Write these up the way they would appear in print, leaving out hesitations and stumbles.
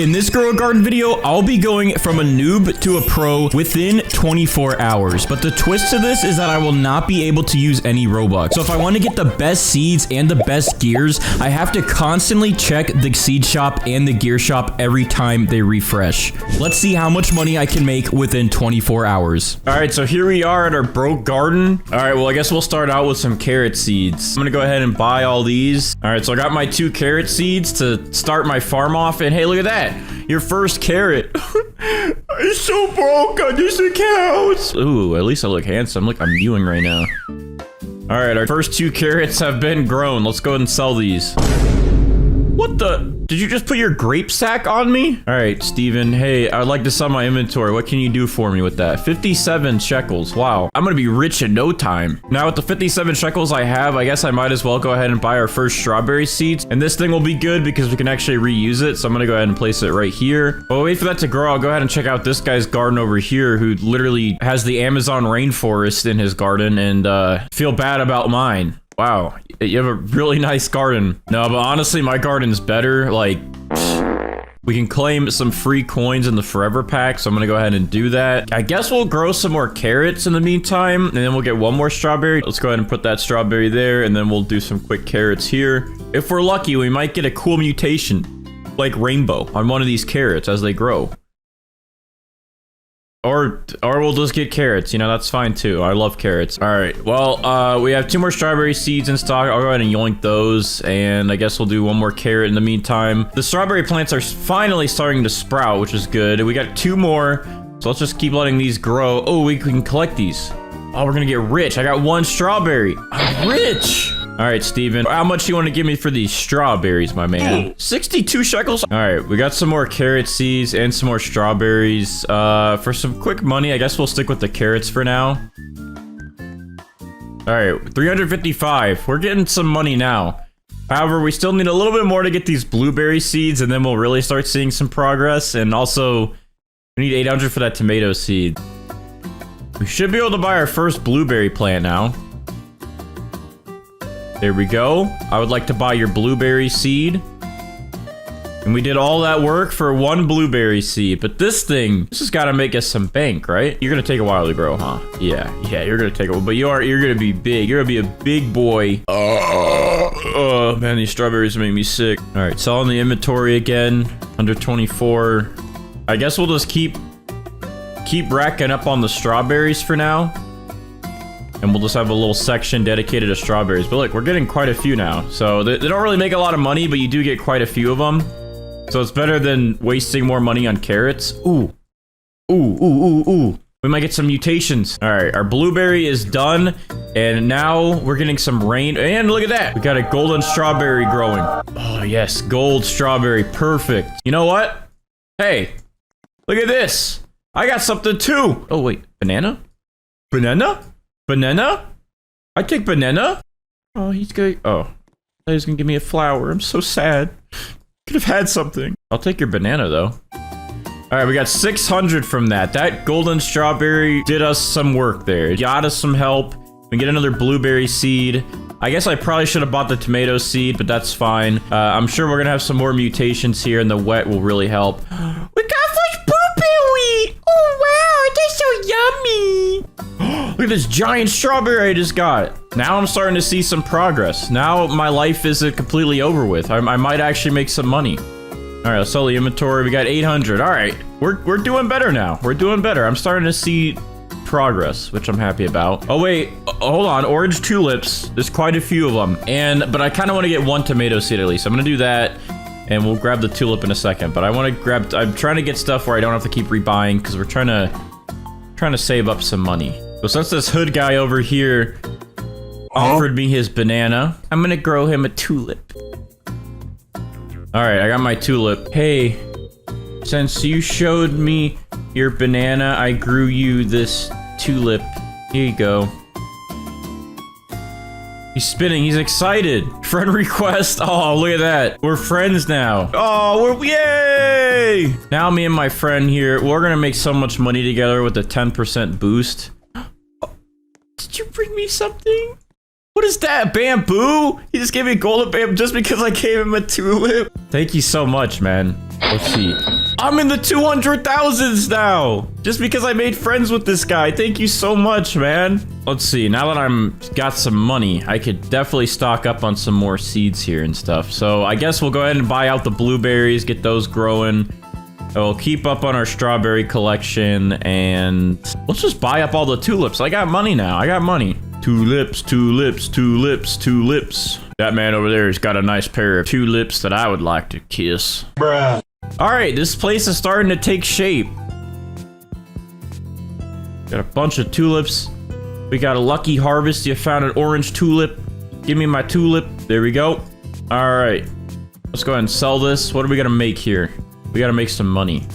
In this grow a garden video, I'll be going from a noob to a pro within 24 hours. But the twist to this is that I will not be able to use any Robux. So if I want to get the best seeds and the best gears, I have to constantly check the seed shop and the gear shop every time they refresh. Let's see how much money I can make within 24 hours. All right, so here we are at our broke garden. All right, well, I guess we'll start out with some carrot seeds. I'm gonna go ahead and buy all these. All right, so I got my 2 carrot seeds to start my farm off. And hey, look at that. Your first carrot. I'm so broke on this account. Ooh, at least I look handsome. Look, I'm mewing right now. All right, our first 2 carrots have been grown. Let's go ahead and sell these. What the? Did you just put your grape sack on me? All right, Steven. Hey, I'd like to sell my inventory. What can you do for me with that? 57 shekels. Wow. I'm gonna be rich in no time. Now with the 57 shekels I have, I guess I might as well go ahead and buy our first strawberry seeds. And this thing will be good because we can actually reuse it. So I'm gonna go ahead and place it right here. But wait for that to grow. I'll go ahead and check out this guy's garden over here who literally has the Amazon rainforest in his garden and feel bad about mine. Wow, you have a really nice garden. No, but honestly, my garden's better. Like, we can claim some free coins in the forever pack, so I'm gonna go ahead and do that. I guess we'll grow some more carrots in the meantime, and then we'll get one more strawberry. Let's go ahead and put that strawberry there, and then we'll do some quick carrots here. If we're lucky, we might get a cool mutation, like rainbow, on one of these carrots as they grow. Or we'll just get carrots, you know, that's fine too. I love carrots. All right, well, we have 2 more strawberry seeds in stock. I'll go ahead and yoink those, and I guess we'll do one more carrot in the meantime. The strawberry plants are finally starting to sprout, which is good. We got 2 more, so let's just keep letting these grow. Oh, we can collect these. Oh, we're gonna get rich. I got 1 strawberry. I'm rich. All right, Steven. How much you want to give me for these strawberries, my man? 62 shekels? All right, we got some more carrot seeds and some more strawberries. For some quick money, I guess we'll stick with the carrots for now. All right, 355. We're getting some money now. However, we still need a little bit more to get these blueberry seeds, and then we'll really start seeing some progress. And also, we need 800 for that tomato seed. We should be able to buy our first blueberry plant now. There we go. I would like to buy your blueberry seed. And we did all that work for 1 blueberry seed. But this has got to make us some bank, right? You're going to take a while to grow, huh? Yeah, you're going to take a while. But you're going to be big. You're going to be a big boy. Oh, man, these strawberries make me sick. All right, selling the inventory again. Under 24. I guess we'll just keep racking up on the strawberries for now. And we'll just have a little section dedicated to strawberries. But look, we're getting quite a few now. So they don't really make a lot of money, but you do get quite a few of them. So it's better than wasting more money on carrots. Ooh. Ooh. We might get some mutations. All right, our blueberry is done. And now we're getting some rain. And look at that. We got a golden strawberry growing. Oh, yes. Gold strawberry. Perfect. You know what? Hey, look at this. I got something too. Oh, wait. Banana? Banana? Banana? I take banana? Oh, he's going. Oh, he's gonna give me a flower. I'm so sad. Could have had something. I'll take your banana though. All right, we got 600 from that. That golden strawberry did us some work there. It got us some help. We get another blueberry seed. I guess I probably should have bought the tomato seed, but that's fine. I'm sure we're gonna have some more mutations here, and the wet will really help. We got fresh blueberry! Oh wow, that's so yummy! Look at this giant strawberry I just got. Now I'm starting to see some progress. Now my life isn't completely over with. I might actually make some money. All right, let's sell the inventory. We got 800. All right, we're doing better now. We're doing better. I'm starting to see progress, which I'm happy about. Oh wait, hold on. Orange tulips. There's quite a few of them. But I kind of want to get 1 tomato seed at least. I'm gonna do that, and we'll grab the tulip in a second. But I want to grab. I'm trying to get stuff where I don't have to keep rebuying because we're trying to save up some money. So since this hood guy over here offered me his banana, I'm gonna grow him a tulip. All right, I got my tulip. Hey, since you showed me your banana, I grew you this tulip. Here you go. He's spinning, he's excited. Friend request, oh, look at that. We're friends now. Oh, yay! Now me and my friend here, we're gonna make so much money together with a 10% boost. Did you bring me something? What is that? Bamboo? He just gave me a golden bamboo just because I gave him a tulip? Thank you so much, man. Let's see. I'm in the 200,000s now. Just because I made friends with this guy. Thank you so much, man. Let's see. Now that I'm got some money, I could definitely stock up on some more seeds here and stuff. So I guess we'll go ahead and buy out the blueberries, get those growing. We'll keep up on our strawberry collection, and let's just buy up all the tulips. I got money now. I got money. Tulips, tulips, tulips, tulips. That man over there has got a nice pair of tulips that I would like to kiss. Bruh. All right, this place is starting to take shape. Got a bunch of tulips. We got a lucky harvest. You found an orange tulip. Give me my tulip. There we go. All right. Let's go ahead and sell this. What are we gonna make here? We gotta make some money.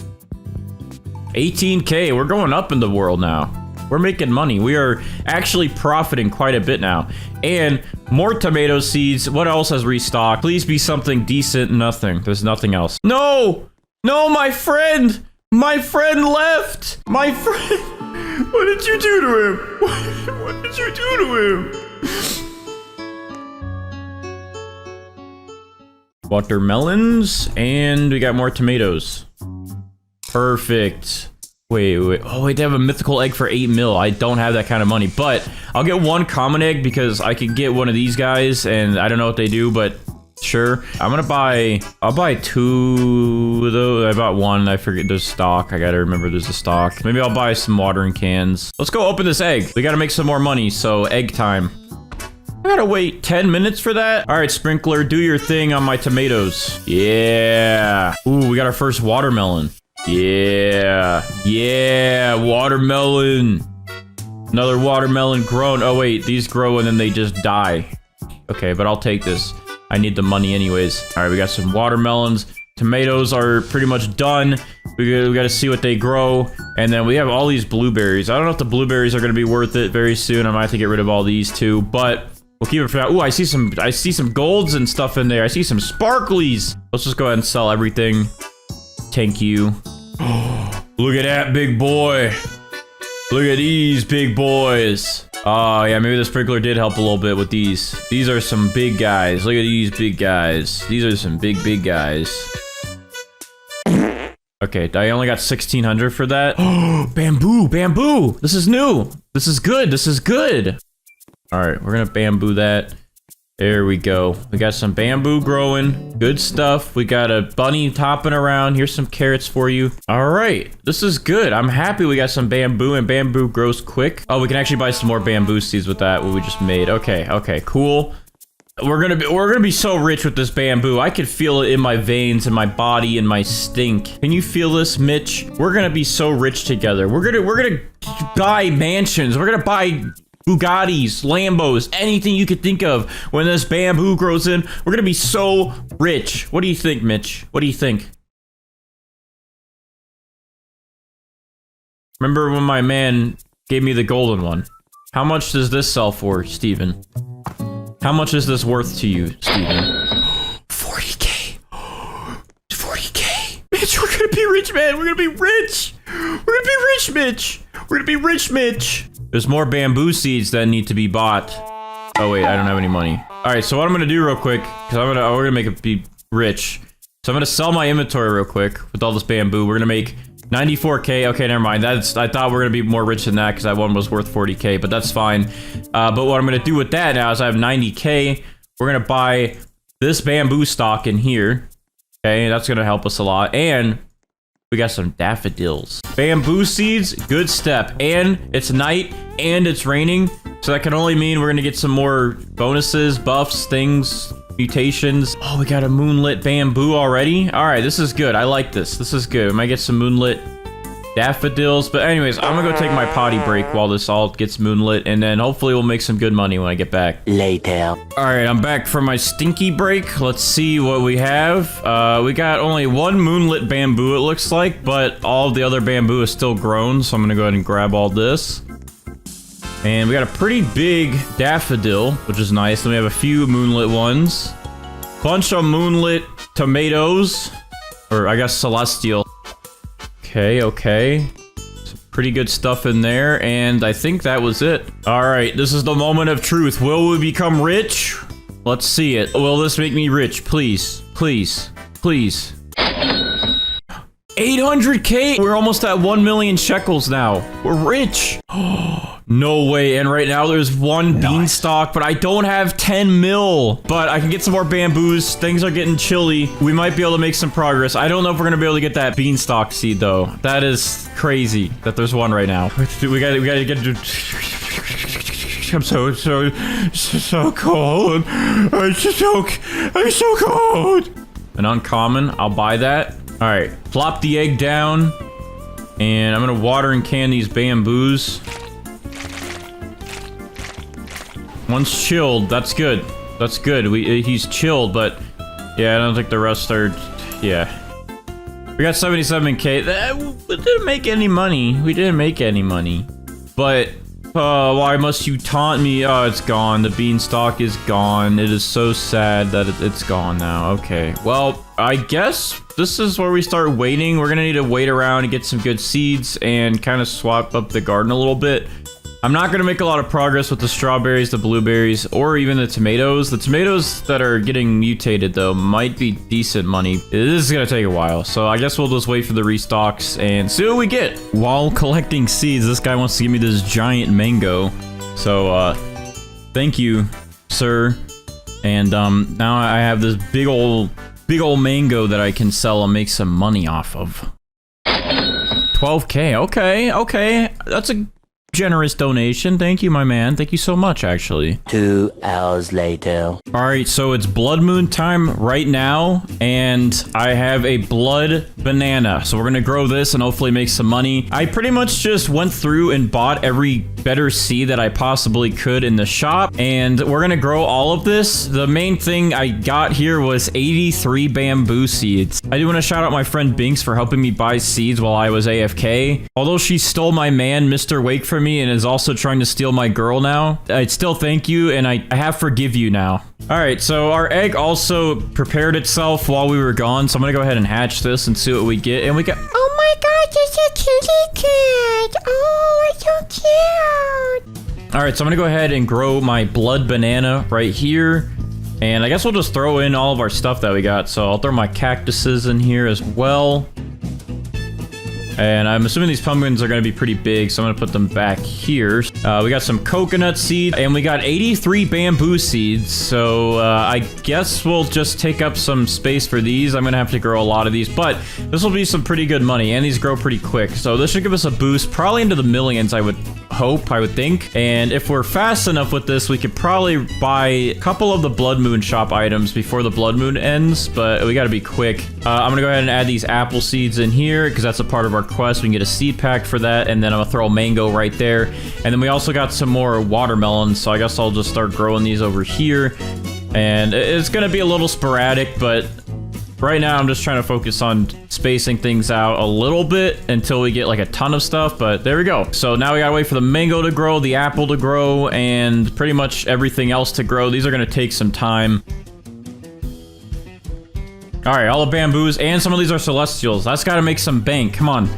18K. We're going up in the world now. We're making money. We are actually profiting quite a bit now. And more tomato seeds. What else has restocked? Please be something decent. Nothing. There's nothing else. No! No, my friend! My friend left! My friend! What did you do to him? What did you do to him? Watermelons. And we got more tomatoes. Perfect. Wait. Oh, wait, they have a mythical egg for 8 mil. I don't have that kind of money, but I'll get one common egg because I could get one of these guys, and I don't know what they do, but sure. I'll buy 2 of those. I bought 1. I forget there's stock. I gotta remember there's a stock. Maybe I'll buy some watering cans. Let's go open this egg. We gotta make some more money, so egg time. I gotta wait 10 minutes for that? All right, sprinkler, do your thing on my tomatoes. Yeah. Ooh, we got our first watermelon. Yeah, watermelon. Another watermelon grown. Oh wait, these grow and then they just die. Okay, but I'll take this. I need the money anyways. All right, we got some watermelons. Tomatoes are pretty much done. We got to see what they grow. And then we have all these blueberries. I don't know if the blueberries are going to be worth it very soon. I might have to get rid of all these too, but we'll keep it for now. Ooh, I see some golds and stuff in there. I see some sparklies. Let's just go ahead and sell everything. Thank you. Look at that big boy. Look at these big boys. Oh, yeah, maybe the sprinkler did help a little bit with these. These are some big guys. Look at these big guys. These are some big guys. Okay, I only got 1,600 for that. Bamboo. This is new. This is good. This is good. All right, we're gonna bamboo that. There we go. We got some bamboo growing. Good stuff. We got a bunny hopping around. Here's some carrots for you. All right. This is good. I'm happy we got some bamboo, and bamboo grows quick. Oh, we can actually buy some more bamboo seeds with that, what we just made. Okay, cool. We're gonna be so rich with this bamboo. I could feel it in my veins, in my body, in my stink. Can you feel this, Mitch? We're gonna be so rich together. We're gonna buy mansions. We're gonna buy Bugattis, Lambos, anything you could think of. When this bamboo grows in, we're gonna be so rich. What do you think, Mitch? What do you think? Remember when my man gave me the golden one? How much does this sell for, Steven? How much is this worth to you, Steven? 40K. 40K. Mitch, we're gonna be rich, man. We're gonna be rich. We're gonna be rich, Mitch. We're gonna be rich, Mitch. There's more bamboo seeds that need to be bought. Oh wait, I don't have any money. All right, so what I'm gonna do real quick, because we're gonna make it be rich. So I'm gonna sell my inventory real quick with all this bamboo. We're gonna make 94K. Okay, never mind. I thought we were gonna be more rich than that because that one was worth 40K, but that's fine. But what I'm gonna do with that now is I have 90K. We're gonna buy this bamboo stock in here. Okay, that's gonna help us a lot. And we got some daffodils. Bamboo seeds, good step. And it's night and it's raining. So that can only mean we're gonna get some more bonuses, buffs, things, mutations. Oh, we got a moonlit bamboo already. All right, this is good. I like this. This is good. We might get some moonlit daffodils. But anyways, I'm gonna go take my potty break while this all gets moonlit. And then hopefully we'll make some good money when I get back. Later. All right, I'm back from my stinky break. Let's see what we have. We got only 1 moonlit bamboo, it looks like. But all of the other bamboo is still grown. So I'm gonna go ahead and grab all this. And we got a pretty big daffodil, which is nice. Then we have a few moonlit ones. Bunch of moonlit tomatoes. Or I guess celestial. Okay. Some pretty good stuff in there. And I think that was it. Alright, this is the moment of truth. Will we become rich? Let's see it. Will this make me rich? Please. Please. Please. 800K. We're almost at 1 million shekels now. We're rich. No way. And right now there's one beanstalk, but I don't have 10 mil. But I can get some more bamboos. Things are getting chilly. We might be able to make some progress. I don't know if we're gonna be able to get that beanstalk seed though. That is crazy that there's one right now. We gotta get to... I'm so cold. I'm so cold. An uncommon. I'll buy that. All right. Plop the egg down. And I'm gonna water and can these bamboos. One's chilled. That's good. That's good. He's chilled, but yeah, I don't think the rest are. Yeah. We got 77K. We didn't make any money. We didn't make any money. But why must you taunt me? Oh, it's gone. The beanstalk is gone. It is so sad that it's gone now. Okay. Well, I guess this is where we start waiting. We're gonna need to wait around and get some good seeds and kind of swap up the garden a little bit. I'm not gonna make a lot of progress with the strawberries, the blueberries, or even the tomatoes. The tomatoes that are getting mutated, though, might be decent money. This is gonna take a while, so I guess we'll just wait for the restocks and see what we get. While collecting seeds, this guy wants to give me this giant mango. So, thank you, sir. And, now I have this big old mango that I can sell and make some money off of. 12K, okay. That's a generous donation. Thank you, my man. Thank you so much, actually. 2 hours later. All right, so it's blood moon time right now, and I have a blood banana. So we're gonna grow this and hopefully make some money. I pretty much just went through and bought every better seed that I possibly could in the shop, and we're gonna grow all of this. The main thing I got here was 83 bamboo seeds. I do want to shout out my friend Binks for helping me buy seeds while I was AFK. Although she stole my man, Mr. Wake, from me and is also trying to steal my girl now, I'd still thank you, and I have forgive you now. All right, so our egg also prepared itself while we were gone, so I'm gonna go ahead and hatch this and see what we get. And we got, oh my god, it's a kitty cat. Oh, it's so cute. all right, so I'm gonna go ahead and grow my blood banana right here, and I guess we'll just throw in all of our stuff that we got. So I'll throw my cactuses in here as well. And I'm assuming these pumpkins are going to be pretty big, so I'm going to put them back here. We got some coconut seed, and we got 83 bamboo seeds. So I guess we'll just take up some space for these. I'm going to have to grow a lot of these, but this will be some pretty good money, and these grow pretty quick. So this should give us a boost, probably into the millions, I would hope, I would think. And if we're fast enough with this, we could probably buy a couple of the blood moon shop items before the blood moon ends, but we got to be quick. I'm going to go ahead and add these apple seeds in here, because that's a part of our quest. We can get a seed pack for that, and then I'm gonna throw a mango right there. And then we also got some more watermelons, so I guess I'll just start growing these over here. And it's gonna be a little sporadic, but right now I'm just trying to focus on spacing things out a little bit until we get like a ton of stuff, but there we go. So now we gotta wait for the mango to grow, the apple to grow, and pretty much everything else to grow. These are gonna take some time. All right, all the bamboos, and some of these are celestials. That's gotta make some bank. Come on,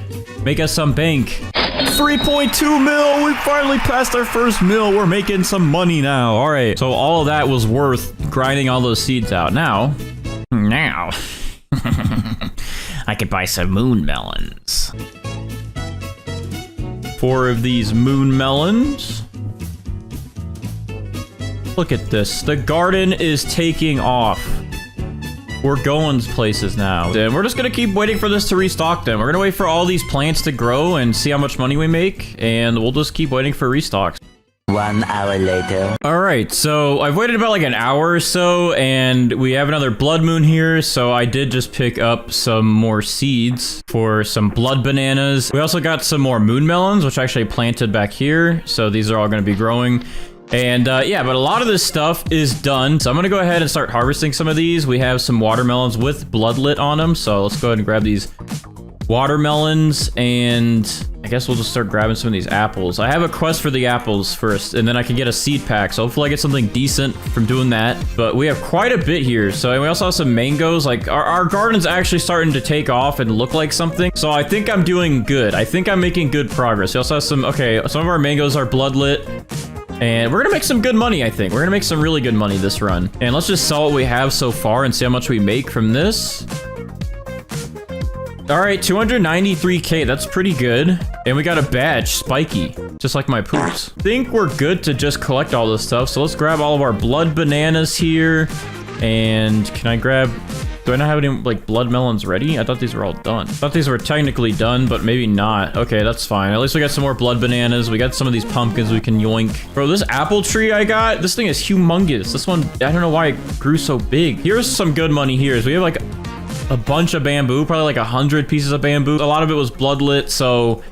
make us some bank. 3.2 mil, we finally passed our first mil. We're making some money now. All right, so all of that was worth grinding all those seeds out. Now, I could buy some moon melons. 4 of these moon melons. Look at this, the garden is taking off. We're going places now. And we're just gonna keep waiting for this to restock them. We're gonna wait for all these plants to grow and see how much money we make, and we'll just keep waiting for restocks. 1 hour later. All right, so I've waited about like an hour or so, and we have another blood moon here, so I did just pick up some more seeds for some blood bananas. We also got some more moon melons, which I actually planted back here, so these are all gonna be growing. And yeah, but a lot of this stuff is done. So I'm gonna go ahead and start harvesting some of these. We have some watermelons with bloodlet on them. So let's go ahead and grab these watermelons, and I guess we'll just start grabbing some of these apples. I have a quest for the apples first, and then I can get a seed pack. So hopefully I get something decent from doing that. But we have quite a bit here. So we also have some mangoes. Like our garden's actually starting to take off and look like something. So I think I'm doing good. I think I'm making good progress. We also have some, okay, some of our mangoes are bloodlet. And we're gonna make some good money, I think. We're gonna make some really good money this run. And let's just sell what we have so far and see how much we make from this. All right, 293K. That's pretty good. And we got a badge, spiky, just like my poops. Think we're good to just collect all this stuff. So let's grab all of our blood bananas here. And can I grab... Do I not have any, like, blood melons ready? I thought these were all done. I thought these were technically done, but maybe not. Okay, that's fine. At least we got some more blood bananas. We got some of these pumpkins we can yoink. Bro, this apple tree I got, this thing is humongous. This one, I don't know why it grew so big. Here's some good money here. So we have, like, a bunch of bamboo, probably like 100 pieces of bamboo. A lot of it was bloodlit, so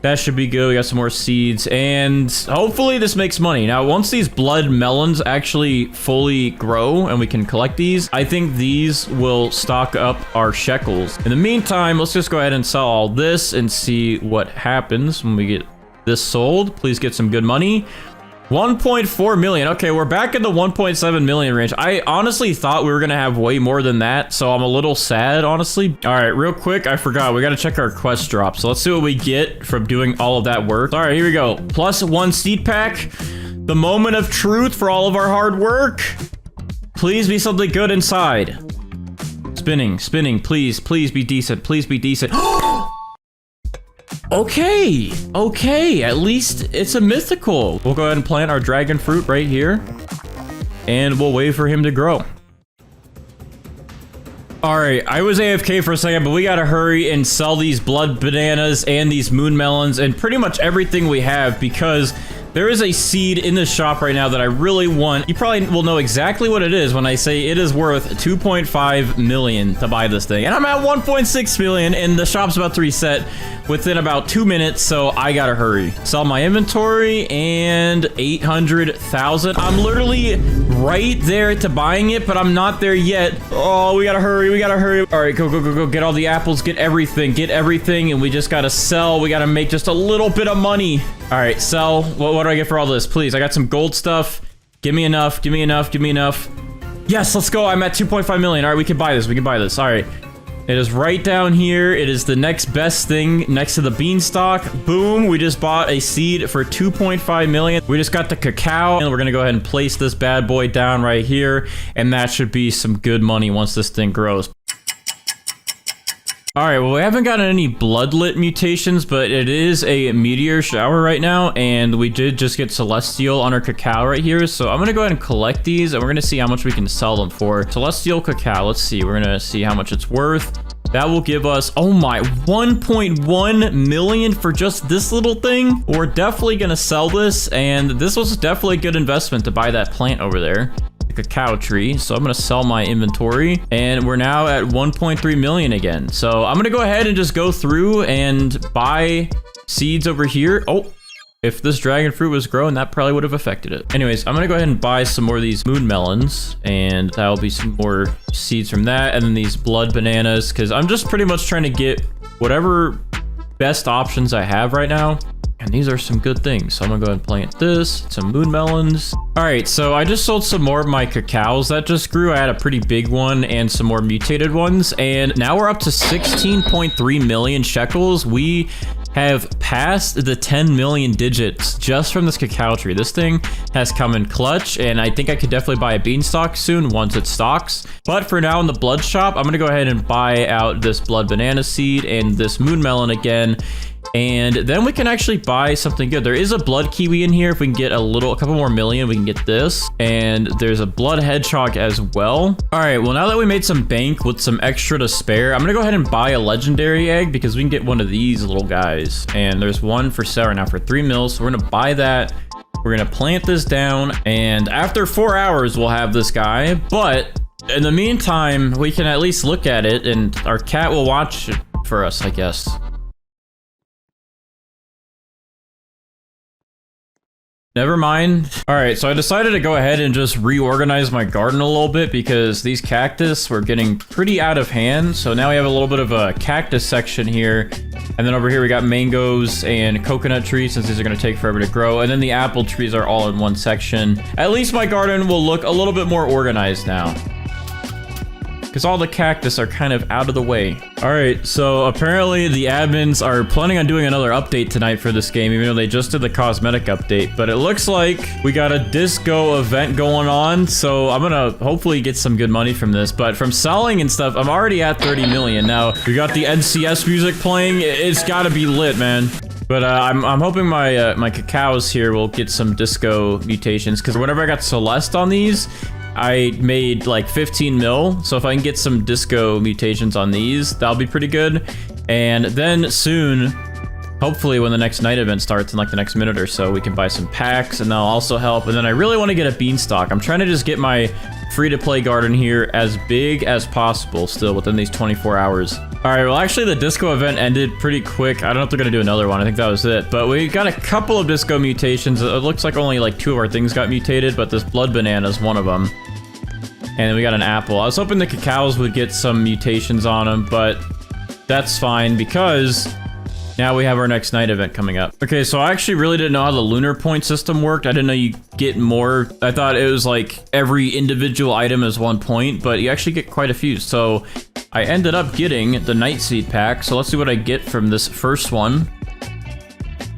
that should be good. We got some more seeds, and hopefully this makes money. Now, once these blood melons actually fully grow and we can collect these, I think these will stock up our shekels. In the meantime, let's just go ahead and sell all this and see what happens when we get this sold. Please get some good money. 1.4 million. Okay, we're back in the 1.7 million range. I honestly thought we were gonna have way more than that, so I'm a little sad, honestly. All right, real quick, I forgot. We gotta check our quest drop. So let's see what we get from doing all of that work. All right, here we go. +1 seed pack. The moment of truth for all of our hard work. Please be something good inside. Spinning, spinning. Please, please be decent. Please be decent. Okay, okay, at least it's a mythical. We'll go ahead and plant our dragon fruit right here, and we'll wait for him to grow. All right, I was AFK for a second, but we gotta hurry and sell these blood bananas and these moon melons and pretty much everything we have, because there is a seed in the shop right now that I really want. You probably will know exactly what it is when I say it is worth 2.5 million to buy this thing. And I'm at 1.6 million, and the shop's about to reset within about 2 minutes, so I gotta hurry. Sell my inventory, and 800,000. I'm literally right there to buying it, but I'm not there yet. Oh, we gotta hurry, we gotta hurry. All right, go, go, go, go. Get all the apples, get everything, and we just gotta sell. We gotta make just a little bit of money. All right, sell. What do I get for all this? Please, I got some gold stuff. Give me enough, give me enough, give me enough. Yes, let's go. I'm at 2.5 million. All right, we can buy this, we can buy this. All right. It is right down here. It is the next best thing next to the beanstalk. Boom, we just bought a seed for 2.5 million. We just got the cacao, and we're gonna go ahead and place this bad boy down right here, and that should be some good money once this thing grows. All right, well, we haven't gotten any bloodlit mutations, but it is a meteor shower right now, and we did just get celestial on our cacao right here, so I'm gonna go ahead and collect these, and we're gonna see how much we can sell them for. Celestial cacao, let's see, we're gonna see how much it's worth. That will give us, oh my, 1.1 million for just this little thing. We're definitely gonna sell this, and this was definitely a good investment to buy that plant over there. Cacao tree. So I'm gonna sell my inventory, and we're now at 1.3 million again. So I'm gonna go ahead and just go through and buy seeds over here. Oh, if this dragon fruit was growing, that probably would have affected it. Anyways, I'm gonna go ahead and buy some more of these moon melons, and that'll be some more seeds from that, and then these blood bananas, because I'm just pretty much trying to get whatever best options I have right now. And these are some good things. So I'm gonna go ahead and plant this, some moon melons. All right, so I just sold some more of my cacaos that just grew. I had a pretty big one and some more mutated ones. And now we're up to 16.3 million shekels. We have passed the 10 million digits just from this cacao tree. This thing has come in clutch, and I think I could definitely buy a beanstalk soon once it stocks. But for now in the blood shop, I'm gonna go ahead and buy out this blood banana seed and this moon melon again. And then we can actually buy something good. There is a blood kiwi in here. If we can get a couple more million, we can get this. And there's a blood hedgehog as well. All right, well, now that we made some bank with some extra to spare, I'm gonna go ahead and buy a legendary egg because we can get one of these little guys. And there's one for sale right now for 3 mils. So we're gonna buy that. We're gonna plant this down. And after 4 hours, we'll have this guy. But in the meantime, we can at least look at it, and our cat will watch it for us, I guess. Never mind. All right, so I decided to go ahead and just reorganize my garden a little bit because these cactus were getting pretty out of hand. So now we have a little bit of a cactus section here. And then over here we got mangoes and coconut trees, since these are gonna take forever to grow. And then the apple trees are all in one section. At least my garden will look a little bit more organized now. because all the cactus are kind of out of the way. All right, so apparently the admins are planning on doing another update tonight for this game, even though they just did the cosmetic update. But it looks like we got a disco event going on, so I'm gonna hopefully get some good money from this. But from selling and stuff, I'm already at 30 million. Now, we got the NCS music playing. It's gotta be lit, man. But I'm hoping my my cacaos here will get some disco mutations, because whenever I got Celeste on these, I made like 15 mil. So if I can get some disco mutations on these, that'll be pretty good. And then soon, hopefully when the next night event starts in like the next minute or so, we can buy some packs, and that'll also help. And then I really want to get a beanstalk. I'm trying to just get my free-to-play garden here as big as possible still within these 24 hours. All right, well, actually, the disco event ended pretty quick. I don't know if they're going to do another one. I think that was it. But we got a couple of disco mutations. It looks like only like 2 of our things got mutated, but this blood banana is one of them. And then we got an apple. I was hoping the cacaos would get some mutations on them, but that's fine because now we have our next night event coming up. Okay, so I actually really didn't know how the lunar point system worked. I didn't know you get more. I thought it was like every individual item is 1 point, but you actually get quite a few. So I ended up getting the night seed pack. So let's see what I get from this first one.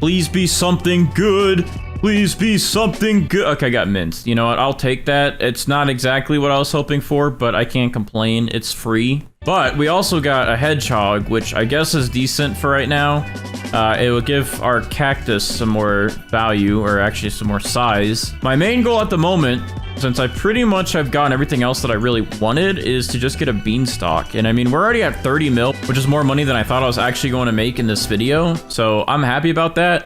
Please be something good. Please be something good. Okay, I got mint. You know what? I'll take that. It's not exactly what I was hoping for, but I can't complain. It's free. But we also got a hedgehog, which I guess is decent for right now. It will give our cactus some more value, or actually some more size. My main goal at the moment, since I pretty much have gotten everything else that I really wanted, is to just get a beanstalk. And I mean, we're already at 30 mil, which is more money than I thought I was actually going to make in this video. So I'm happy about that.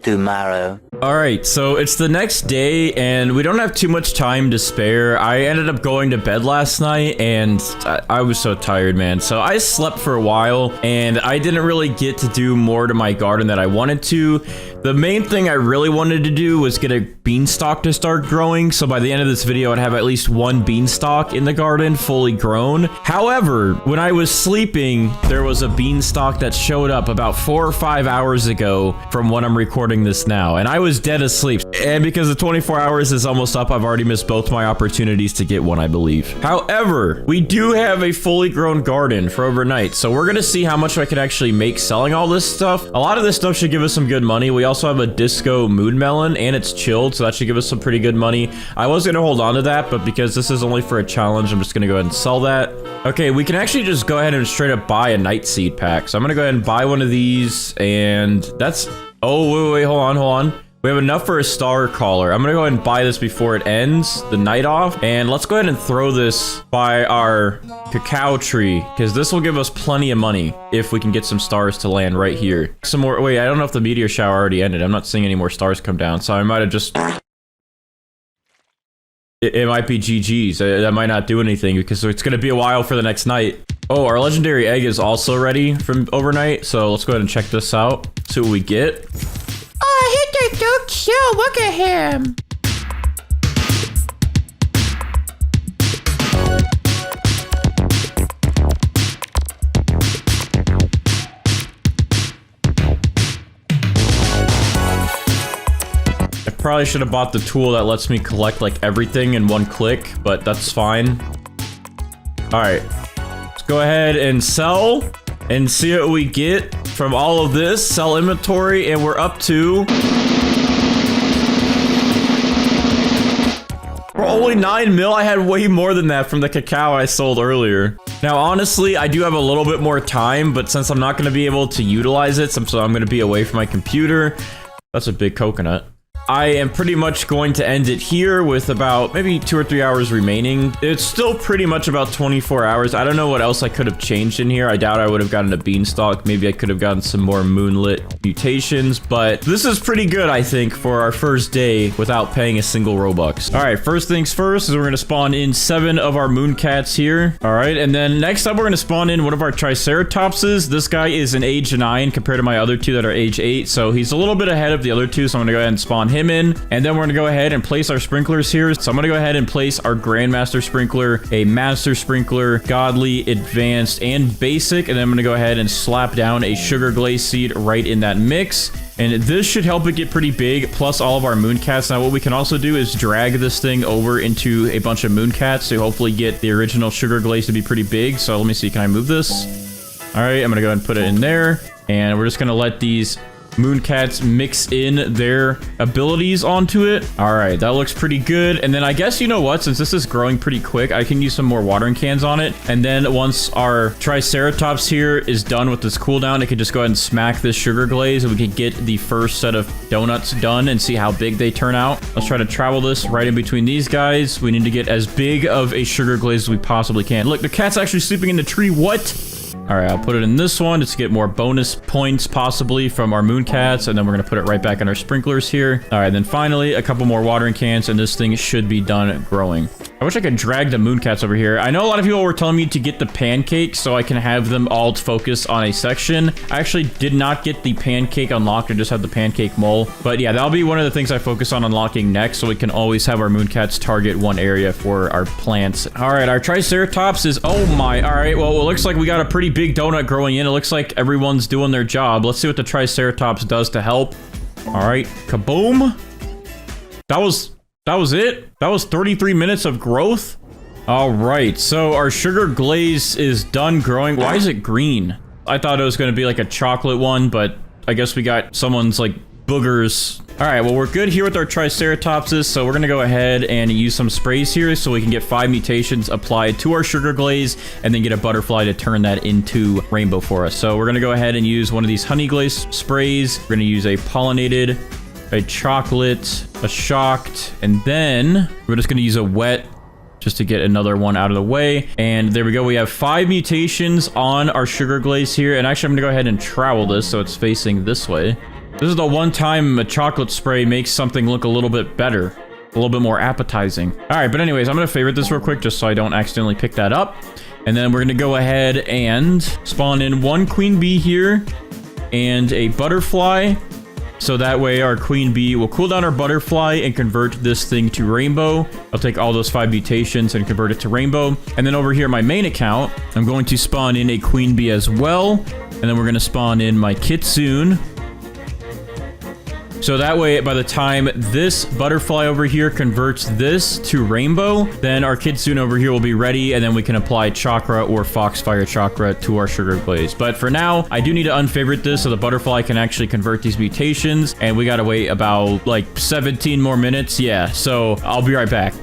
Tomorrow. All right, so it's the next day and we don't have too much time to spare. I ended up going to bed last night and I was so tired, man. So I slept for a while and I didn't really get to do more to my garden that I wanted to. The main thing I really wanted to do was get a beanstalk to start growing. So by the end of this video, I'd have at least 1 beanstalk in the garden fully grown. However, when I was sleeping, there was a beanstalk that showed up about 4 or 5 hours ago from when I'm recording this now. And I was dead asleep. And because the 24 hours is almost up, I've already missed both my opportunities to get one, I believe. However, we do have a fully grown garden for overnight. So we're going to see how much I can actually make selling all this stuff. A lot of this stuff should give us some good money. We also have a disco moon melon and it's chilled. So that should give us some pretty good money. I was going to hold on to that, but because this is only for a challenge, I'm just going to go ahead and sell that. Okay, we can actually just go ahead and straight up buy a night seed pack. So I'm going to go ahead and buy one of these and that's... Oh, wait, hold on. We have enough for a star caller. I'm gonna go ahead and buy this before it ends the night off. And let's go ahead and throw this by our cacao tree, because this will give us plenty of money if we can get some stars to land right here. Some more, wait, I don't know if the meteor shower already ended. I'm not seeing any more stars come down, so I might have just... It might be GG's. That might not do anything, because it's gonna be a while for the next night. Oh, our legendary egg is also ready from overnight, so let's go ahead and check this out. See what we get. Oh, he can do chill. Look at him. I probably should have bought the tool that lets me collect like everything in one click, but that's fine. All right, let's go ahead and sell and see what we get from all of this. Sell inventory, and we're up to... We're only 9 mil. I had way more than that from the cacao I sold earlier. Now, honestly, I do have a little bit more time, but since I'm not going to be able to utilize it, so I'm going to be away from my computer. That's a big coconut. I am pretty much going to end it here with about maybe 2 or 3 hours remaining. It's still pretty much about 24 hours. I don't know what else I could have changed in here. I doubt I would have gotten a beanstalk. Maybe I could have gotten some more moonlit mutations, but this is pretty good, I think, for our first day without paying a single Robux. All right, first things first is we're going to spawn in 7 of our moon cats here. All right, and then next up, we're going to spawn in one of our triceratopses. This guy is an age 9 compared to my other 2 that are age 8, so he's a little bit ahead of the other 2, so I'm going to go ahead and spawn him in, and then we're gonna go ahead and place our sprinklers here. So I'm gonna go ahead and place our Grandmaster Sprinkler, a Master Sprinkler, Godly, Advanced, and Basic, and then I'm gonna go ahead and slap down a Sugar Glaze Seed right in that mix. And this should help it get pretty big, plus all of our mooncats. Now, what we can also do is drag this thing over into a bunch of mooncats to hopefully get the original sugar glaze to be pretty big. So let me see, can I move this? All right, I'm gonna go ahead and put it in there. And we're just gonna let these mooncats mix in their abilities onto it. All right, that looks pretty good. And then I guess, you know what, since this is growing pretty quick, I can use some more watering cans on it. And then once our Triceratops here is done with this cooldown, it can just go ahead and smack this sugar glaze and we can get the first set of donuts done and see how big they turn out. Let's try to travel this right in between these guys. We need to get as big of a sugar glaze as we possibly can. Look, the cat's actually sleeping in the tree. What? All right, I'll put it in this one just to get more bonus points possibly from our mooncats, and then we're gonna put it right back in our sprinklers here. All right, then finally a couple more watering cans, and this thing should be done growing. I wish I could drag the mooncats over here. I know a lot of people were telling me to get the pancakes so I can have them all focus on a section. I actually did not get the pancake unlocked. I just had the pancake mole. But yeah, that'll be one of the things I focus on unlocking next, so we can always have our mooncats target one area for our plants. All right, our Triceratops is, oh my, all right, well, it looks like we got a pretty big donut growing in. It looks like everyone's doing their job. Let's see what the Triceratops does to help. All right, kaboom. That was it? That was 33 minutes of growth? All right, so our sugar glaze is done growing. Why is it green? I thought it was going to be like a chocolate one, but I guess we got someone's like boogers. All right, well, we're good here with our Triceratopses, so we're going to go ahead and use some sprays here so we can get 5 mutations applied to our sugar glaze and then get a butterfly to turn that into rainbow for us. So we're going to go ahead and use one of these honey glaze sprays. We're going to use a pollinated, a chocolate, a shocked, and then we're just going to use a wet just to get another one out of the way. And there we go. We have 5 mutations on our sugar glaze here. And actually, I'm going to go ahead and trowel this so it's facing this way. This is the one time a chocolate spray makes something look a little bit better, a little bit more appetizing. All right, but anyways, I'm going to favorite this real quick just so I don't accidentally pick that up. And then we're going to go ahead and spawn in 1 queen bee here and a butterfly. So that way our queen bee will cool down our butterfly and convert this thing to rainbow. I'll take all those 5 mutations and convert it to rainbow. And then over here, my main account, I'm going to spawn in a queen bee as well. And then we're going to spawn in my kitsune. So that way, by the time this butterfly over here converts this to rainbow, then our kitsune over here will be ready, and then we can apply chakra or foxfire chakra to our sugar glaze. But for now, I do need to unfavorite this so the butterfly can actually convert these mutations, and we gotta wait about like 17 more minutes. Yeah, so I'll be right back.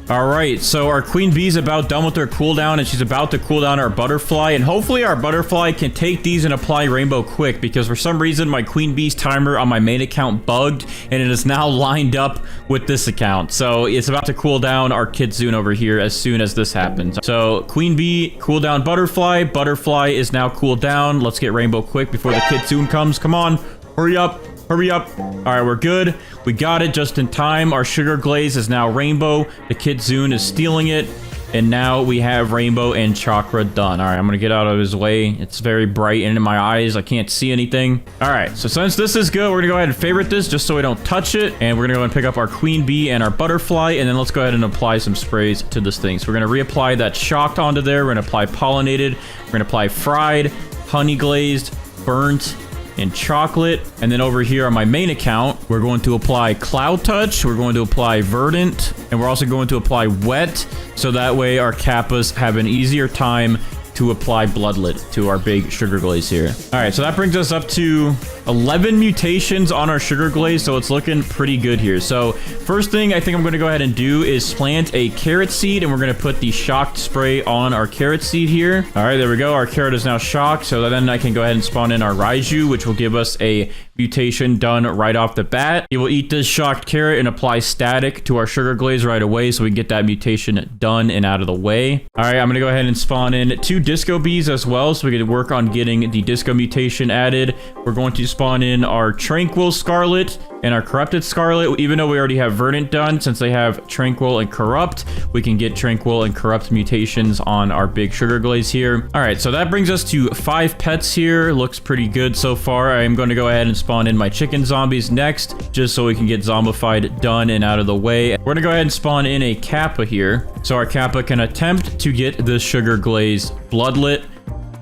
All right, so our queen bee's about done with her cooldown, and she's about to cool down our butterfly, and hopefully our butterfly can take these and apply rainbow quick, because for some reason my queen bee's timer on my main account bugged, and it is now lined up with this account. So it's about to cool down our kitsune over here as soon as this happens. So queen bee, cool down butterfly. Butterfly is now cooled down. Let's get rainbow quick before the kitsune comes. Come on, hurry up. Hurry up. All right, we're good. We got it just in time. Our sugar glaze is now rainbow. The kitsune is stealing it. And now we have rainbow and chakra done. All right, I'm going to get out of his way. It's very bright and in my eyes. I can't see anything. All right, so since this is good, we're going to go ahead and favorite this just so we don't touch it. And we're going to go and pick up our queen bee and our butterfly. And then let's go ahead and apply some sprays to this thing. So we're going to reapply that shocked onto there. We're going to apply pollinated. We're going to apply fried, honey glazed, burnt, and chocolate. And then over here on my main account, we're going to apply cloud touch, we're going to apply verdant, and we're also going to apply wet, so that way our kappas have an easier time to apply bloodlet to our big sugar glaze here. All right, so that brings us up to 11 mutations on our sugar glaze, so it's looking pretty good here. So first thing I think I'm going to go ahead and do is plant a carrot seed, and we're going to put the shocked spray on our carrot seed here. All right, there we go. Our carrot is now shocked, so then I can go ahead and spawn in our Raiju, which will give us a mutation done right off the bat. It will eat this shocked carrot and apply static to our sugar glaze right away, so we can get that mutation done and out of the way. All right, I'm going to go ahead and spawn in 2 disco bees as well, so we can work on getting the disco mutation added. We're going to spawn in our tranquil scarlet and our corrupted scarlet. Even though we already have verdant done, since they have tranquil and corrupt, we can get tranquil and corrupt mutations on our big sugar glaze here. All right, so that brings us to 5 pets here. Looks pretty good so far. I am going to go ahead and spawn in my chicken zombies next, just so we can get zombified done and out of the way. We're gonna go ahead and spawn in a kappa here, so our kappa can attempt to get this sugar glaze bloodlit.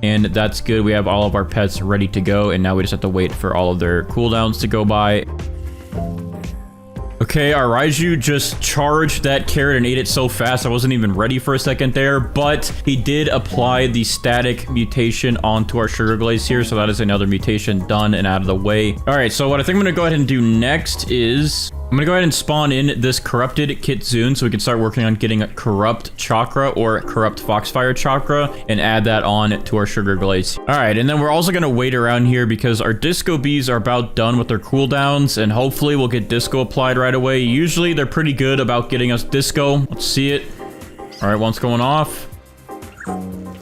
And that's good. We have all of our pets ready to go. And now we just have to wait for all of their cooldowns to go by. Okay, our Raiju just charged that carrot and ate it so fast I wasn't even ready for a second there, but he did apply the static mutation onto our Sugar Glaze here, so that is another mutation done and out of the way. All right, so what I think I'm going to go ahead and do next is I'm going to go ahead and spawn in this corrupted Kitsune so we can start working on getting a corrupt chakra or corrupt foxfire chakra and add that on to our Sugar Glaze. All right, and then we're also going to wait around here because our disco bees are about done with their cooldowns, and hopefully we'll get disco applied right away. Usually they're pretty good about getting us disco. Let's see it. All right, one's going off.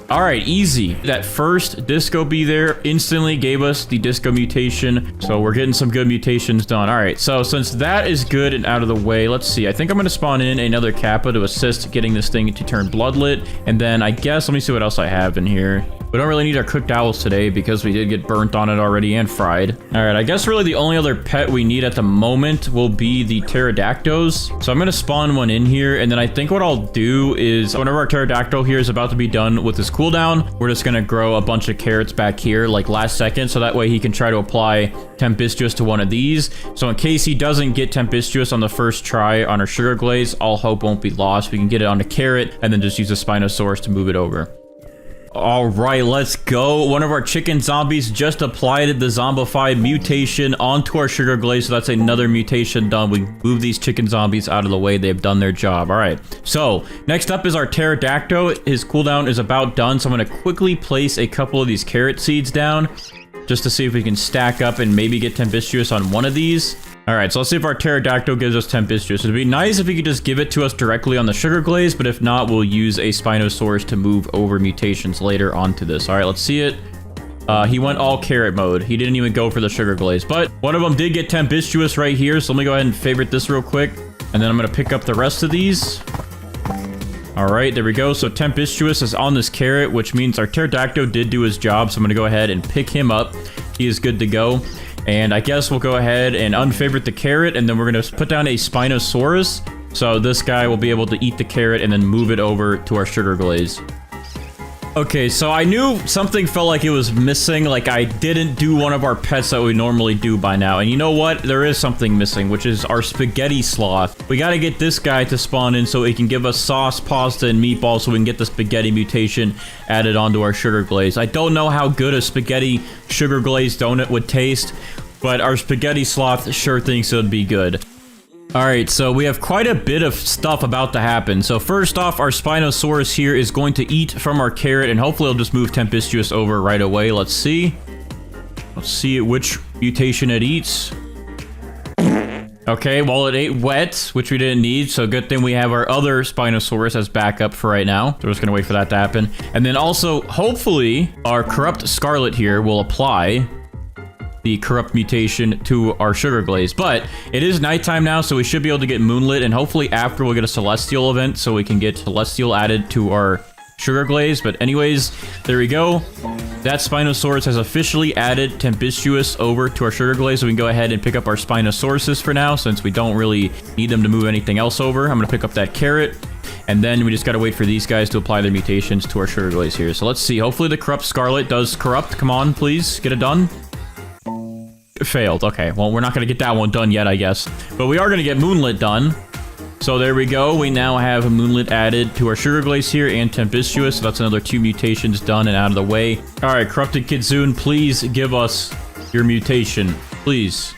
All right, easy. That first disco bee there instantly gave us the disco mutation. So we're getting some good mutations done. All right, so since that is good and out of the way, let's see. I think I'm going to spawn in another Kappa to assist getting this thing to turn bloodlit. And then I guess, let me see what else I have in here. We don't really need our cooked owls today because we did get burnt on it already and fried. All right, I guess really the only other pet we need at the moment will be the pterodactyls. So I'm going to spawn one in here, and then I think what I'll do is whenever our pterodactyl here is about to be done with his cooldown, we're just going to grow a bunch of carrots back here like last second, so that way he can try to apply Tempestuous to one of these. So in case he doesn't get Tempestuous on the first try on our Sugar Glaze, all hope won't be lost. We can get it on the carrot and then just use a Spinosaurus to move it over. All right, let's go. One of our chicken zombies just applied the zombified mutation onto our Sugar Glaze, so that's another mutation done. We move these chicken zombies out of the way. They've done their job. All right, so next up is our pterodactyl. His cooldown is about done, so I'm going to quickly place a couple of these carrot seeds down just to see if we can stack up and maybe get Tempestuous on one of these. All right, so let's see if our pterodactyl gives us Tempestuous. It'd be nice if he could just give it to us directly on the Sugar Glaze, but if not, we'll use a Spinosaurus to move over mutations later onto this. All right, let's see it. He went all carrot mode. He didn't even go for the Sugar Glaze, but one of them did get Tempestuous right here, so let me go ahead and favorite this real quick, and then I'm going to pick up the rest of these. All right, there we go. So Tempestuous is on this carrot, which means our pterodactyl did do his job, so I'm going to go ahead and pick him up. He is good to go. And I guess we'll go ahead and unfavorite the carrot, and then we're going to put down a Spinosaurus. So this guy will be able to eat the carrot and then move it over to our Sugar Glaze. Okay, so I knew something felt like it was missing, like I didn't do one of our pets that we normally do by now. And you know what? There is something missing, which is our spaghetti sloth. We got to get this guy to spawn in so he can give us sauce, pasta, and meatballs so we can get the spaghetti mutation added onto our Sugar Glaze. I don't know how good a spaghetti Sugar Glaze donut would taste, but our spaghetti sloth sure thinks it would be good. All right, so we have quite a bit of stuff about to happen. So first off, our Spinosaurus here is going to eat from our carrot, and hopefully it'll just move Tempestuous over right away. Let's see. Let's see which mutation it eats. Okay, well, it ate wet, which we didn't need, so good thing we have our other Spinosaurus as backup for right now. So we're just gonna wait for that to happen. And then also, hopefully, our Corrupt Scarlet here will apply the corrupt mutation to our Sugar Glaze. But it is nighttime now, so we should be able to get Moonlit, and hopefully after we'll get a Celestial event so we can get Celestial added to our Sugar Glaze. But anyways, there we go. That Spinosaurus has officially added Tempestuous over to our Sugar Glaze, so we can go ahead and pick up our Spinosauruses for now, since we don't really need them to move anything else over. I'm gonna pick up that carrot, and then we just gotta wait for these guys to apply their mutations to our Sugar Glaze here. So let's see, hopefully the Corrupt Scarlet does corrupt. Come on, please, get it done. It failed. Okay, well, we're not going to get that one done yet, I guess. But we are going to get Moonlit done. So there we go. We now have Moonlit added to our Sugar Glaze here and Tempestuous. So that's another 2 mutations done and out of the way. All right, Corrupted Kitsune, please give us your mutation. Please.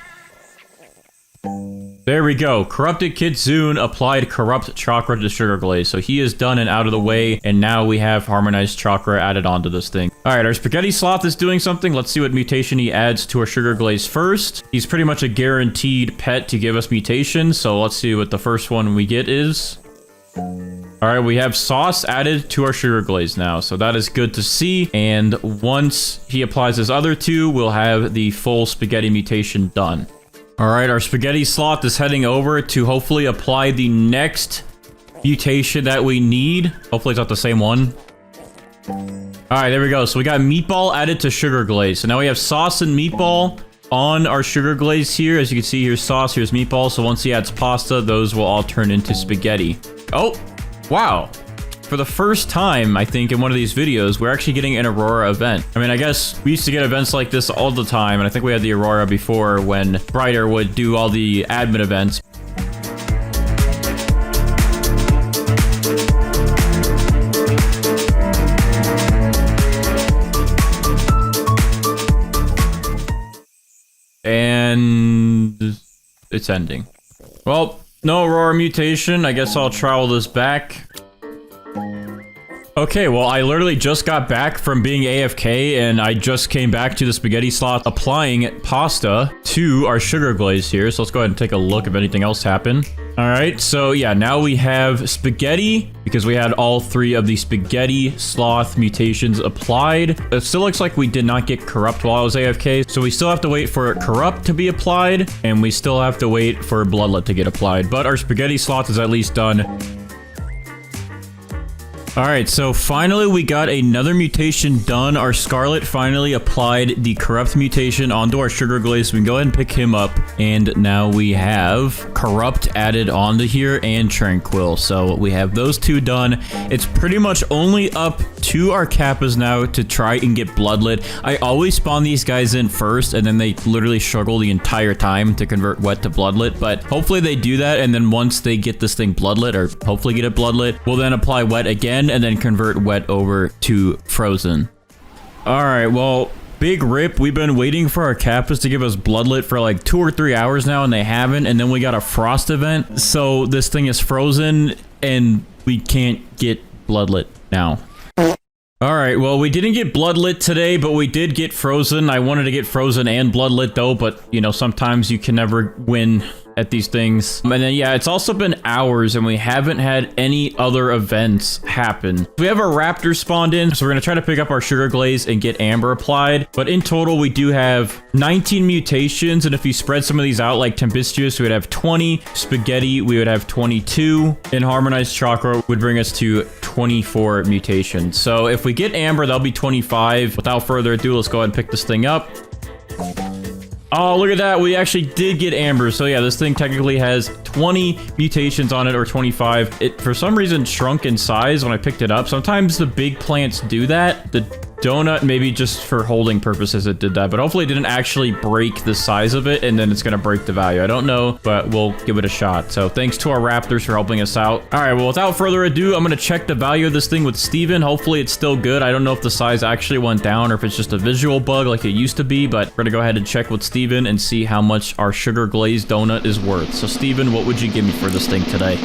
There we go. Corrupted Kitsune applied Corrupt Chakra to Sugar Glaze. So he is done and out of the way. And now we have Harmonized Chakra added onto this thing. All right, our Spaghetti Sloth is doing something. Let's see what mutation he adds to our Sugar Glaze first. He's pretty much a guaranteed pet to give us mutations. So let's see what the first one we get is. All right, we have sauce added to our Sugar Glaze now. So that is good to see. And once he applies his other 2, we'll have the full spaghetti mutation done. All right, our Spaghetti Sloth is heading over to hopefully apply the next mutation that we need. Hopefully it's not the same one. All right, there we go. So we got Meatball added to Sugar Glaze. So now we have Sauce and Meatball on our Sugar Glaze here. As you can see, here's Sauce, here's Meatball. So once he adds Pasta, those will all turn into Spaghetti. Oh, wow. for the first time, I think, in one of these videos, we're actually getting an Aurora event. I mean, I guess we used to get events like this all the time, and I think we had the Aurora before when Brighter would do all the admin events. And it's ending. Well, no Aurora mutation. I guess I'll trowel this back. Okay, well, I literally just got back from being AFK, and I just came back to the spaghetti slot applying pasta to our sugar glaze here. So let's go ahead and take a look if anything else happened. All right, so yeah, now we have spaghetti because we had all 3 of the spaghetti sloth mutations applied. It still looks like we did not get corrupt while I was AFK, so we still have to wait for corrupt to be applied, and we still have to wait for bloodlet to get applied, but our spaghetti sloth is at least done. All right, so finally we got another mutation done. Our Scarlet finally applied the corrupt mutation onto our sugar glaze. We can go ahead and pick him up. And now we have corrupt added onto here and tranquil. So we have those 2 done. It's pretty much only up to our kappas now to try and get bloodlet. I always spawn these guys in first, and then they literally struggle the entire time to convert wet to bloodlet. But hopefully they do that, and then once they get this thing bloodlet, or hopefully get it bloodlet, we'll then apply wet again and then convert wet over to frozen. All right, well, big rip. We've been waiting for our kappas to give us bloodlet for like 2 or 3 hours now, and they haven't. And then we got a frost event, so this thing is frozen, and we can't get bloodlet now. All right, well, we didn't get bloodlet today, but we did get frozen. I wanted to get frozen and bloodlet though, but you know, sometimes you can never win at these things. And then yeah, it's also been hours and we haven't had any other events happen. We have our raptor spawned in, so we're gonna try to pick up our sugar glaze and get amber applied. But in total, we do have 19 mutations, and if you spread some of these out like tempestuous, we would have 20. Spaghetti, we would have 22. And harmonized chakra would bring us to 24 mutations. So if we get amber, that'll be 25. Without further ado, let's go ahead and pick this thing up. Oh, look at that. We actually did get amber. So yeah, this thing technically has 20 mutations on it, or 25. It, for some reason, shrunk in size when I picked it up. Sometimes the big plants do that. The donut, maybe just for holding purposes, it did that. But hopefully it didn't actually break the size of it, and then it's going to break the value. I don't know, but we'll give it a shot. So thanks to our raptors for helping us out. All right, well, without further ado, I'm going to check the value of this thing with Steven. Hopefully it's still good. I don't know if the size actually went down or if it's just a visual bug like it used to be, but we're going to go ahead and check with Steven and see how much our sugar glazed donut is worth. So Steven, what would you give me for this thing today?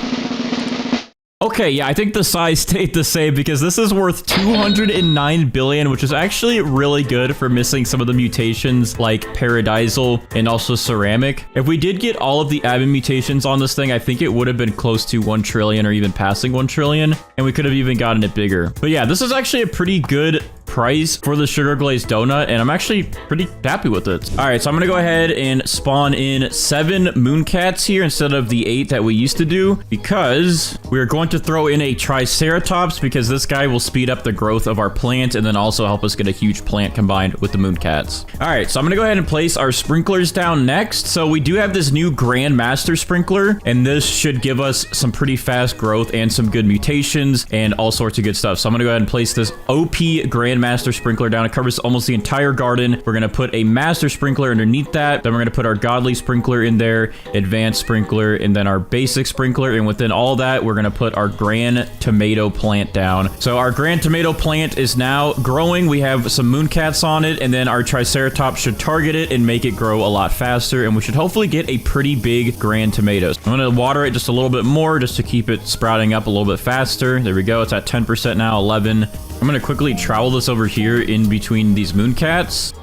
Okay, yeah, I think the size stayed the same because this is worth 209 billion, which is actually really good for missing some of the mutations like Paradisal and also Ceramic. If we did get all of the admin mutations on this thing, I think it would have been close to 1 trillion or even passing 1 trillion, and we could have even gotten it bigger. But yeah, this is actually a pretty good price for the sugar glazed donut, and I'm actually pretty happy with it. All right, so I'm gonna go ahead and spawn in 7 mooncats here instead of the 8 that we used to do, because we're going to throw in a triceratops, because this guy will speed up the growth of our plant and then also help us get a huge plant combined with the mooncats. All right, so I'm gonna go ahead and place our sprinklers down next. So we do have this new Grand Master sprinkler, and this should give us some pretty fast growth and some good mutations and all sorts of good stuff. So I'm gonna go ahead and place this OP Grand Master sprinkler down. It covers almost the entire garden. We're gonna put a master sprinkler underneath that. Then we're gonna put our godly sprinkler in there, advanced sprinkler, and then our basic sprinkler. And within all that, we're gonna put our grand tomato plant down. So our grand tomato plant is now growing. We have some mooncats on it, and then our triceratops should target it and make it grow a lot faster. And we should hopefully get a pretty big grand tomatoes. I'm gonna water it just a little bit more just to keep it sprouting up a little bit faster. There we go. It's at 10% now, 11. I'm gonna quickly trowel this over here in between these mooncats.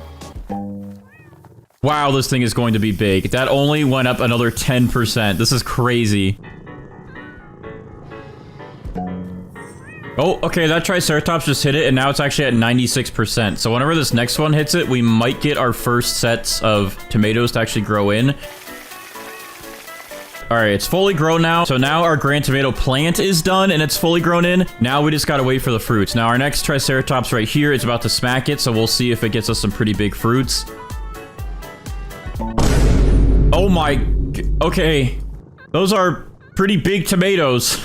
Wow, this thing is going to be big. That only went up another 10%. This is crazy. Oh, okay, that triceratops just hit it, and now it's actually at 96%. So whenever this next one hits it, we might get our first sets of tomatoes to actually grow in. All right, it's fully grown now. So now our grand tomato plant is done and it's fully grown in. Now we just gotta wait for the fruits. Now our next triceratops right here is about to smack it, so we'll see if it gets us some pretty big fruits. Oh my, okay. Those are pretty big tomatoes.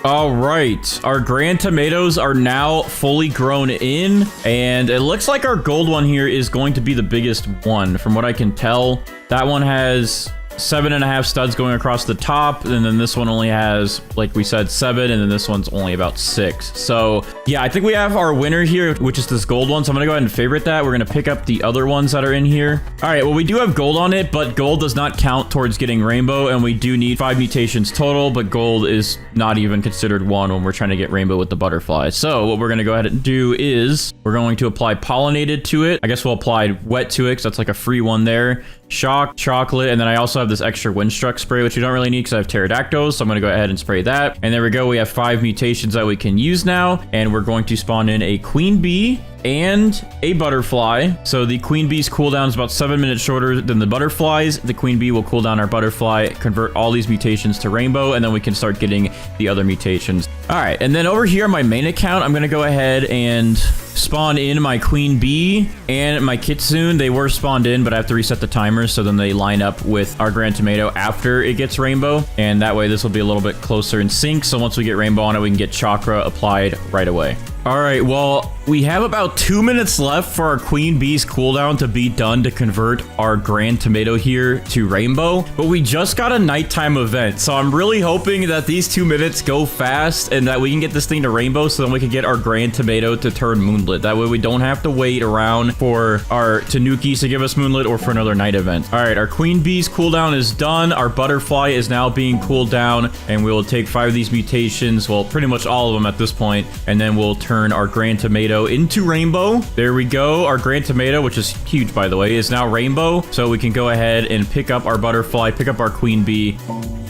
All right, our grand tomatoes are now fully grown in, and it looks like our gold one here is going to be the biggest one. From what I can tell, that one has 7.5 studs going across the top, and then this one only has, like we said, 7, and then this one's only about 6. So yeah, I think we have our winner here, which is this gold one. So I'm gonna go ahead and favorite that. We're gonna pick up the other ones that are in here. All right, well, we do have gold on it, but gold does not count towards getting rainbow, and we do need 5 mutations total, but gold is not even considered 1 when we're trying to get rainbow with the butterfly. So what we're gonna go ahead and do is we're going to apply pollinated to it. I guess we'll apply wet to it, because that's like a free one there. Shock, chocolate, and then I also have this extra windstruck spray, which you don't really need because I have pterodactyls, so I'm going to go ahead and spray that. And there we go. We have 5 mutations that we can use now, and we're going to spawn in a queen bee and a butterfly. So the queen bee's cooldown is about 7 minutes shorter than the butterflies. The queen bee will cool down our butterfly, convert all these mutations to rainbow, and then we can start getting the other mutations. All right, and then over here on my main account, I'm going to go ahead and spawn in my queen bee and my kitsune. They were spawned in, but I have to reset the timer, so then they line up with our grand tomato after it gets rainbow, and that way this will be a little bit closer in sync. So once we get rainbow on it, we can get chakra applied right away. All right, well, we have about 2 minutes left for our queen bee's cooldown to be done to convert our grand tomato here to rainbow, but we just got a nighttime event, so I'm really hoping that these 2 minutes go fast and that we can get this thing to rainbow, so then we can get our grand tomato to turn moonlit. That way we don't have to wait around for our tanukis to give us moonlit or for another night event. All right, our queen bee's cooldown is done. Our butterfly is now being cooled down, and we will take 5 of these mutations, well, pretty much all of them at this point, and then we'll turn our grand tomato into rainbow. There we go. Our grand tomato, which is huge, by the way, is now rainbow. So we can go ahead and pick up our butterfly, pick up our queen bee.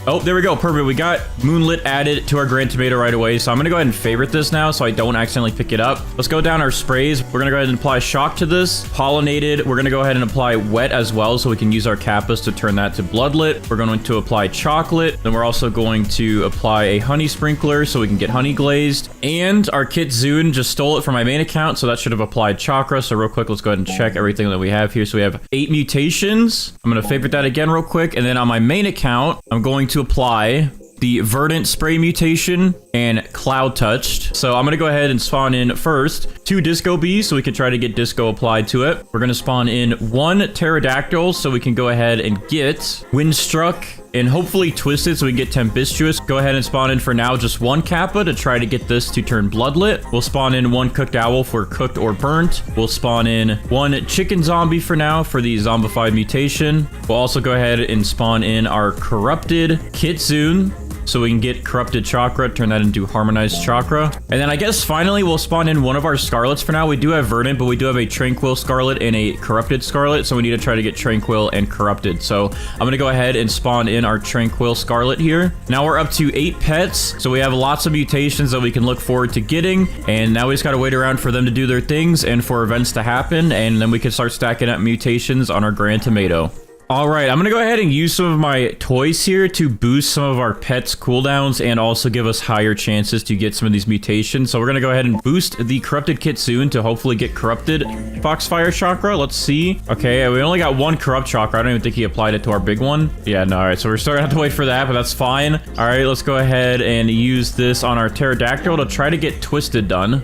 Oh, there we go. Perfect. We got moonlit added to our grand tomato right away. So I'm going to go ahead and favorite this now so I don't accidentally pick it up. Let's go down our sprays. We're going to go ahead and apply shock to this. Pollinated. We're going to go ahead and apply wet as well so we can use our kappas to turn that to bloodlit. We're going to apply chocolate. Then we're also going to apply a honey sprinkler so we can get honey glazed. And our kitsune just stole it from my main account, so that should have applied chakra. So real quick, let's go ahead and check everything that we have here. So we have 8 mutations. I'm going to favorite that again real quick. And then on my main account, I'm going to apply the verdant spray mutation and cloud touched. So I'm gonna go ahead and spawn in first 2 disco bees so we can try to get disco applied to it. We're gonna spawn in 1 pterodactyl so we can go ahead and get windstruck and hopefully twisted so we can get tempestuous. Go ahead and spawn in for now just 1 kappa to try to get this to turn bloodlit. We'll spawn in 1 cooked owl for cooked or burnt. We'll spawn in 1 chicken zombie for now for the zombified mutation. We'll also go ahead and spawn in our corrupted kitsune so we can get corrupted chakra, turn that into harmonized chakra. And then I guess finally we'll spawn in 1 of our scarlets for now. We do have verdant, but we do have a tranquil scarlet and a corrupted scarlet, so we need to try to get tranquil and corrupted. So I'm gonna go ahead and spawn in our tranquil scarlet here. Now we're up to 8 pets, so we have lots of mutations that we can look forward to getting, and now we just gotta wait around for them to do their things and for events to happen, and then we can start stacking up mutations on our grand tomato. All right, I'm going to go ahead and use some of my toys here to boost some of our pets' cooldowns and also give us higher chances to get some of these mutations. So we're going to go ahead and boost the corrupted kitsune to hopefully get corrupted foxfire chakra. Let's see. Okay, we only got 1 corrupt chakra. I don't even think he applied it to our big one. Yeah, no, all right, so we're still going to have to wait for that, but that's fine. All right, let's go ahead and use this on our pterodactyl to try to get twisted done.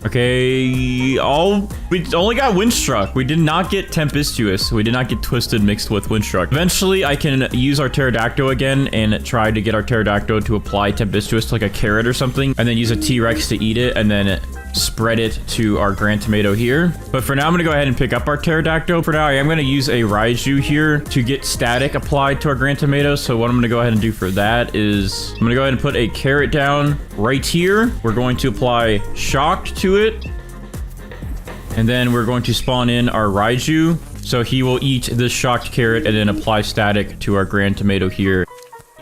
Okay, we only got windstruck. We did not get tempestuous. We did not get twisted mixed with windstruck. Eventually, I can use our pterodactyl again and try to get our pterodactyl to apply tempestuous to like a carrot or something, and then use a T-Rex to eat it, and then spread it to our grand tomato here. But for now, I'm gonna go ahead and pick up our pterodactyl. For now, I am gonna use a Raiju here to get static applied to our grand tomato. So what I'm gonna go ahead and do for that is I'm gonna go ahead and put a carrot down right here. We're going to apply shocked to it. And then we're going to spawn in our Raiju. So he will eat this shocked carrot and then apply static to our grand tomato here.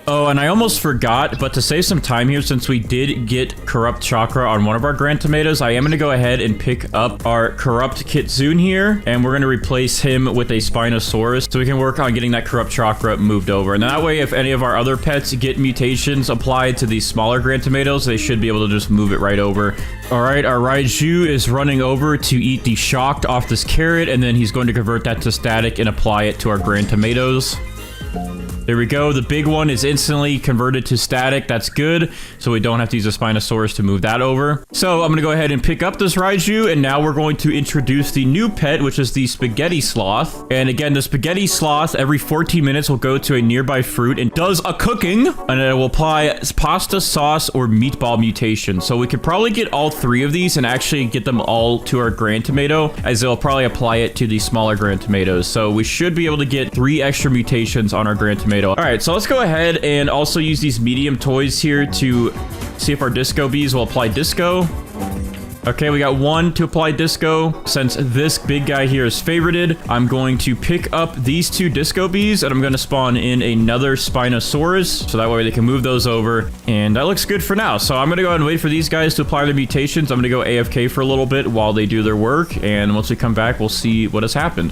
Oh, and I almost forgot, but to save some time here, since we did get corrupt chakra on one of our grand tomatoes, I am going to go ahead and pick up our corrupt kitsune here, and we're going to replace him with a Spinosaurus so we can work on getting that corrupt chakra moved over. And that way, if any of our other pets get mutations applied to these smaller grand tomatoes, they should be able to just move it right over. All right, our Raiju is running over to eat the shocked off this carrot, and then he's going to convert that to static and apply it to our grand tomatoes. There we go. The big one is instantly converted to static. That's good. So we don't have to use a Spinosaurus to move that over. So I'm going to go ahead and pick up this Raiju. And now we're going to introduce the new pet, which is the Spaghetti Sloth. And again, the Spaghetti Sloth every 14 minutes will go to a nearby fruit and does a cooking. And it will apply pasta, sauce, or meatball mutation. So we could probably get all 3 of these and actually get them all to our Grand Tomato, as they'll probably apply it to the smaller Grand Tomatoes. So we should be able to get 3 extra mutations on our Grand Tomato. All right, so let's go ahead and also use these medium toys here to see if our Disco Bees will apply Disco. Okay, we got 1 to apply Disco. Since this big guy here is favorited, I'm going to pick up these 2 Disco Bees, and I'm going to spawn in another Spinosaurus, so that way they can move those over. And that looks good for now. So I'm going to go ahead and wait for these guys to apply their mutations. I'm going to go AFK for a little bit while they do their work, and once we come back, we'll see what has happened.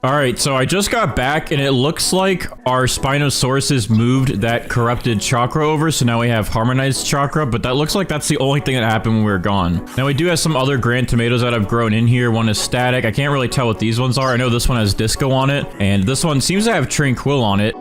All right, so I just got back and it looks like our Spinosauruses moved that corrupted chakra over. So now we have harmonized chakra, but that looks like that's the only thing that happened when we were gone. Now we do have some other Grand Tomatoes that have grown in here. One is static. I can't really tell what these ones are. I know this one has Disco on it, and this one seems to have Tranquil on it.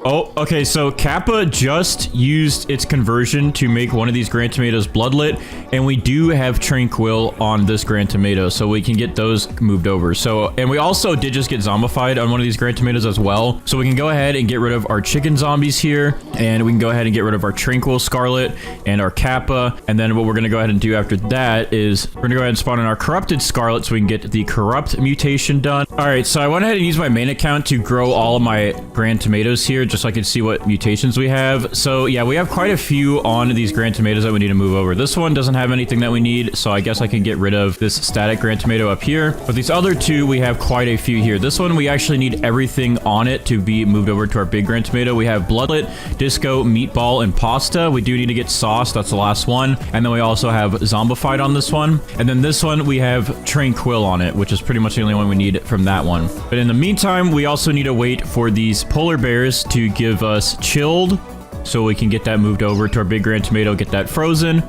Oh, okay, so Kappa just used its conversion to make one of these Grand Tomatoes bloodlit, and we do have Tranquil on this Grand Tomato, so we can get those moved over. So, and we also did just get zombified on one of these Grand Tomatoes as well, so we can go ahead and get rid of our chicken zombies here, and we can go ahead and get rid of our Tranquil Scarlet and our Kappa, and then what we're going to go ahead and do after that is we're going to go ahead and spawn in our Corrupted Scarlet so we can get the Corrupt mutation done. All right, so I went ahead and used my main account to grow all of my Grand Tomatoes here, just so I can see what mutations we have. So yeah, we have quite a few on these Grand Tomatoes that we need to move over. This one doesn't have anything that we need, so I guess I can get rid of this static Grand Tomato up here. But these other 2, we have quite a few here. This one, we actually need everything on it to be moved over to our big Grand Tomato. We have Bloodlet, Disco, Meatball, and Pasta. We do need to get Sauce. That's the last one. And then we also have Zombified on this one. And then this one, we have Tranquil on it, which is pretty much the only one we need from that one. But in the meantime, we also need to wait for these polar bears to give us Chilled, so we can get that moved over to our big Grand Tomato, get that frozen.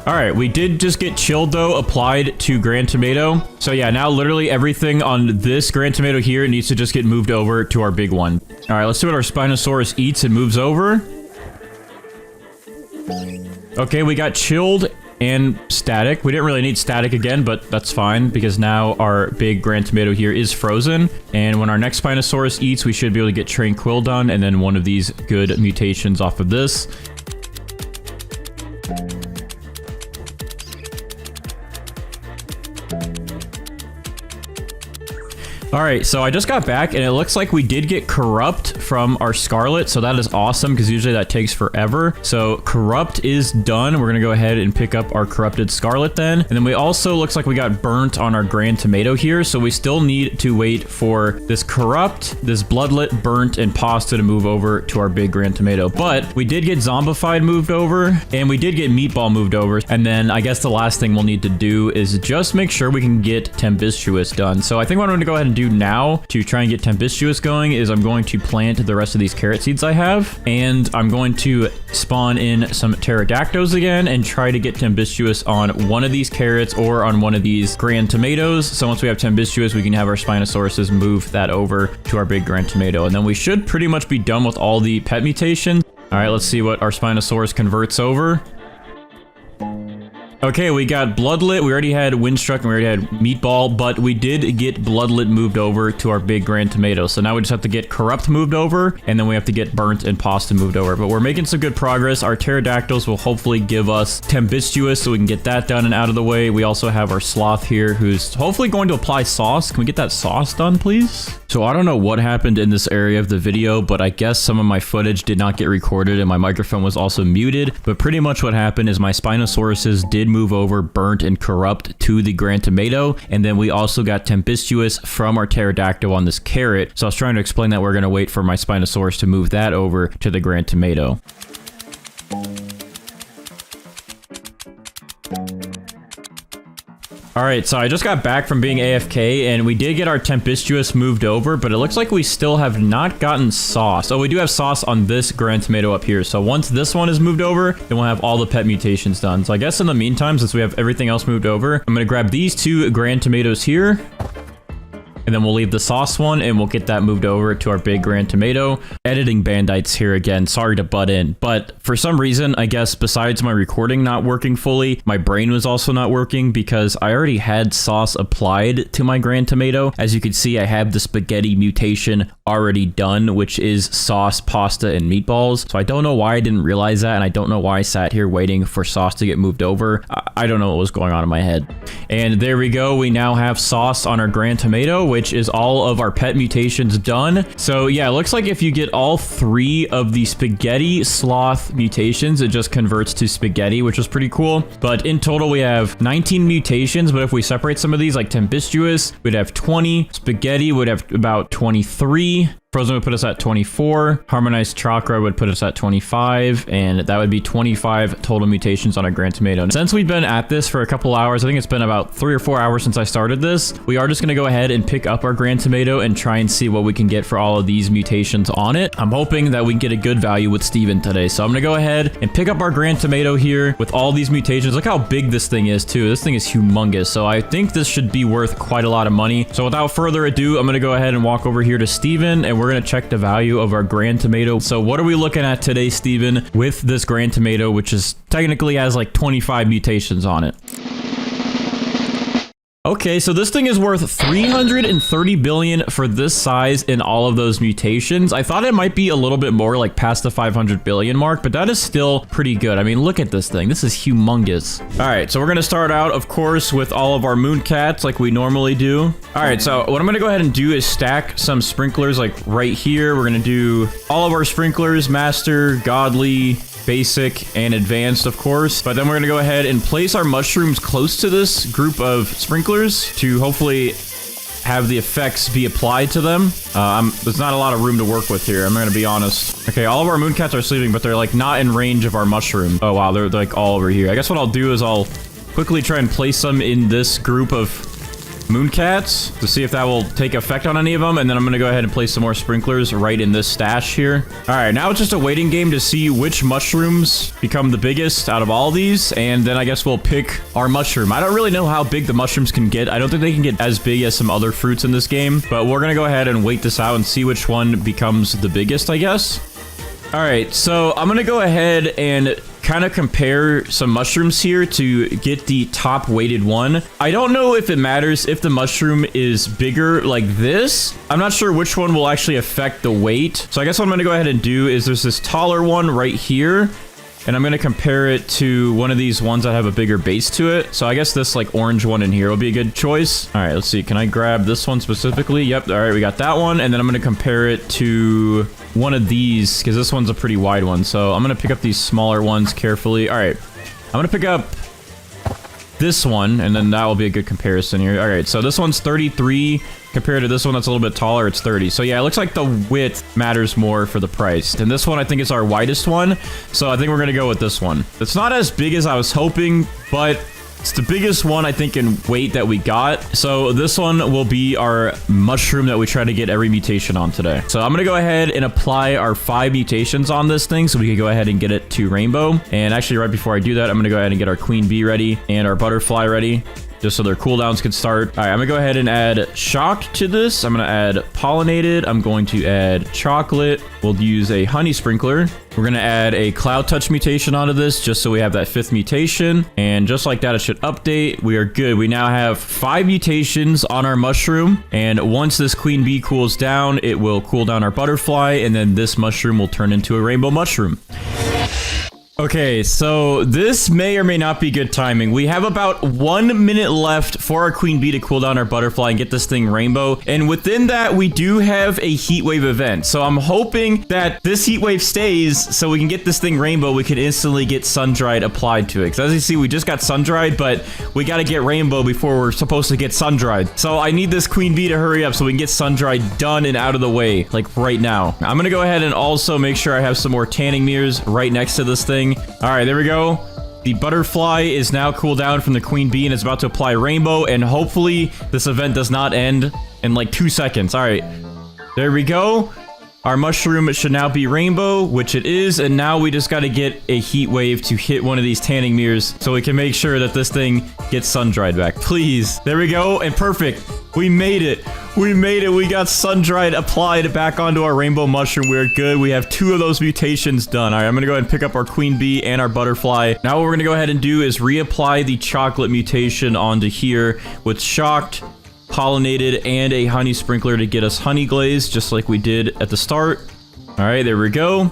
All right, we did just get Chilled though applied to Grand Tomato. So yeah, now literally everything on this Grand Tomato here needs to just get moved over to our big one. All right, let's see what our Spinosaurus eats and moves over. Okay, we got Chilled and static. We didn't really need static again, but that's fine because now our big Grand Tomato here is frozen. And when our next Spinosaurus eats, we should be able to get Tranquil done and then one of these good mutations off of this. All right, so I just got back and it looks like we did get Corrupt from our Scarlet, so that is awesome because usually that takes forever. So Corrupt is done. We're gonna go ahead and pick up our Corrupted Scarlet then. And then we also looks like we got burnt on our Grand Tomato here, so we still need to wait for this Corrupt, this Bloodlet, Burnt, and Pasta to move over to our big Grand Tomato. But we did get Zombified moved over, and we did get Meatball moved over. And then I guess the last thing we'll need to do is just make sure we can get Tempestuous done. So I think what I'm gonna go ahead and do now to try and get Tempestuous going is I'm going to plant the rest of these carrot seeds I have, and I'm going to spawn in some pterodactyls again and try to get Tempestuous on one of these carrots or on one of these Grand Tomatoes. So once we have Tempestuous, we can have our Spinosauruses move that over to our big Grand Tomato, and then we should pretty much be done with all the pet mutations. All right, let's see what our Spinosaurus converts over. Okay, we got Bloodlet, we already had Windstruck, and we already had Meatball, but we did get Bloodlet moved over to our big Grand Tomato. So now we just have to get Corrupt moved over, and then we have to get Burnt and Pasta moved over. But we're making some good progress. Our Pterodactyls will hopefully give us Tempestuous, so we can get that done and out of the way. We also have our Sloth here, who's hopefully going to apply Sauce. Can we get that Sauce done, please? So I don't know what happened in this area of the video, but I guess some of my footage did not get recorded, and my microphone was also muted. But pretty much what happened is my Spinosauruses did move over Burnt and Corrupt to the Grand Tomato, and then we also got Tempestuous from our Pterodactyl on this carrot. So I was trying to explain that we're going to wait for my Spinosaurus to move that over to the Grand Tomato. All right, so I just got back from being AFK, and we did get our tempestuous moved over, but it looks like we still have not gotten sauce. Oh, we do have sauce on this grand tomato up here. So once this one is moved over, then we'll have all the pet mutations done. So I guess in the meantime, since we have everything else moved over, I'm going to grab these 2 grand tomatoes here. And then we'll leave the sauce one and we'll get that moved over to our big grand tomato. Editing Bandites here again. Sorry to butt in. But for some reason, I guess besides my recording not working fully, my brain was also not working because I already had sauce applied to my grand tomato. As you can see, I have the spaghetti mutation already done, which is sauce, pasta, and meatballs. So I don't know why I didn't realize that. And I don't know why I sat here waiting for sauce to get moved over. I don't know what was going on in my head. And there we go. We now have sauce on our grand tomato, which is all of our pet mutations done. So yeah, it looks like if you get all 3 of the spaghetti sloth mutations, it just converts to spaghetti, which is pretty cool. But in total, we have 19 mutations. But if we separate some of these, like tempestuous, we'd have 20. Spaghetti would have about 23. Frozen would put us at 24. Harmonized chakra would put us at 25. And that would be 25 total mutations on a grand tomato. Since we've been at this for a couple hours, I think it's been about 3 or 4 hours since I started this, we are just going to go ahead and pick up our grand tomato and try and see what we can get for all of these mutations on it. I'm hoping that we can get a good value with Steven today. So I'm going to go ahead and pick up our grand tomato here with all these mutations. Look how big this thing is too. This thing is humongous. So I think this should be worth quite a lot of money. So without further ado, I'm going to go ahead and walk over here to Steven and we're going to check the value of our grand tomato. So what are we looking at today, Steven, with this grand tomato, which is technically has like 25 mutations on it? Okay, so this thing is worth 330 billion for this size and all of those mutations. I thought it might be a little bit more, like past the 500 billion mark, but that is still pretty good. I mean, look at this thing. This is humongous. All right, so we're gonna start out, of course, with all of our moon cats like we normally do. All right, so what I'm gonna go ahead and do is stack some sprinklers like right here. We're gonna do all of our sprinklers, master, godly, basic, and advanced, of course. But then we're gonna go ahead and place our mushrooms close to this group of sprinklers to hopefully have the effects be applied to them. There's not a lot of room to work with here, I'm gonna be honest. Okay, all of our moon cats are sleeping, but they're like not in range of our mushroom. Oh wow, they're like all over here. I guess what I'll do is I'll quickly try and place them in this group of moon cats to see if that will take effect on any of them, and then I'm gonna go ahead and place some more sprinklers right in this stash here. All right, now it's just a waiting game to see which mushrooms become the biggest out of all these, and then I guess we'll pick our mushroom. I don't really know how big the mushrooms can get. I don't think they can get as big as some other fruits in this game, but we're gonna go ahead and wait this out and see which one becomes the biggest, I guess. All right, so I'm gonna go ahead and kind of compare some mushrooms here to get the top weighted one. I don't know if it matters if the mushroom is bigger like this. I'm not sure which one will actually affect the weight. So I guess what I'm gonna go ahead and do is there's this taller one right here, and I'm gonna compare it to one of these ones that have a bigger base to it. So I guess this like orange one in here will be a good choice. All right, let's see. Can I grab this one specifically? Yep. All right, we got that one. And then I'm gonna compare it to one of these because this one's a pretty wide one. So I'm gonna pick up these smaller ones carefully. All right, I'm gonna pick up this one, and then that will be a good comparison here. All right, so this one's 33 compared to this one that's a little bit taller. It's 30. So yeah, it looks like the width matters more for the price. And this one I think is our widest one, so I think we're gonna go with this one. It's not as big as I was hoping, but it's the biggest one, I think, in weight that we got. So this one will be our mushroom that we try to get every mutation on today. So I'm going to go ahead and apply our 5 mutations on this thing so we can go ahead and get it to rainbow. And actually, right before I do that, I'm going to go ahead and get our queen bee ready and our butterfly ready, just so their cooldowns can start. All right, I'm gonna go ahead and add shock to this. I'm gonna add pollinated. I'm going to add chocolate. We'll use a honey sprinkler. We're gonna add a cloud touch mutation onto this just so we have that 5th mutation. And just like that, it should update. We are good. We now have 5 mutations on our mushroom. And once this queen bee cools down, it will cool down our butterfly. And then this mushroom will turn into a rainbow mushroom. Okay, so this may or may not be good timing. We have about 1 minute left for our queen bee to cool down our butterfly and get this thing rainbow. And within that, we do have a heat wave event. So I'm hoping that this heat wave stays so we can get this thing rainbow. We can instantly get sun-dried applied to it. Because as you see, we just got sun-dried, but we got to get rainbow before we're supposed to get sun-dried. So I need this queen bee to hurry up so we can get sun-dried done and out of the way, like right now. I'm going to go ahead and also make sure I have some more tanning mirrors right next to this thing. All right, there we go. The butterfly is now cooled down from the queen bee and is about to apply rainbow. And hopefully this event does not end in like 2 seconds. All right, there we go. Our mushroom should now be rainbow, which it is. And now we just got to get a heat wave to hit one of these tanning mirrors so we can make sure that this thing gets sun-dried back. Please. There we go. And perfect. We made it. We made it. We got sun-dried applied back onto our rainbow mushroom. We're good. We have 2 of those mutations done. All right, I'm going to go ahead and pick up our queen bee and our butterfly. Now what we're going to go ahead and do is reapply the chocolate mutation onto here with shocked, pollinated, and a honey sprinkler to get us honey glaze, just like we did at the start. All right, there we go.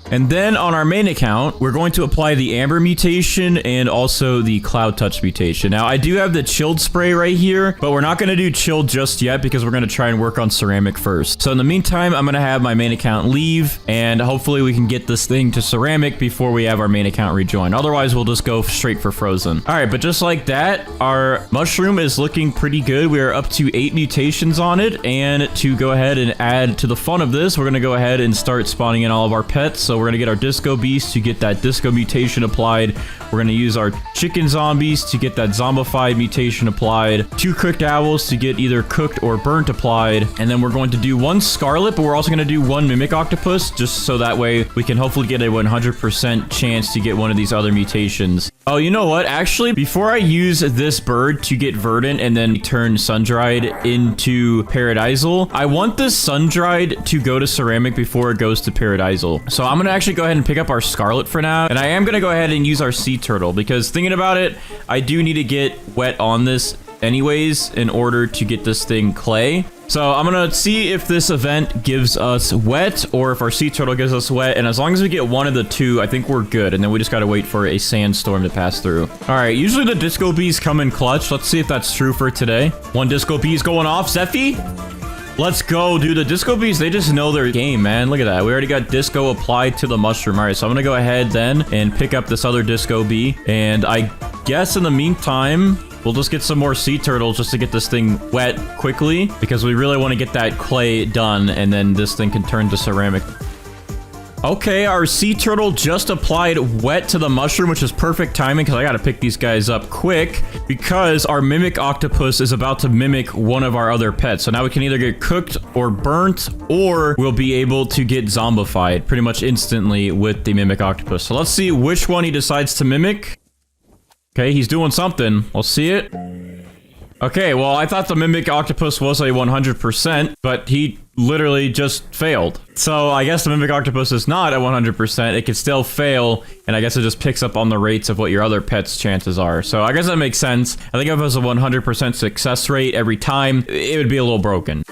And then on our main account, we're going to apply the amber mutation and also the cloud touch mutation. Now, I do have the chilled spray right here, but we're not going to do chilled just yet because we're going to try and work on ceramic first. So in the meantime, I'm going to have my main account leave, and hopefully we can get this thing to ceramic before we have our main account rejoin. Otherwise, we'll just go straight for frozen. All right, but just like that, our mushroom is looking pretty good. We are up to 8 mutations on it, and to go ahead and add to the fun of this, we're going to go ahead and start spawning in all of our pets. So we're going to get our disco beast to get that disco mutation applied. We're going to use our chicken zombies to get that zombified mutation applied. 2 cooked owls to get either cooked or burnt applied. And then we're going to do 1 scarlet, but we're also going to do 1 mimic octopus, just so that way we can hopefully get a 100% chance to get one of these other mutations. Oh, you know what? Actually, before I use this bird to get verdant and then turn sun-dried into paradisal, I want this sun-dried to go to ceramic before it goes to paradisal. So I'm going to actually go ahead and pick up our scarlet for now. And I am going to go ahead and use our sea turtle because thinking about it, I do need to get wet on this anyways in order to get this thing clay. So I'm gonna see if this event gives us wet or if our sea turtle gives us wet. And as long as we get one of the 2, I think we're good. And then we just gotta wait for a sandstorm to pass through. All right, usually the disco bees come in clutch. Let's see if that's true for today. 1 disco bee's going off. Zeffy, let's go, dude. The disco bees, they just know their game, man. Look at that. We already got disco applied to the mushroom. All right, so I'm gonna go ahead then and pick up this other disco bee. And I guess in the meantime, we'll just get some more sea turtles just to get this thing wet quickly because we really want to get that clay done and then this thing can turn to ceramic. Okay, our sea turtle just applied wet to the mushroom, which is perfect timing because I got to pick these guys up quick because our mimic octopus is about to mimic one of our other pets. So now we can either get cooked or burnt, or we'll be able to get zombified pretty much instantly with the mimic octopus. So let's see which one he decides to mimic. Okay, he's doing something. We'll see it. Okay, well, I thought the mimic octopus was a 100%, but he literally just failed. So I guess the mimic octopus is not a 100%. It could still fail, and I guess it just picks up on the rates of what your other pet's chances are. So I guess that makes sense. I think if it was a 100% success rate every time, it would be a little broken.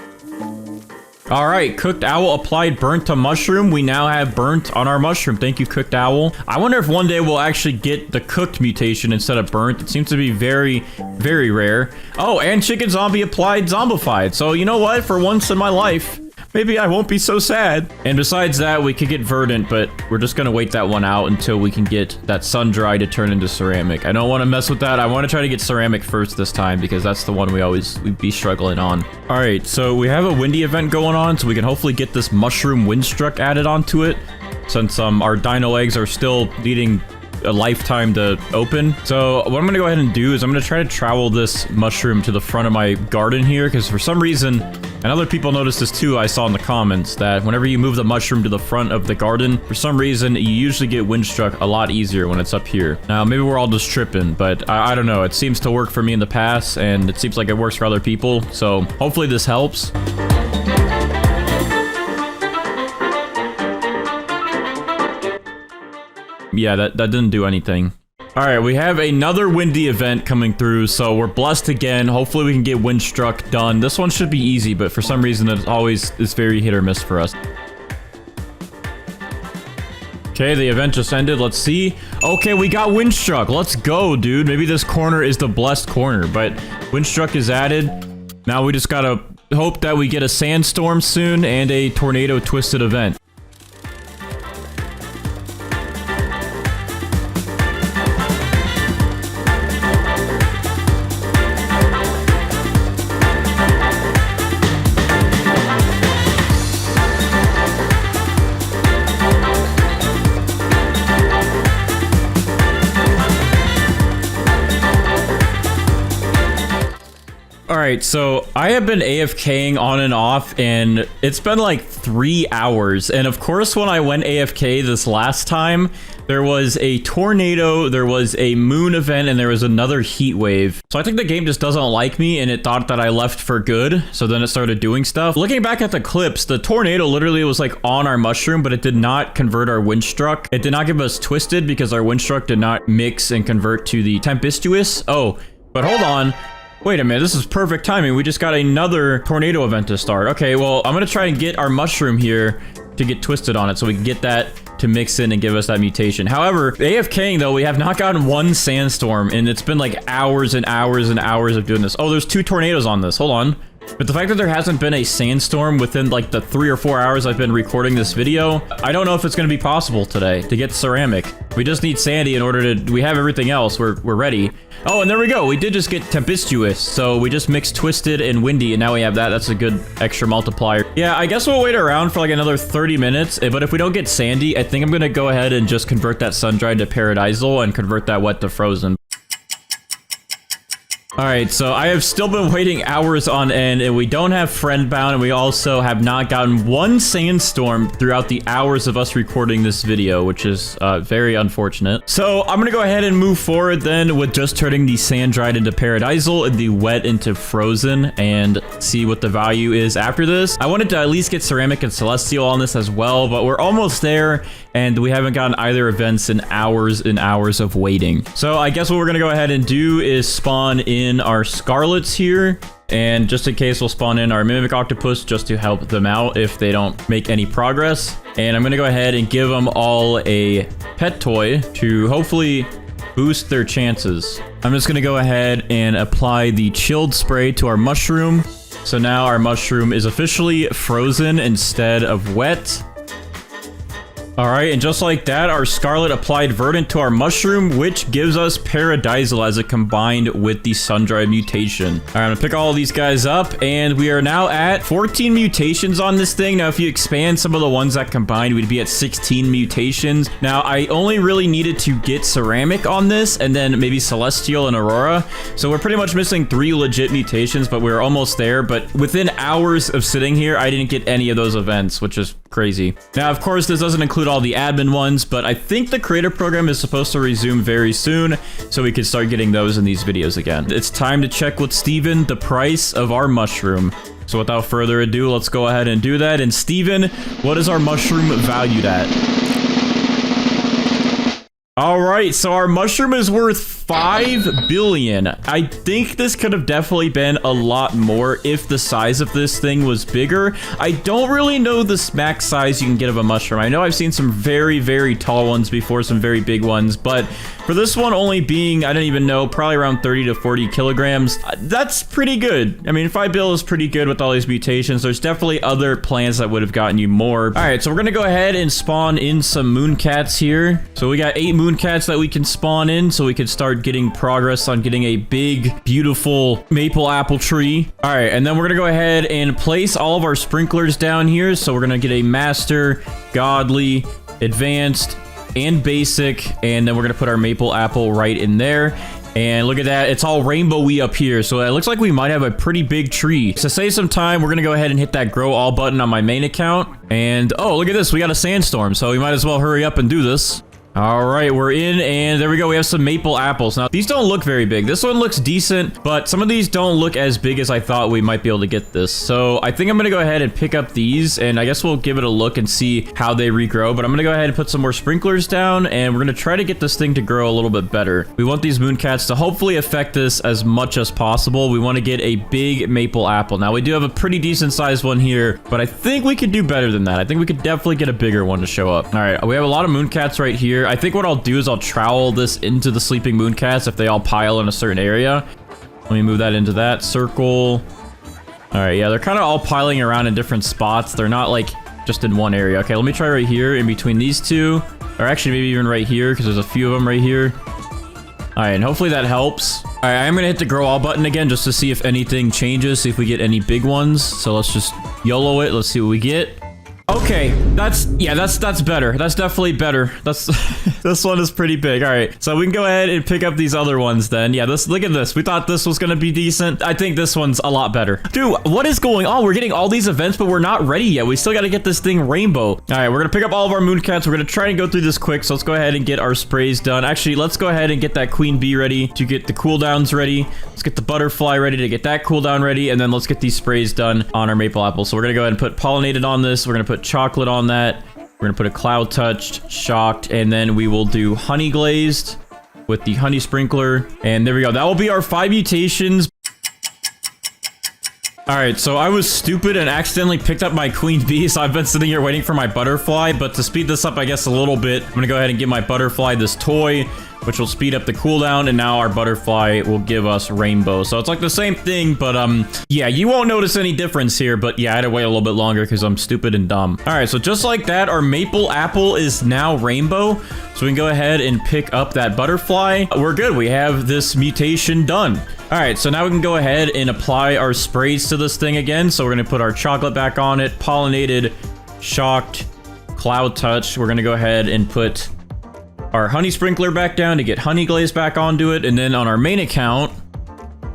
All right, cooked owl applied burnt to mushroom. We now have burnt on our mushroom. Thank you, cooked owl. I wonder if one day we'll actually get the cooked mutation instead of burnt. It seems to be very, very rare. Oh, and chicken zombie applied zombified. So you know what? For once in my life, maybe I won't be so sad. And besides that, we could get verdant, but we're just gonna wait that one out until we can get that sun dry to turn into ceramic. I don't want to mess with that. I want to try to get ceramic first this time because that's the one we'd be struggling on. All right, so we have a windy event going on, so we can hopefully get this mushroom windstruck added onto it since our dino eggs are still needing a lifetime to open. So what I'm gonna go ahead and do is I'm gonna try to travel this mushroom to the front of my garden here because for some reason, and other people noticed this too, I saw in the comments that whenever you move the mushroom to the front of the garden, for some reason you usually get windstruck a lot easier when it's up here. Now maybe we're all just tripping, but I don't know. It seems to work for me in the past and it seems like it works for other people. So hopefully this helps. Yeah, that didn't do anything. All right, we have another windy event coming through, so we're blessed again. Hopefully we can get windstruck done. This one should be easy, but for some reason it's very hit or miss for us. Okay, the event just ended. Let's see. Okay, we got windstruck. Let's go, dude. Maybe this corner is the blessed corner, but windstruck is added. Now we just gotta hope that we get a sandstorm soon and a tornado twisted event. right, so I have been AFKing on and off, and it's been like 3 hours. And of course, when I went AFK this last time, there was a tornado, there was a moon event, and there was another heat wave. So I think the game just doesn't like me, and it thought that I left for good. So then it started doing stuff. Looking back at the clips, the tornado literally was like on our mushroom, but it did not convert our windstruck. It did not give us twisted because our windstruck did not mix and convert to the tempestuous. Oh, but hold on. Wait a minute, this is perfect timing. We just got another tornado event to start. Okay, well, I'm gonna try and get our mushroom here to get twisted on it so we can get that to mix in and give us that mutation. However, AFKing though, we have not gotten one sandstorm, and it's been like hours and hours and hours of doing this. Oh, there's 2 tornadoes on this. Hold on. But the fact that there hasn't been a sandstorm within like the 3 or 4 hours I've been recording this video, I don't know if it's going to be possible today to get ceramic. We just need sandy in order to, we have everything else. We're ready. Oh, and there we go. We did just get tempestuous. So we just mixed twisted and windy, and now we have that. That's a good extra multiplier. Yeah, I guess we'll wait around for like another 30 minutes. But if we don't get sandy, I think I'm going to go ahead and just convert that sun-dried to paradisal and convert that wet to frozen. All right, so I have still been waiting hours on end, and we don't have friend bound, and we also have not gotten one sandstorm throughout the hours of us recording this video, which is very unfortunate. So I'm gonna go ahead and move forward then with just turning the sand dried into paradisal and the wet into frozen and see what the value is after this. I wanted to at least get ceramic and celestial on this as well, but we're almost there, and we haven't gotten either events in hours and hours of waiting. So I guess what we're gonna go ahead and do is spawn in our scarlets here, and just in case we'll spawn in our mimic octopus just to help them out if they don't make any progress. And I'm gonna go ahead and give them all a pet toy to hopefully boost their chances. I'm just gonna go ahead and apply the chilled spray to our mushroom. So now our mushroom is officially frozen instead of wet. All right, and just like that, our Scarlet applied Verdant to our mushroom, which gives us Paradisal as it combined with the Sun-Dried mutation. All right, I'm gonna pick all of these guys up, and we are now at 14 mutations on this thing. Now, if you expand some of the ones that combined, we'd be at 16 mutations. Now, I only really needed to get Ceramic on this, and then maybe Celestial and Aurora. So we're pretty much missing 3 legit mutations, but we're almost there. But within hours of sitting here, I didn't get any of those events, which is crazy. Now, of course, this doesn't include all the admin ones, but I think the creator program is supposed to resume very soon, so we can start getting those in these videos again. It's time to check with Steven the price of our mushroom. So without further ado, let's go ahead and do that. And Steven, what is our mushroom valued at? All right, so our mushroom is worth 5 billion. I think this could have definitely been a lot more if the size of this thing was bigger. I don't really know the max size you can get of a mushroom. I know I've seen some very, very tall ones before, some very big ones, but for this one only being, I don't even know, probably around 30 to 40 kilograms, that's pretty good. I mean, 5 bill is pretty good with all these mutations. There's definitely other plants that would have gotten you more. All right, so we're gonna go ahead and spawn in some mooncats here. So we got 8 mooncats that we can spawn in, so we can start getting progress on getting a big, beautiful maple apple tree. All right, and then we're gonna go ahead and place all of our sprinklers down here. So we're gonna get a master, godly, advanced, and basic, and then we're gonna put our maple apple right in there. And look at that, it's all rainbowy up here, so it looks like we might have a pretty big tree. To save some time, we're gonna go ahead and hit that grow all button on my main account. And oh, look at this, we got a sandstorm, so we might as well hurry up and do this. All right, we're in, and there we go. We have some maple apples. Now, these don't look very big. This one looks decent, but some of these don't look as big as I thought we might be able to get this. So I think I'm gonna go ahead and pick up these, and I guess we'll give it a look and see how they regrow. But I'm gonna go ahead and put some more sprinklers down, and we're gonna try to get this thing to grow a little bit better. We want these mooncats to hopefully affect this as much as possible. We want to get a big maple apple. Now, we do have a pretty decent sized one here, but I think we could do better than that. I think we could definitely get a bigger one to show up. All right, we have a lot of mooncats right here. I think what I'll do is I'll trowel this into the sleeping mooncats if they all pile in a certain area. Let me move that into that circle. All right, yeah, they're kind of all piling around in different spots. They're not like just in one area. Okay, let me try right here in between these two, or actually maybe even right here because there's a few of them right here. All right, and hopefully that helps. All right, I'm gonna hit the grow all button again just to see if anything changes, see if we get any big ones. So let's just YOLO it. Let's see what we get. Okay, that's better. That's definitely better. That's This one is pretty big. All right, so we can go ahead and pick up these other ones then. Yeah, look at this. We thought this was gonna be decent. I think this one's a lot better. Dude, what is going on? We're getting all these events, but we're not ready yet. We still gotta get this thing rainbow. All right, we're gonna pick up all of our mooncats. We're gonna try and go through this quick, so let's go ahead and get our sprays done. Actually, let's go ahead and get that queen bee ready to get the cooldowns ready. Let's get the butterfly ready to get that cooldown ready, and then let's get these sprays done on our maple apple. So we're gonna go ahead and put pollinated on this. We're gonna put chocolate on that. We're gonna put a cloud touched, shocked, and then we will do honey glazed with the honey sprinkler. And there we go. That will be our 5 mutations. All right, so I was stupid and accidentally picked up my queen bee, so I've been sitting here waiting for my butterfly. But to speed this up, I guess, a little bit, I'm gonna go ahead and give my butterfly this toy, which will speed up the cooldown, and now our butterfly will give us rainbow. So it's like the same thing, but yeah, you won't notice any difference here, but yeah, I had to wait a little bit longer because I'm stupid and dumb. All right, so just like that, our maple apple is now rainbow. So we can go ahead and pick up that butterfly. We're good. We have this mutation done. All right, so now we can go ahead and apply our sprays to this thing again. So we're gonna put our chocolate back on it, pollinated, shocked, cloud touch. We're gonna go ahead and put our honey sprinkler back down to get honey glaze back onto it. And then on our main account,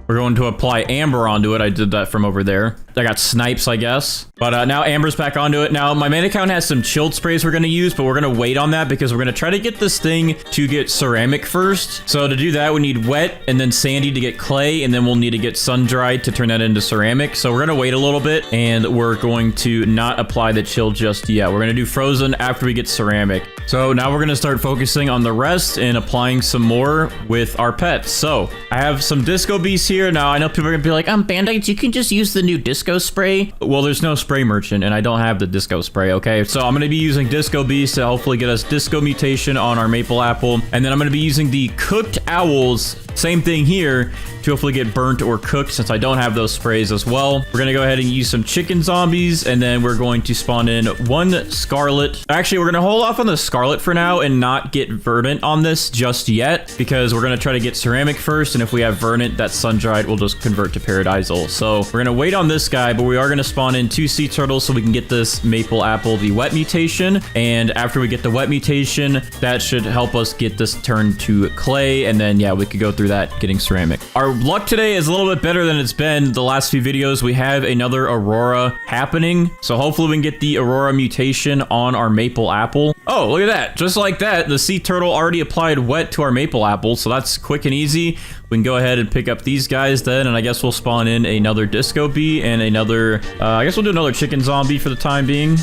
we're going to apply amber onto it. I did that from over there. I got snipes, I guess. But now amber's back onto it. Now, my main account has some chilled sprays we're going to use, but we're going to wait on that because we're going to try to get this thing to get ceramic first. So to do that, we need wet and then sandy to get clay, and then we'll need to get sun-dried to turn that into ceramic. So we're going to wait a little bit, and we're going to not apply the chill just yet. We're going to do frozen after we get ceramic. So now we're going to start focusing on the rest and applying some more with our pets. So I have some disco bees here. Now, I know people are going to be like, Bandites, you can just use the new disco spray. Well, there's no spray merchant, and I don't have the disco spray, okay? So I'm going to be using disco bees to hopefully get us disco mutation on our maple apple. And then I'm going to be using the cooked owls, same thing here, to hopefully get burnt or cooked since I don't have those sprays as well. We're going to go ahead and use some chicken zombies, and then we're going to spawn in 1 scarlet. Actually, we're going to hold off on the scarlet for now and not get verdant on this just yet because we're going to try to get ceramic first, and if we have verdant, that sun-dried will just convert to paradisal. So we're going to wait on this guy, but we are going to spawn in 2 sea turtles so we can get this maple apple, the wet mutation. And after we get the wet mutation, that should help us get this turned to clay, and then yeah, we could go through that getting ceramic. Our luck today is a little bit better than it's been the last few videos. We have another aurora happening, so hopefully we can get the aurora mutation on our maple apple. Oh, look at that. Just like that, the sea turtle already applied wet to our maple apple, so that's quick and easy. We can go ahead and pick up these guys then, and I guess we'll spawn in another disco bee and another, I guess we'll do another chicken zombie for the time being.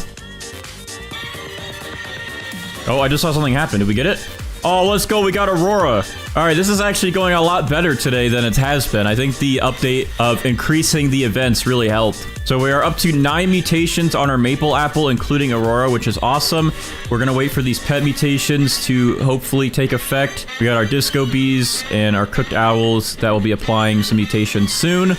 Oh, I just saw something happen. Did we get it? Oh, let's go. We got Aurora. All right, this is actually going a lot better today than it has been. I think the update of increasing the events really helped. So we are up to 9 mutations on our maple apple, including Aurora, which is awesome. We're going to wait for these pet mutations to hopefully take effect. We got our disco bees and our cooked owls that will be applying some mutations soon.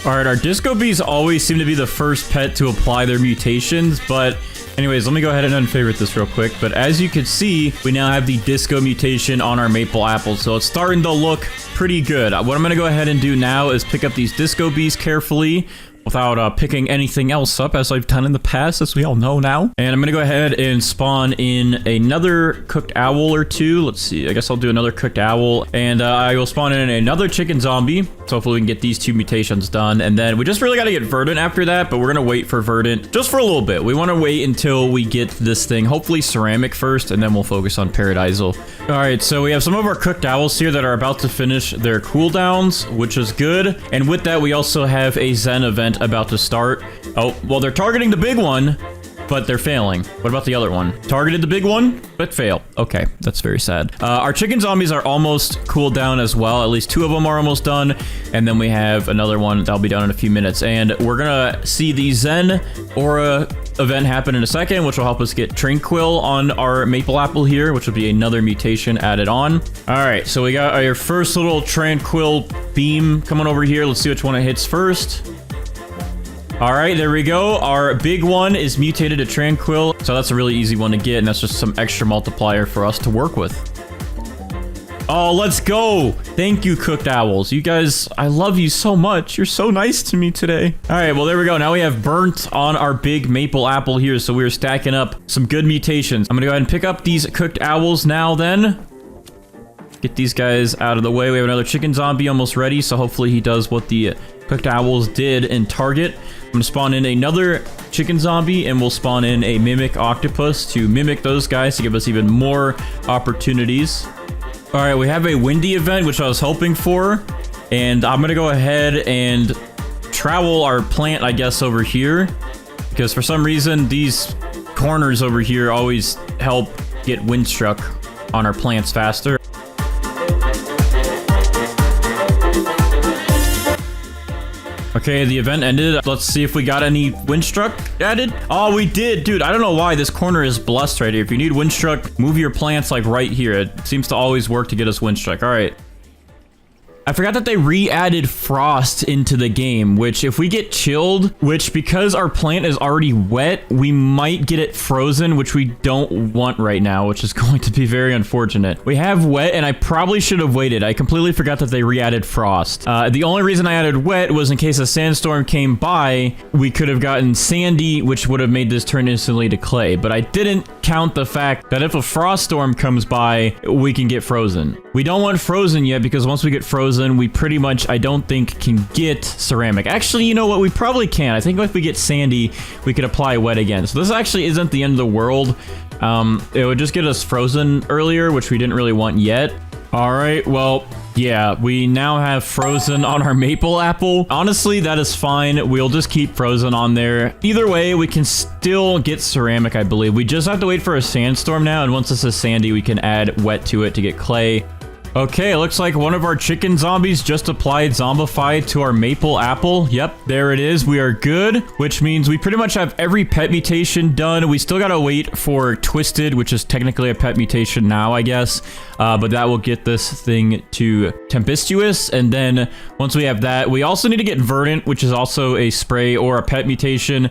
All right, our disco bees always seem to be the first pet to apply their mutations, but anyways, let me go ahead and unfavorite this real quick. But as you can see, we now have the disco mutation on our maple apple, so it's starting to look pretty good. What I'm going to go ahead and do now is pick up these disco bees carefully without picking anything else up, as I've done in the past, as we all know now. And I'm going to go ahead and spawn in another cooked owl or 2. Let's see. I guess I'll do another cooked owl. And I will spawn in another chicken zombie. So hopefully we can get these 2 mutations done. And then we just really got to get verdant after that, but we're going to wait for verdant just for a little bit. We want to wait until we get this thing, hopefully ceramic first, and then we'll focus on paradisal. All right, so we have some of our cooked owls here that are about to finish their cooldowns, which is good. And with that, we also have a Zen event about to start. Oh, well, they're targeting the big one, but they're failing. What about the other one? Targeted the big one, but fail. Okay, that's very sad. Our chicken zombies are almost cooled down as well. At least 2 of them are almost done. And then we have another one that'll be done in a few minutes. And we're gonna see the Zen Aura event happen in a second, which will help us get Tranquil on our maple apple here, which will be another mutation added on. All right, so we got our first little Tranquil beam coming over here. Let's see which one it hits first. All right, there we go. Our big one is mutated to Tranquil, so that's a really easy one to get, and that's just some extra multiplier for us to work with. Oh, let's go. Thank you, cooked owls. You guys, I love you so much. You're so nice to me today. All right, well, there we go. Now we have burnt on our big maple apple here, so we're stacking up some good mutations. I'm gonna go ahead and pick up these cooked owls now then. Get these guys out of the way. We have another chicken zombie almost ready, so hopefully he does what the cooked owls did in target. I'm gonna spawn in another chicken zombie, and we'll spawn in a mimic octopus to mimic those guys to give us even more opportunities. All right, we have a windy event, which I was hoping for, and I'm gonna go ahead and travel our plant, I guess, over here, because for some reason, these corners over here always help get wind struck on our plants faster. Okay, the event ended. Let's see if we got any windstruck added. Oh, we did. Dude, I don't know why this corner is blessed right here. If you need windstruck, move your plants like right here. It seems to always work to get us windstruck. All right. I forgot that they re-added frost into the game, which if we get chilled, which because our plant is already wet, we might get it frozen, which we don't want right now, which is going to be very unfortunate. We have wet, and I probably should have waited. I completely forgot that they re-added frost. The only reason I added wet was in case a sandstorm came by, we could have gotten sandy, which would have made this turn instantly to clay. But I didn't count the fact that if a frost storm comes by, we can get frozen. We don't want frozen yet, because once we get frozen, we pretty much, I don't think, can get ceramic. Actually, you know what? We probably can. I think if we get sandy, we could apply wet again. So this actually isn't the end of the world. It would just get us frozen earlier, which we didn't really want yet. All right, well, yeah, we now have frozen on our maple apple. Honestly, that is fine. We'll just keep frozen on there. Either way, we can still get ceramic, I believe. We just have to wait for a sandstorm now, and once this is sandy, we can add wet to it to get clay. Okay, it looks like one of our chicken zombies just applied zombified to our maple apple. Yep, there it is. We are good, which means we pretty much have every pet mutation done. We still gotta wait for Twisted, which is technically a pet mutation now, I guess. But that will get this thing to Tempestuous. And then once we have that, we also need to get Verdant, which is also a spray or a pet mutation.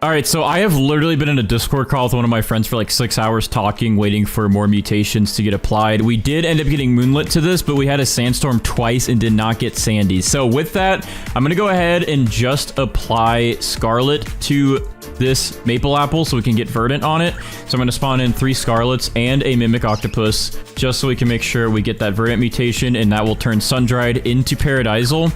All right, so I have literally been in a Discord call with one of my friends for like 6 hours talking, waiting for more mutations to get applied. We did end up getting Moonlit to this, but we had a sandstorm twice and did not get Sandy. So with that, I'm going to go ahead and just apply Scarlet to this maple apple so we can get Verdant on it. So I'm going to spawn in 3 Scarlets and a Mimic Octopus just so we can make sure we get that Verdant mutation, and that will turn Sun-Dried into Paradisal.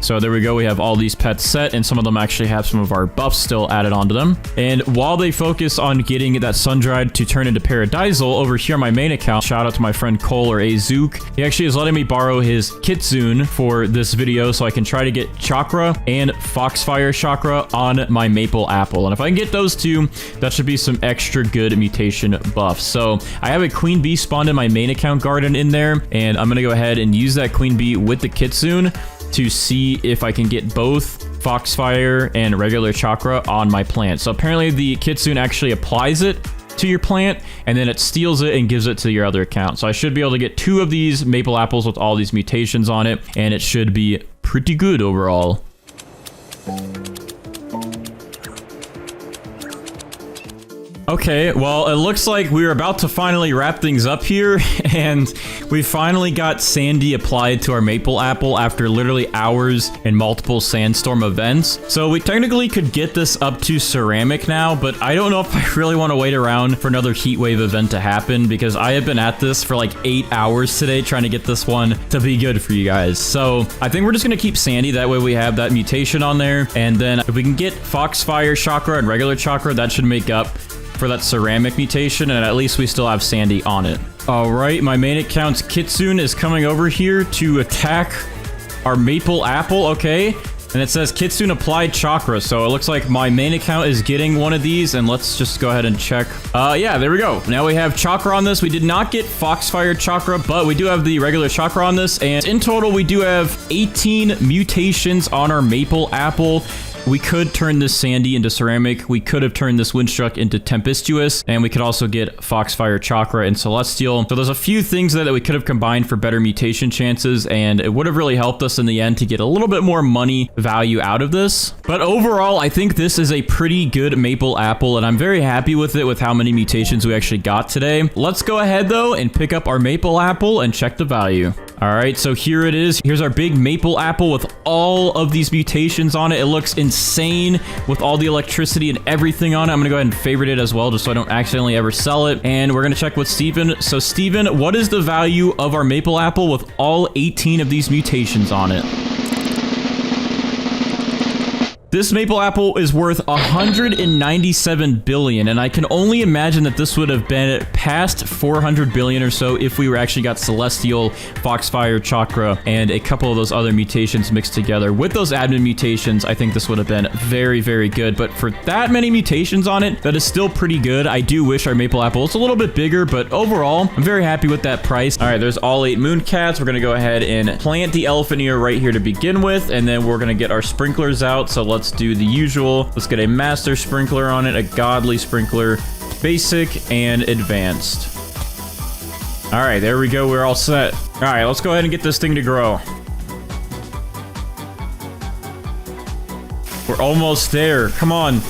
So there we go. We have all these pets set, and some of them actually have some of our buffs still added onto them. And while they focus on getting that Sun-Dried to turn into Paradisal, over here on my main account, shout out to my friend Cole or Azook. He actually is letting me borrow his Kitsune for this video so I can try to get Chakra and Foxfire Chakra on my maple apple. And if I can get those two, that should be some extra good mutation buffs. So I have a Queen Bee spawned in my main account garden in there, and I'm going to go ahead and use that Queen Bee with the Kitsune to see if I can get both Foxfire and regular Chakra on my plant. So apparently the Kitsune actually applies it to your plant, and then it steals it and gives it to your other account. So I should be able to get 2 of these maple apples with all these mutations on it, and it should be pretty good overall. Okay, well, it looks like we're about to finally wrap things up here, and we finally got Sandy applied to our maple apple after literally hours and multiple sandstorm events. So we technically could get this up to ceramic now, but I don't know if I really want to wait around for another heat wave event to happen, because I have been at this for like 8 hours today trying to get this one to be good for you guys. So I think we're just going to keep Sandy, that way we have that mutation on there, and then if we can get Foxfire Chakra and regular Chakra, that should make up for that ceramic mutation, and at least we still have Sandy on it. All right, my main account's Kitsune is coming over here to attack our maple apple. Okay, And it says Kitsune applied chakra. So it looks like my main account is getting one of these. And let's just go ahead and check. Yeah, there we go. Now we have chakra on this. We did not get Foxfire chakra, but we do have the regular chakra on this. And in total, we do have 18 mutations on our maple apple. We could turn this sandy into ceramic. We could have turned this windstruck into tempestuous, and we could also get Foxfire chakra and celestial. So there's a few things that we could have combined for better mutation chances, and it would have really helped us in the end to get a little bit more money value out of this. But overall, I think this is a pretty good maple apple, and I'm very happy with it with how many mutations we actually got today. Let's go ahead though and pick up our maple apple and check the value. All right, so here it is. Here's our big maple apple with all of these mutations on it. It looks insane with all the electricity and everything on it. I'm gonna go ahead and favorite it as well, just so I don't accidentally ever sell it. And we're gonna check with Steven. So Steven, what is the value of our maple apple with all 18 of these mutations on it? This maple apple is worth 197 billion, and I can only imagine that this would have been past 400 billion or so if we were actually got Celestial, Foxfire, Chakra, and a couple of those other mutations mixed together. With those admin mutations, I think this would have been very, very good, but for that many mutations on it, that is still pretty good. I do wish our maple apple was a little bit bigger, but overall, I'm very happy with that price. All right, there's all 8 moon cats. We're gonna go ahead and plant the elephant ear right here to begin with, and then we're gonna get our sprinklers out, so let's do the usual. Let's get a master sprinkler on it, a godly sprinkler, basic, and advanced. All right, there we go. We're all set. All right, let's go ahead and get this thing to grow. We're almost there. Come on.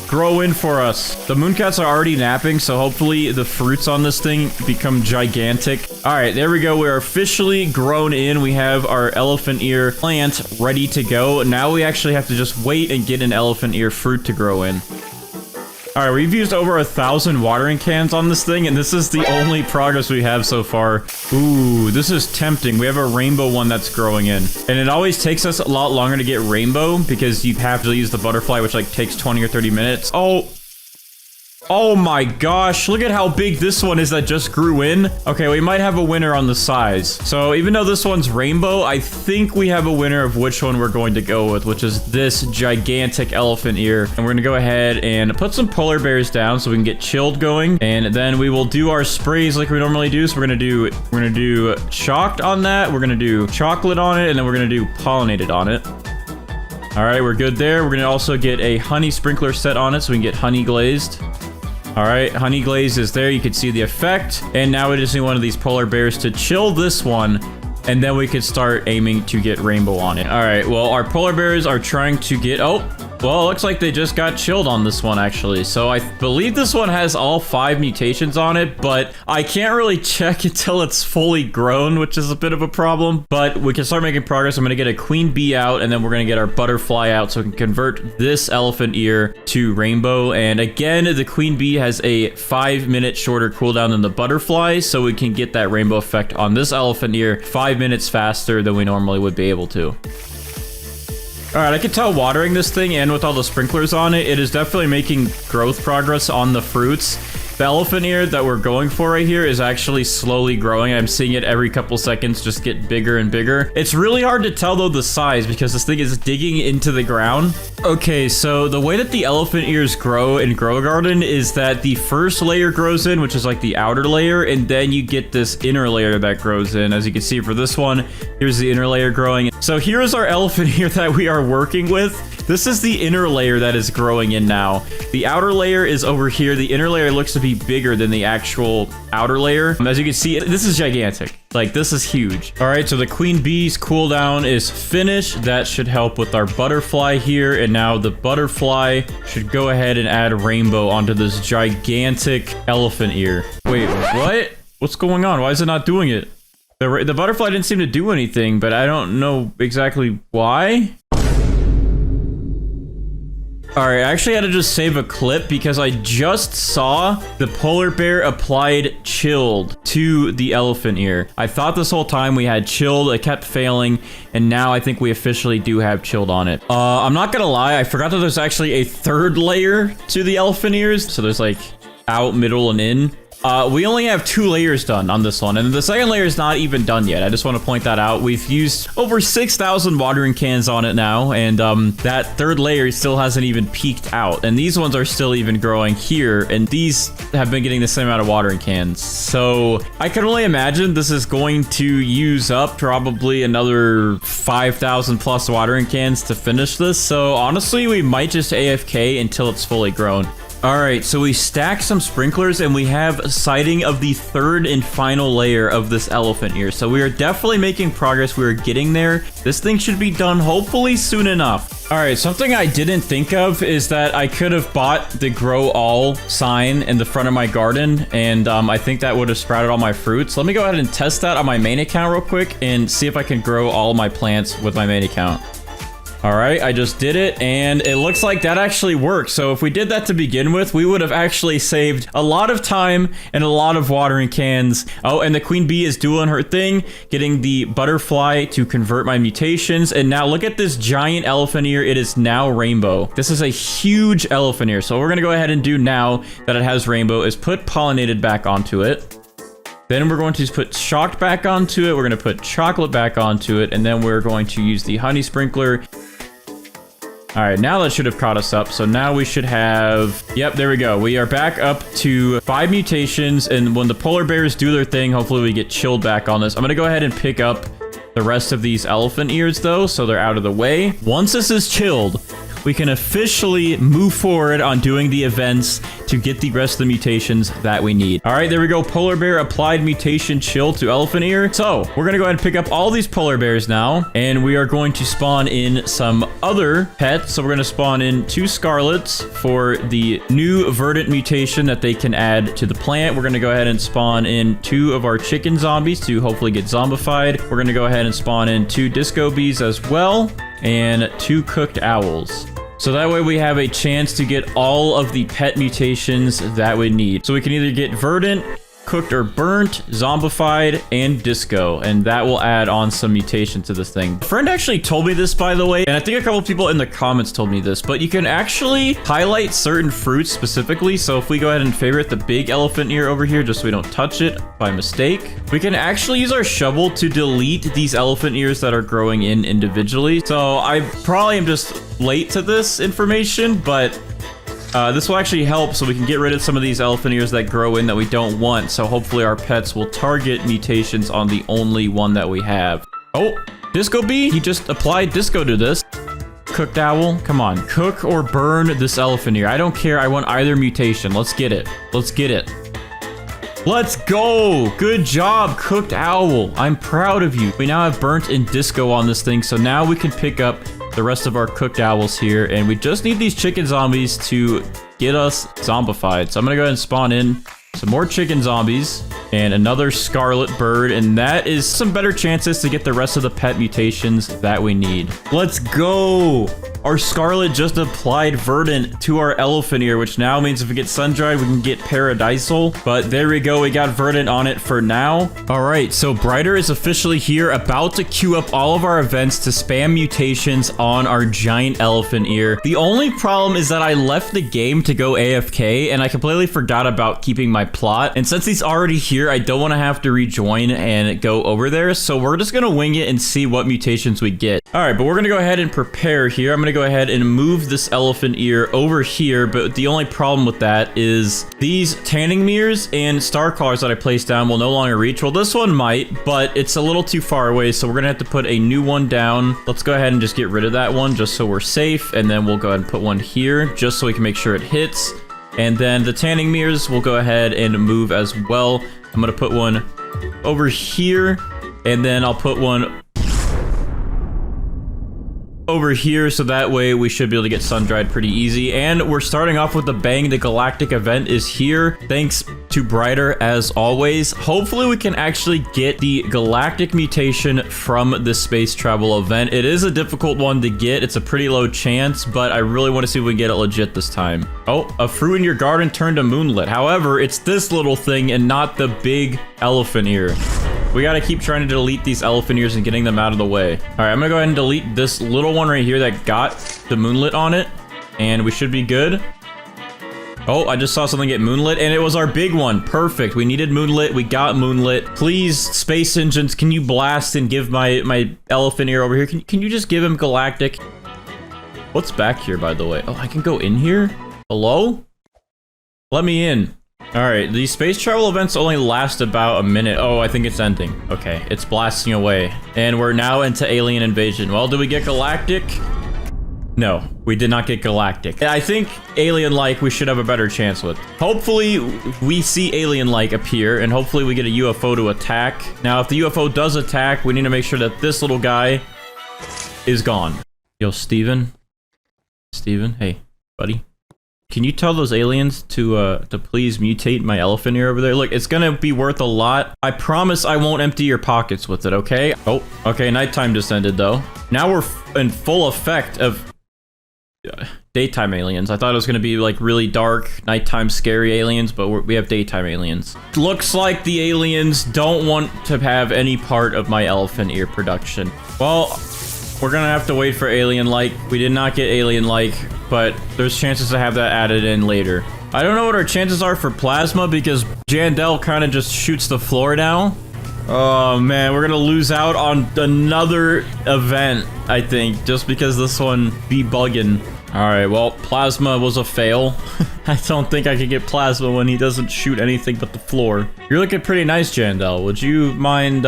Grow in for us. The mooncats are already napping, so hopefully the fruits on this thing become gigantic. All right, there we go. We're officially grown in. We have our elephant ear plant ready to go. Now we actually have to just wait and get an elephant ear fruit to grow in. All right, we've used over 1,000 watering cans on this thing, and this is the only progress we have so far. Ooh, this is tempting. We have a rainbow one that's growing in. And it always takes us a lot longer to get rainbow because you have to use the butterfly, which like takes 20 or 30 minutes. Oh my gosh, look at how big this one is that just grew in. Okay, we might have a winner on the size. So even though this one's rainbow, I think we have a winner of which one we're going to go with, which is this gigantic elephant ear. And we're gonna go ahead and put some polar bears down so we can get chilled going. And then we will do our sprays like we normally do. So we're gonna do chalked on that. We're gonna do chocolate on it, and then we're gonna do pollinated on it. All right, we're good there. We're gonna also get a honey sprinkler set on it so we can get honey glazed. All right, honey glaze is there. You can see the effect. And now we just need one of these polar bears to chill this one. And then we could start aiming to get rainbow on it. All right, well, our polar bears are trying to get... Oh, well, it looks like they just got chilled on this one, actually. So I believe this one has all 5 mutations on it, but I can't really check until it's fully grown, which is a bit of a problem. But we can start making progress. I'm going to get a queen bee out, and then we're going to get our butterfly out so we can convert this elephant ear to rainbow. And again, the queen bee has a 5-minute shorter cooldown than the butterfly, so we can get that rainbow effect on this elephant ear 5 minutes faster than we normally would be able to. All right, I can tell watering this thing and with all the sprinklers on it, it is definitely making growth progress on the fruits. The elephant ear that we're going for right here is actually slowly growing. I'm seeing it every couple seconds just get bigger and bigger. It's really hard to tell though the size because this thing is digging into the ground. Okay, so the way that the elephant ears grow in Grow Garden is that the first layer grows in, which is like the outer layer, and then you get this inner layer that grows in. As you can see for this one, here's the inner layer growing. So here is our elephant ear that we are working with. This is the inner layer that is growing in now. The outer layer is over here. The inner layer looks to be bigger than the actual outer layer. As you can see, this is gigantic. Like, this is huge. All right, so the queen bee's cooldown is finished. That should help with our butterfly here. And now the butterfly should go ahead and add rainbow onto this gigantic elephant ear. Wait, what? What's going on? Why is it not doing it? The butterfly didn't seem to do anything, but I don't know exactly why. All right, I actually had to just save a clip because I just saw the polar bear applied chilled to the elephant ear. I thought this whole time we had chilled, it kept failing, and now I think we officially do have chilled on it. I'm not gonna lie, I forgot that there's actually a 3rd layer to the elephant ears. So there's like out, middle, and in. We only have 2 layers done on this one, and the second layer is not even done yet. I just want to point that out. We've used over 6,000 watering cans on it now, and that third layer still hasn't even peaked out. And these ones are still even growing here, and these have been getting the same amount of watering cans. So I can only imagine this is going to use up probably another 5,000 plus watering cans to finish this. So honestly, we might just AFK until it's fully grown. All right, so we stacked some sprinklers and we have a sighting of the third and final layer of this elephant ear. So we are definitely making progress. We are getting there. This thing should be done hopefully soon enough. All right, something I didn't think of is that I could have bought the grow all sign in the front of my garden, and I think that would have sprouted all my fruits. Let me go ahead and test that on my main account real quick and see if I can grow all my plants with my main account. All right, I just did it, and it looks like that actually works. So if we did that to begin with, we would have actually saved a lot of time and a lot of watering cans. Oh, and the queen bee is doing her thing, getting the butterfly to convert my mutations. And now look at this giant elephant ear. It is now rainbow. This is a huge elephant ear. So what we're gonna go ahead and do now that it has rainbow is put pollinated back onto it. Then we're going to put shocked back onto it. We're going to put chocolate back onto it. And then we're going to use the honey sprinkler. All right, now that should have caught us up. So now we should have, yep, there we go. We are back up to 5 mutations. And when the polar bears do their thing, hopefully we get chilled back on this. I'm going to go ahead and pick up the rest of these elephant ears though, so they're out of the way. Once this is chilled, we can officially move forward on doing the events to get the rest of the mutations that we need. All right, there we go. Polar bear applied mutation chill to elephant ear. So we're going to go ahead and pick up all these polar bears now, and we are going to spawn in some other pets. So we're going to spawn in 2 scarlets for the new verdant mutation that they can add to the plant. We're going to go ahead and spawn in 2 of our chicken zombies to hopefully get zombified. We're going to go ahead and spawn in 2 disco bees as well, and 2 cooked owls. So that way we have a chance to get all of the pet mutations that we need. So we can either get verdant, cooked or burnt, zombified, and disco, and that will add on some mutation to this thing. A friend actually told me this, by the way, and I think a couple people in the comments told me this, but you can actually highlight certain fruits specifically. So if we go ahead and favorite the big elephant ear over here, just so we don't touch it by mistake, we can actually use our shovel to delete these elephant ears that are growing in individually. So I probably am just late to this information, but this will actually help so we can get rid of some of these elephant ears that grow in that we don't want. So hopefully our pets will target mutations on the only one that we have. Oh, disco bee, he just applied disco to this. Cooked owl, come on. Cook or burn this elephant ear. I don't care. I want either mutation. Let's get it. Let's get it. Let's go. Good job, cooked owl. I'm proud of you. We now have burnt and disco on this thing. So now we can pick up the rest of our cooked owls here, and we just need these chicken zombies to get us zombified. So I'm gonna go ahead and spawn in some more chicken zombies and another scarlet bird, and that is some better chances to get the rest of the pet mutations that we need. Let's go. Our scarlet just applied verdant to our elephant ear, which now means if we get sun-dried, we can get paradisal. But there we go. We got verdant on it for now. All right, so Brighter is officially here, about to queue up all of our events to spam mutations on our giant elephant ear. The only problem is that I left the game to go AFK, and I completely forgot about keeping my plot. And since he's already here, I don't want to have to rejoin and go over there. So we're just going to wing it and see what mutations we get. All right, but we're going to go ahead and prepare here. I'm going to go ahead and move this elephant ear over here, but the only problem with that is these tanning mirrors and star collars that I placed down will no longer reach. Well, this one might, but it's a little too far away, so we're gonna have to put a new one down. Let's go ahead and just get rid of that one just so we're safe, and then we'll go ahead and put one here just so we can make sure it hits. And then the tanning mirrors will go ahead and move as well. I'm gonna put one over here, and then I'll put one over here, so that way we should be able to get sun-dried pretty easy. And we're starting off with the bang. The galactic event is here, thanks to Brighter as always. Hopefully we can actually get the galactic mutation from the space travel event. It is a difficult one to get. It's a pretty low chance, but I really want to see if we can get it legit this time. Oh, a fruit in your garden turned to moonlit. However, it's this little thing and not the big elephant ear. We gotta keep trying to delete these elephant ears and getting them out of the way. All right, I'm gonna go ahead and delete this little one right here that got the moonlit on it, and we should be good. Oh, I just saw something get moonlit, and it was our big one. Perfect. We needed moonlit. We got moonlit. Please, space engines, can you blast and give my elephant ear over here? Can you just give him galactic? What's back here, by the way? Oh, I can go in here? Hello? Let me in. All right, these space travel events only last about a minute. Oh, I think it's ending. Okay, it's blasting away. And we're now into alien invasion. Well, did we get galactic? No, we did not get galactic. I think alien-like we should have a better chance with. Hopefully, we see alien-like appear, and hopefully we get a UFO to attack. Now, if the UFO does attack, we need to make sure that this little guy is gone. Yo, Steven? Steven? Hey, buddy. Can you tell those aliens to please mutate my elephant ear over there? Look, it's gonna be worth a lot. I promise I won't empty your pockets with it, okay? Oh, okay, nighttime just ended, though. Now we're in full effect of daytime aliens. I thought it was gonna be, like, really dark, nighttime scary aliens, but we have daytime aliens. Looks like the aliens don't want to have any part of my elephant ear production. Well, we're gonna have to wait for alien-like. We did not get alien-like, but there's chances to have that added in later. I don't know what our chances are for plasma because Jandel kind of just shoots the floor now. Oh man, we're gonna lose out on another event, I think, just because this one be bugging. All right, well, plasma was a fail. I don't think I can get plasma when he doesn't shoot anything but the floor. You're looking pretty nice, Jandel. Would you mind,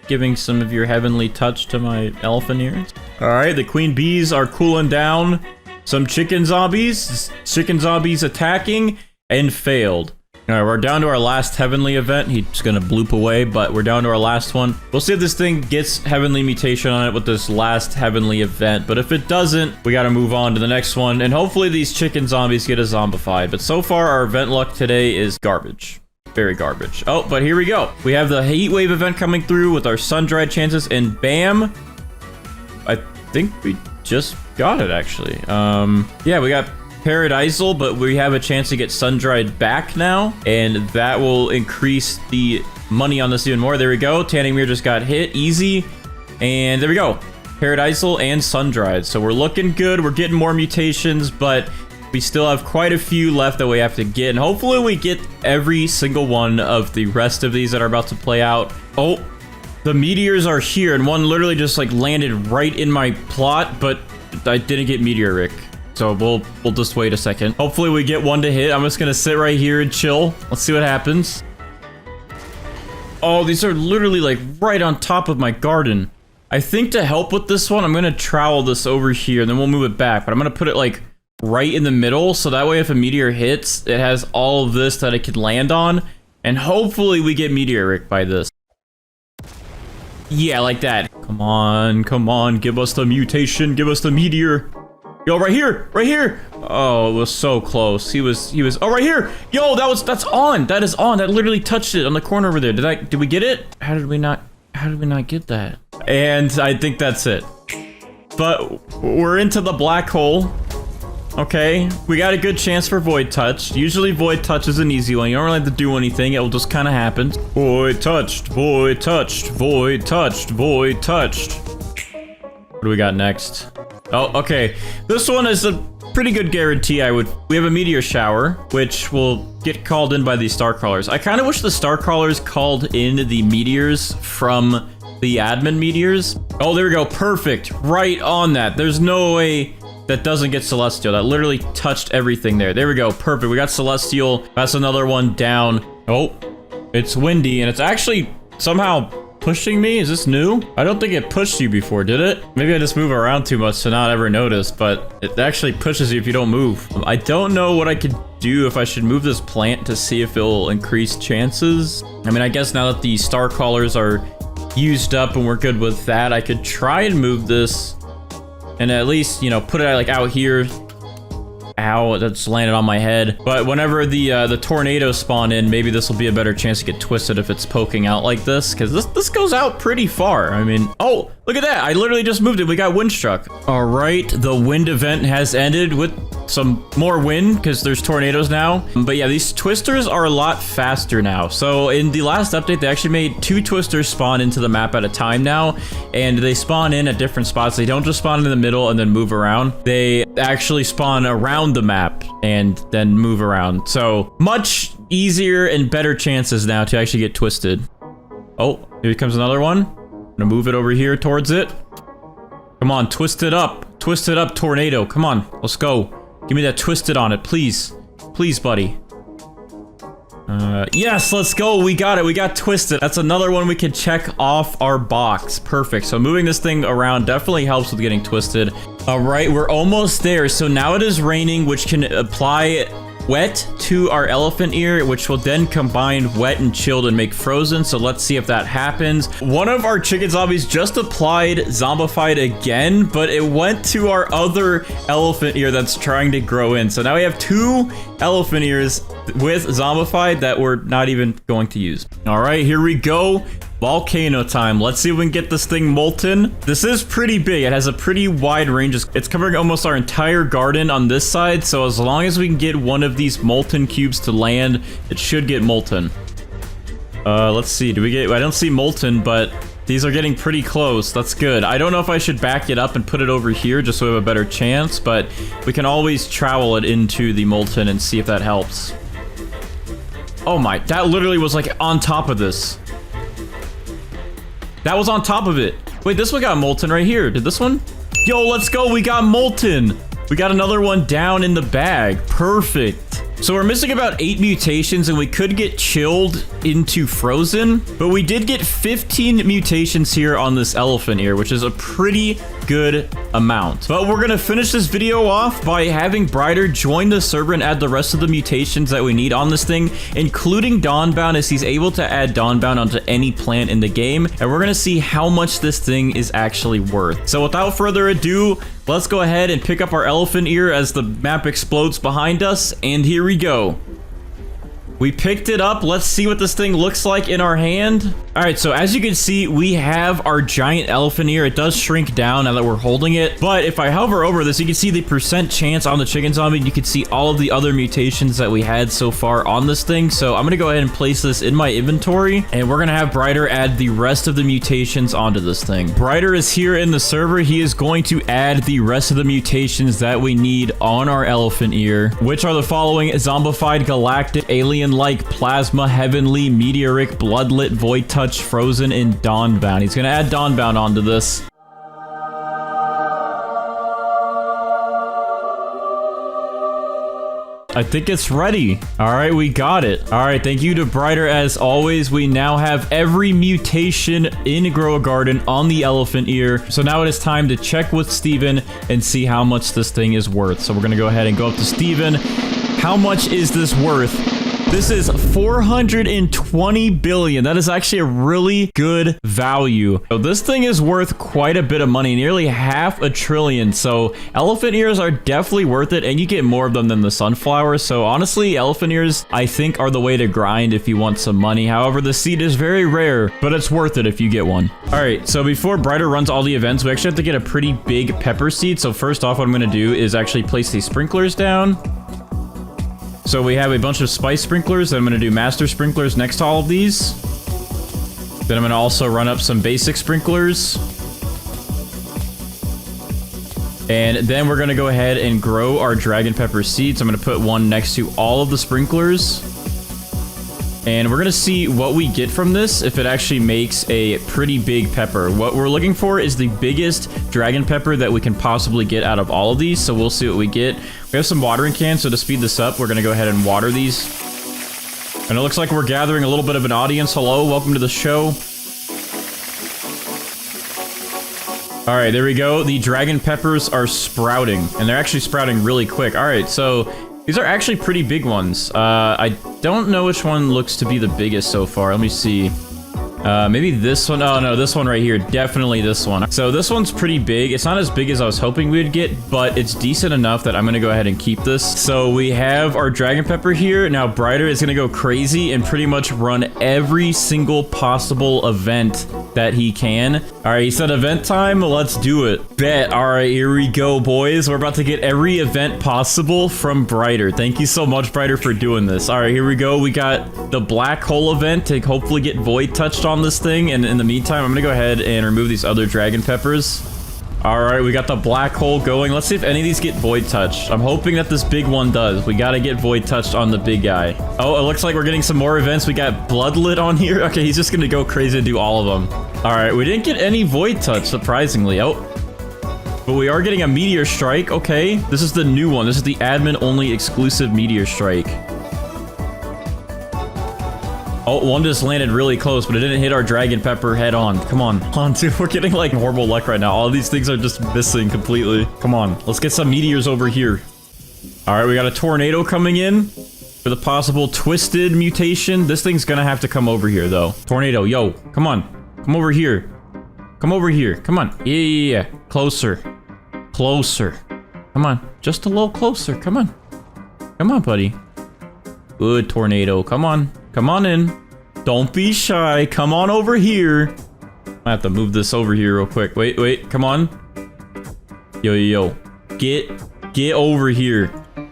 giving some of your heavenly touch to my elephant ears? All right, the queen bees are cooling down. Some chicken zombies attacking and failed. All right, we're down to our last heavenly event. He's gonna bloop away, but we're down to our last one. We'll see if this thing gets heavenly mutation on it with this last heavenly event, but if it doesn't, we gotta move on to the next one, and hopefully these chicken zombies get us zombified. But so far, our event luck today is garbage. Very garbage. Oh, but here we go. We have the heat wave event coming through with our sun-dried chances, and bam! I think we just got it, actually. Yeah, we got Paradisal, but we have a chance to get sun-dried back now, and that will increase the money on this even more. There we go. Tanning Mirror just got hit. Easy. And there we go. Paradisal and sun-dried. So we're looking good. We're getting more mutations, but we still have quite a few left that we have to get, and hopefully we get every single one of the rest of these that are about to play out. Oh, the meteors are here, and one literally just like landed right in my plot, but I didn't get meteoric. So we'll just wait a second. Hopefully we get one to hit. I'm just gonna sit right here and chill. Let's see what happens. Oh, these are literally like right on top of my garden. I think to help with this one, I'm gonna trowel this over here, and then we'll move it back, but I'm gonna put it like right in the middle, so that way if a meteor hits, it has all of this that it can land on, and hopefully we get meteoric by this. Yeah, like that. Come on, give us the mutation, give us the meteor. Yo, right here, right here. Oh, it was so close. He was, oh, right here. Yo, that's on, that is on. That literally touched it on the corner over there. Did we get it? How did we not get that? And I think that's it. But we're into the black hole. Okay, we got a good chance for Void Touch. Usually Void Touch is an easy one. You don't really have to do anything. It will just kind of happen. Void touched, void touched, void touched, void touched. What do we got next? Oh, okay. This one is a pretty good guarantee. We have a meteor shower, which will get called in by these star crawlers. I kind of wish the star crawlers called in the meteors from the admin meteors. Oh, there we go. Perfect. Right on that. There's no way that doesn't get Celestial. That literally touched everything there. There we go. Perfect. We got Celestial. That's another one down. Oh, it's windy, and it's actually somehow pushing me. Is this new? I don't think it pushed you before, did it? Maybe I just move around too much to not ever notice, but it actually pushes you if you don't move. I don't know what I could do, if I should move this plant to see if it'll increase chances. I mean, I guess now that the star crawlers are used up and we're good with that, I could try and move this and at least, you know, put it like out here. Ow, that just landed on my head. But whenever the tornadoes spawn in, maybe this will be a better chance to get twisted if it's poking out like this, because this goes out pretty far. I mean, oh, Look at that. I literally just moved it. We got wind struck. All right. The wind event has ended with some more wind because there's tornadoes now. But yeah, these twisters are a lot faster now. So in the last update, they actually made 2 twisters spawn into the map at a time now. And they spawn in at different spots. They don't just spawn in the middle and then move around. They actually spawn around the map and then move around. So much easier and better chances now to actually get twisted. Oh, here comes another one. I'm gonna move it over here towards it. Come on, twist it up. Twist it up, tornado. Come on, let's go. Give me that twisted on it, please. Please, buddy. Yes, let's go. We got it. We got twisted. That's another one we can check off our box. Perfect. So moving this thing around definitely helps with getting twisted. All right, we're almost there. So now it is raining, which can apply wet to our elephant ear, which will then combine wet and chilled and make frozen. So let's see if that happens. One of our chicken zombies just applied zombified again, but it went to our other elephant ear that's trying to grow in. So now we have 2 elephant ears with zombified that we're not even going to use. All right, here we go. Volcano time. Let's see if we can get this thing molten. This is pretty big. It has a pretty wide range. It's covering almost our entire garden on this side. So as long as we can get one of these molten cubes to land, it should get molten. Let's see. Do we get... I don't see molten, but these are getting pretty close. That's good. I don't know if I should back it up and put it over here just so we have a better chance, but we can always travel it into the molten and see if that helps. Oh my... That literally was like on top of this. That was on top of it. Wait, this one got molten right here. Did this one? Yo, let's go. We got molten. We got another one down in the bag. Perfect. So we're missing about 8 mutations and we could get chilled into frozen, but we did get 15 mutations here on this elephant ear, which is a pretty good amount. But we're gonna finish this video off by having Brighter join the server and add the rest of the mutations that we need on this thing, including Dawnbound, as he's able to add Dawnbound onto any plant in the game. And we're gonna see how much this thing is actually worth. So without further ado, let's go ahead and pick up our elephant ear as the map explodes behind us. And here we go. We picked it up. Let's see what this thing looks like in our hand. All right, so as you can see, we have our giant elephant ear. It does shrink down now that we're holding it. But if I hover over this, you can see the percent chance on the chicken zombie. You can see all of the other mutations that we had so far on this thing. So I'm gonna go ahead and place this in my inventory, and we're gonna have Brighter add the rest of the mutations onto this thing. Brighter is here in the server. He is going to add the rest of the mutations that we need on our elephant ear, which are the following: zombified, galactic, alien-like, plasma, heavenly, meteoric, bloodlit, void touch, frozen, and Dawnbound. He's gonna add Dawnbound onto this. I think it's ready. All right, we got it. All right, thank you to Brighter as always. We now have every mutation in Grow a Garden on the elephant ear. So now it is time to check with Steven and see how much this thing is worth. So we're gonna go ahead and go up to Steven. How much is this worth? This is 420 billion. That is actually a really good value. So this thing is worth quite a bit of money, nearly $500 billion. So elephant ears are definitely worth it, and you get more of them than the sunflower. So honestly, elephant ears, I think, are the way to grind if you want some money. However, the seed is very rare, but it's worth it if you get one. All right, so before Brighter runs all the events, we actually have to get a pretty big pepper seed. So first off, what I'm gonna do is actually place these sprinklers down. So we have a bunch of spice sprinklers. I'm going to do master sprinklers next to all of these. Then I'm going to also run up some basic sprinklers. And then we're going to go ahead and grow our dragon pepper seeds. I'm going to put one next to all of the sprinklers. And we're going to see what we get from this, if it actually makes a pretty big pepper. What we're looking for is the biggest dragon pepper that we can possibly get out of all of these. So we'll see what we get. We have some watering cans, so to speed this up, we're going to go ahead and water these. And it looks like we're gathering a little bit of an audience. Hello, welcome to the show. All right, there we go. The dragon peppers are sprouting, and they're actually sprouting really quick. All right, so these are actually pretty big ones. I don't know which one looks to be the biggest so far. Let me see. Maybe this one. Oh, no, this one right here. Definitely this one. So this one's pretty big. It's not as big as I was hoping we would get, but it's decent enough that I'm going to go ahead and keep this. So we have our dragon pepper here. Now, Brighter is going to go crazy and pretty much run every single possible event that he can. All right, he said event time. Let's do it. Bet. All right, here we go, boys. We're about to get every event possible from Brighter. Thank you so much, Brighter, for doing this. All right, here we go. We got the black hole event to hopefully get void touched on this thing, and in the meantime I'm gonna go ahead and remove these other dragon peppers. All right, we got the black hole going. Let's see if any of these get void touched. I'm hoping that this big one does. We gotta get void touched on the big guy. Oh, it looks like we're getting some more events. We got bloodlet on here. Okay, he's just gonna go crazy and do all of them. All right, we didn't get any void touch, surprisingly. Oh, but we are getting a meteor strike. Okay, this is the new one. This is the admin only exclusive meteor strike. Oh, one just landed really close, but it didn't hit our dragon pepper head on. Come on, dude. We're getting like horrible luck right now. All these things are just missing completely. Come on, let's get some meteors over here. All right, we got a tornado coming in for the possible twisted mutation. This thing's gonna have to come over here though. Tornado, yo, come on, come over here. Come over here, come on. Yeah. Closer, closer. Come on, just a little closer. Come on, buddy. Good tornado, come on. Come on in. Don't be shy. Come on over here. I have to move this over here real quick. Wait. Come on. Yo. Get over here. All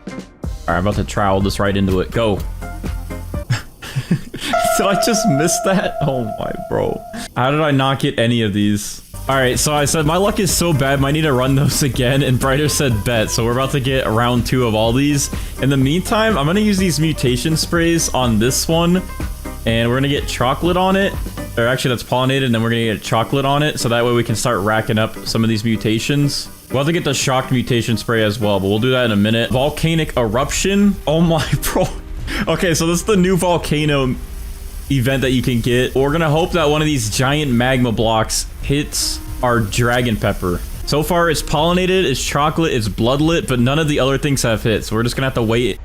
right, I'm about to trowel this right into it. Go. Did I just miss that? Oh my, bro. How did I not get any of these? All right, so I said my luck is so bad, might need to run those again, and Brighter said bet, so we're about to get round 2 of all these. In the meantime, I'm gonna use these mutation sprays on this one, and we're gonna get chocolate on it, or actually that's pollinated, and then we're gonna get chocolate on it, so that way we can start racking up some of these mutations. We'll have to get the shocked mutation spray as well, but we'll do that in a minute. Volcanic eruption. Oh my, bro. Okay, so this is the new volcano event that you can get. We're gonna hope that one of these giant magma blocks hits our dragon pepper. So far it's pollinated, it's chocolate, it's bloodlet, but none of the other things have hit, so we're just gonna have to wait.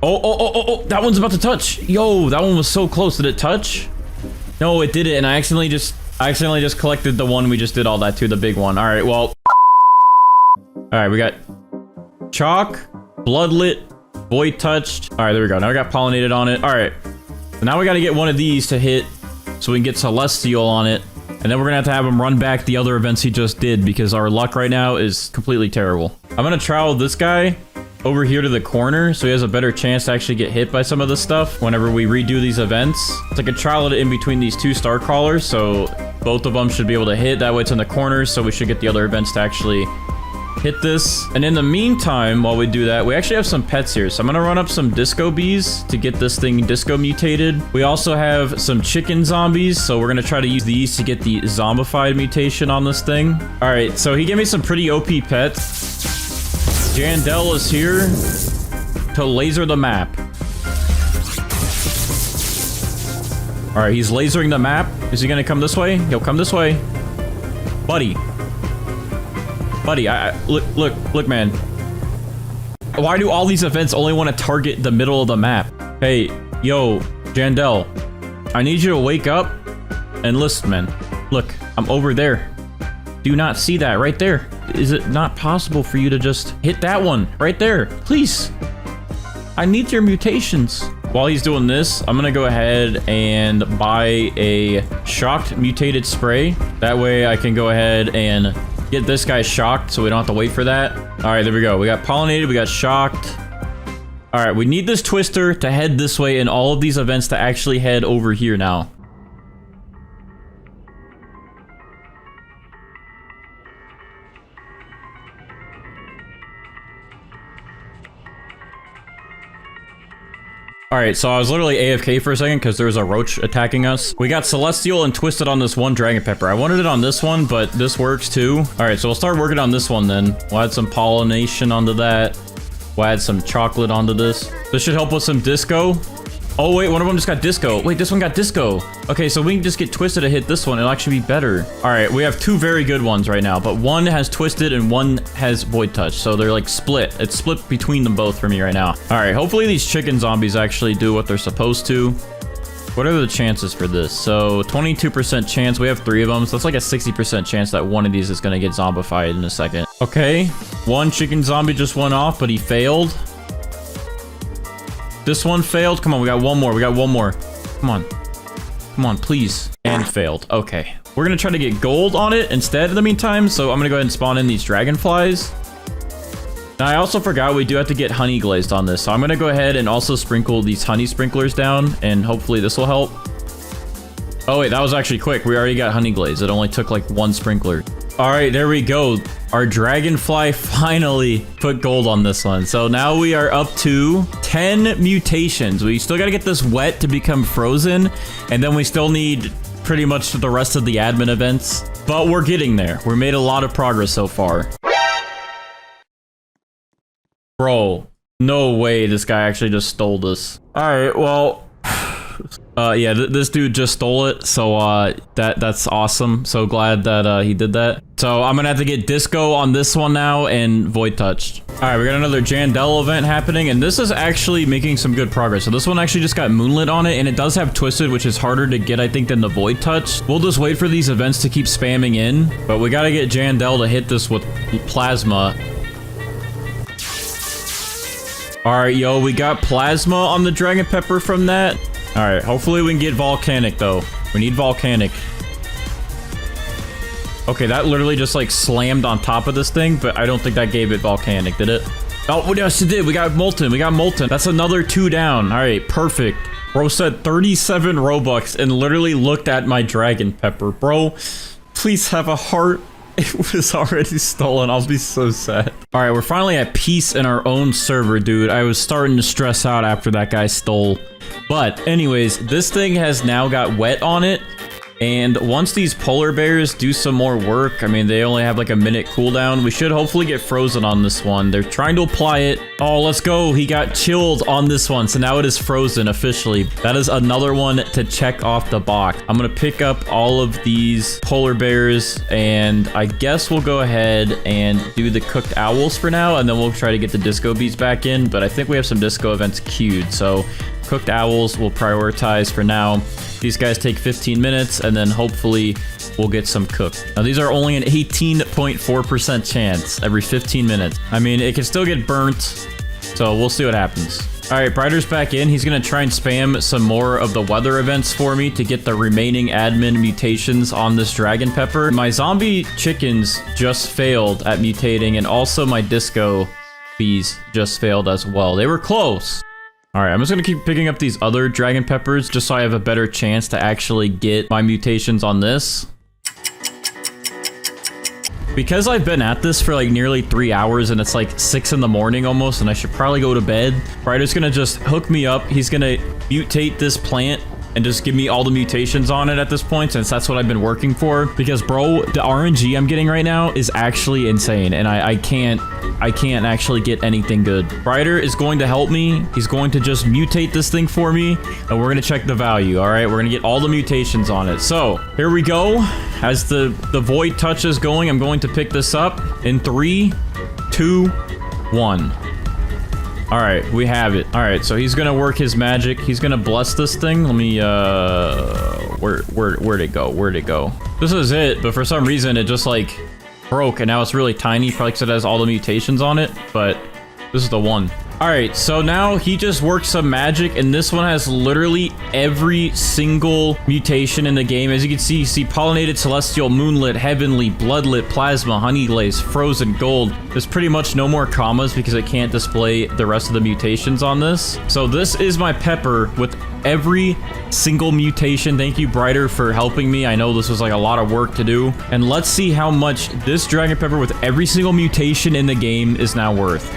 Oh, that one's about to touch. Yo, that one was so close. Did it touch? No, it didn't, and I accidentally just collected the one we just did all that to, the big one. All right, well, all right, we got chalk, bloodlet, void touched. All right, there we go. Now we got pollinated on it. All right, so now we got to get one of these to hit so we can get celestial on it. And then we're gonna have him run back the other events he just did because our luck right now is completely terrible. I'm gonna trowel this guy over here to the corner so he has a better chance to actually get hit by some of this stuff whenever we redo these events. It's like a trowel it in between these 2 star crawlers, so both of them should be able to hit. That way it's in the corners, so we should get the other events to actually hit this. And in the meantime, while we do that, we actually have some pets here. So I'm gonna run up some disco bees to get this thing disco mutated. We also have some chicken zombies, so we're gonna try to use these to get the zombified mutation on this thing. All right, so he gave me some pretty OP pets. Jandel is here to laser the map. All right, he's lasering the map. Is he gonna come this way? He'll come this way. Buddy, look, man. Why do all these events only want to target the middle of the map? Hey, yo, Jandel, I need you to wake up and listen, man. Look, I'm over there. Do you not see that right there? Is it not possible for you to just hit that one right there? Please. I need your mutations. While he's doing this, I'm gonna go ahead and buy a shocked mutated spray. That way I can go ahead and get this guy shocked so we don't have to wait for that. All right, there we go. We got pollinated, we got shocked. All right, we need this twister to head this way and all of these events to actually head over here now. All right, so I was literally AFK for a second because there was a roach attacking us. We got celestial and twisted on this one dragon pepper. I wanted it on this one, but this works too. All right, so we'll start working on this one then. We'll add some pollination onto that. We'll add some chocolate onto this. This should help with some disco. Oh wait, one of them just got disco. Wait, this one got disco. Okay, so we can just get twisted to hit this one. It'll actually be better. All right, we have 2 very good ones right now, but one has twisted and one has void touch. So they're like split. It's split between them both for me right now. All right, hopefully these chicken zombies actually do what they're supposed to. What are the chances for this? So 22% chance. We have 3 of them. So that's like a 60% chance that one of these is going to get zombified in a second. Okay. One chicken zombie just went off, but he failed. This one failed. Come on, we got one more. We got one more. Come on. Come on, please. And failed. Okay. We're going to try to get gold on it instead in the meantime. So I'm going to go ahead and spawn in these dragonflies. Now, I also forgot we do have to get honey glazed on this. So I'm going to go ahead and also sprinkle these honey sprinklers down. And hopefully this will help. Oh, wait, that was actually quick. We already got honey glazed. It only took like 1 sprinkler. All right, there we go. Our dragonfly finally put gold on this one. So now we are up to 10 mutations. We still got to get this wet to become frozen. And then we still need pretty much the rest of the admin events. But we're getting there. We made a lot of progress so far. Bro, no way this guy actually just stole this. All right, well... yeah, this dude just stole it, so that's awesome. So glad that he did that. So I'm gonna have to get disco on this one now and void touched. All right, we got another Jandel event happening, and this is actually making some good progress. So this one actually just got moonlit on it, and it does have twisted, which is harder to get, I think, than the void touch. We'll just wait for these events to keep spamming in, but we gotta get Jandel to hit this with plasma. All right, yo, we got plasma on the dragon pepper from that. All right, hopefully we can get volcanic, though. We need volcanic. Okay, that literally just, like, slammed on top of this thing, but I don't think that gave it volcanic, did it? Oh, yes, it did. We got molten. We got molten. That's another 2 down. All right, perfect. Bro said 37 Robux and literally looked at my dragon pepper. Bro, please have a heart. It was already stolen. I'll be so sad. All right, we're finally at peace in our own server, dude. I was starting to stress out after that guy stole. But anyways, this thing has now got wet on it. And once these polar bears do some more work, I mean, they only have like a minute cooldown. We should hopefully get frozen on this one. They're trying to apply it. Oh, let's go. He got chilled on this one. So now it is frozen officially. That is another one to check off the box. I'm going to pick up all of these polar bears, and I guess we'll go ahead and do the cooked owls for now. And then we'll try to get the disco beats back in. But I think we have some disco events queued. So cooked owls we'll prioritize for now. These guys take 15 minutes, and then hopefully we'll get some cooked. Now, these are only an 18.4% chance every 15 minutes. I mean, it can still get burnt, so we'll see what happens. All right, Brighter's back in. He's going to try and spam some more of the weather events for me to get the remaining admin mutations on this dragon pepper. My zombie chickens just failed at mutating, and also my disco bees just failed as well. They were close. All right, I'm just going to keep picking up these other dragon peppers just so I have a better chance to actually get my mutations on this. Because I've been at this for like nearly 3 hours and it's like 6 in the morning almost, and I should probably go to bed. Brighter's going to just hook me up. He's going to mutate this plant and just give me all the mutations on it at this point, since that's what I've been working for. Because, bro, the RNG I'm getting right now is actually insane, and I can't actually get anything good. Brighter is going to help me. He's going to just mutate this thing for me, and we're going to check the value, all right? We're going to get all the mutations on it. So, here we go. As the void touch is going, I'm going to pick this up in 3, 2, 1. All right, we have it. All right, so he's gonna work his magic. He's gonna bless this thing. Let me, where'd it go? Where'd it go? This is it, but for some reason it just like broke, and now it's really tiny, probably because it has all the mutations on it, but this is the one. All right, so now he just worked some magic, and this one has literally every single mutation in the game. As you can see, you see pollinated, celestial, moonlit, heavenly, bloodlit, plasma, honey glaze, frozen, gold. There's pretty much no more commas because I can't display the rest of the mutations on this. So this is my pepper with every single mutation. Thank you, Brighter, for helping me. I know this was like a lot of work to do. And let's see how much this dragon pepper with every single mutation in the game is now worth.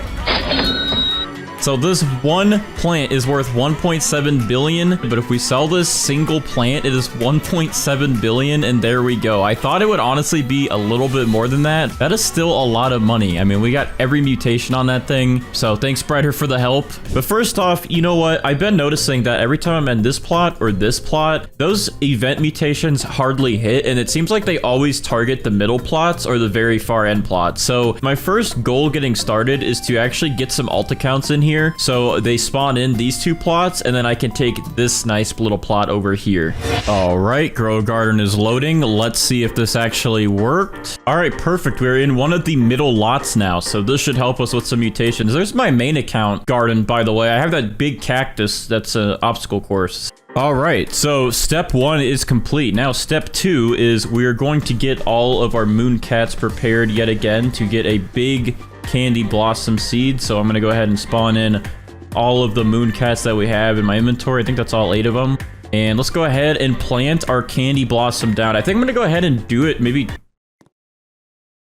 So this one plant is worth 1.7 billion, but if we sell this single plant, it is 1.7 billion, and there we go. I thought it would honestly be a little bit more than that. That is still a lot of money. I mean, we got every mutation on that thing, so thanks, Brighter, for the help. But first off, you know what? I've been noticing that every time I'm in this plot or this plot, those event mutations hardly hit, and it seems like they always target the middle plots or the very far end plots. So my first goal getting started is to actually get some alt accounts in here here. So they spawn in these 2 plots, and then I can take this nice little plot over here. All right, Grow Garden is loading. Let's see if this actually worked. All right, perfect. We're in one of the middle lots now, so this should help us with some mutations. There's my main account garden, by the way. I have that big cactus that's an obstacle course. All right, so step 1 is complete. Now step 2 is we're going to get all of our moon cats prepared yet again to get a big candy blossom seed. So I'm gonna go ahead and spawn in all of the moon cats that we have in my inventory. I think that's all 8 of them. And let's go ahead and plant our candy blossom down. I think I'm gonna go ahead and do it maybe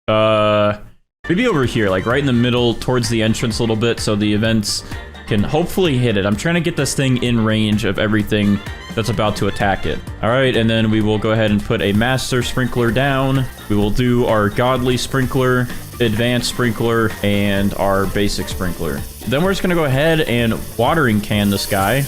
over here, like right in the middle towards the entrance a little bit, so the events can hopefully hit it. I'm trying to get this thing in range of everything that's about to attack it. All right, and then we will go ahead and put a master sprinkler down. We will do our godly sprinkler, advanced sprinkler, and our basic sprinkler. Then we're just gonna go ahead and watering can this guy.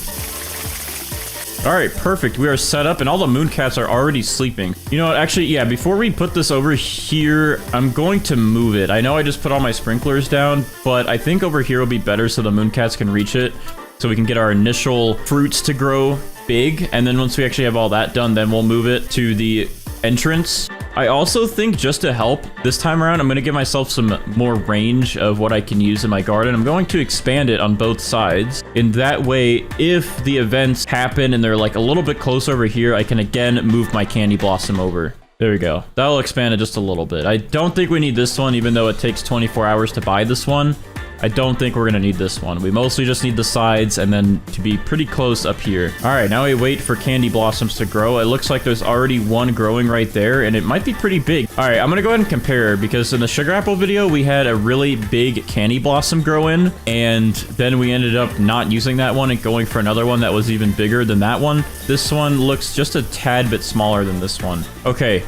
All right, perfect. We are set up, and all the moon cats are already sleeping. You know what? Actually, yeah, before we put this over here, I'm going to move it. I know I just put all my sprinklers down, but I think over here will be better so the moon cats can reach it, so we can get our initial fruits to grow big. And then once we actually have all that done, then we'll move it to the entrance. I also think, just to help this time around, I'm going to give myself some more range of what I can use in my garden. I'm going to expand it on both sides. In that way, if the events happen and they're like a little bit close over here, I can again move my candy blossom over. There we go. That'll expand it just a little bit. I don't think we need this one, even though it takes 24 hours to buy this one. I don't think we're gonna need this one. We mostly just need the sides and then to be pretty close up here. All right, now we wait for candy blossoms to grow. It looks like there's already one growing right there, and it might be pretty big. All right, I'm gonna go ahead and compare, because in the sugar apple video, we had a really big candy blossom grow in, and then we ended up not using that one and going for another one that was even bigger than that one. This one looks just a tad bit smaller than this one. Okay,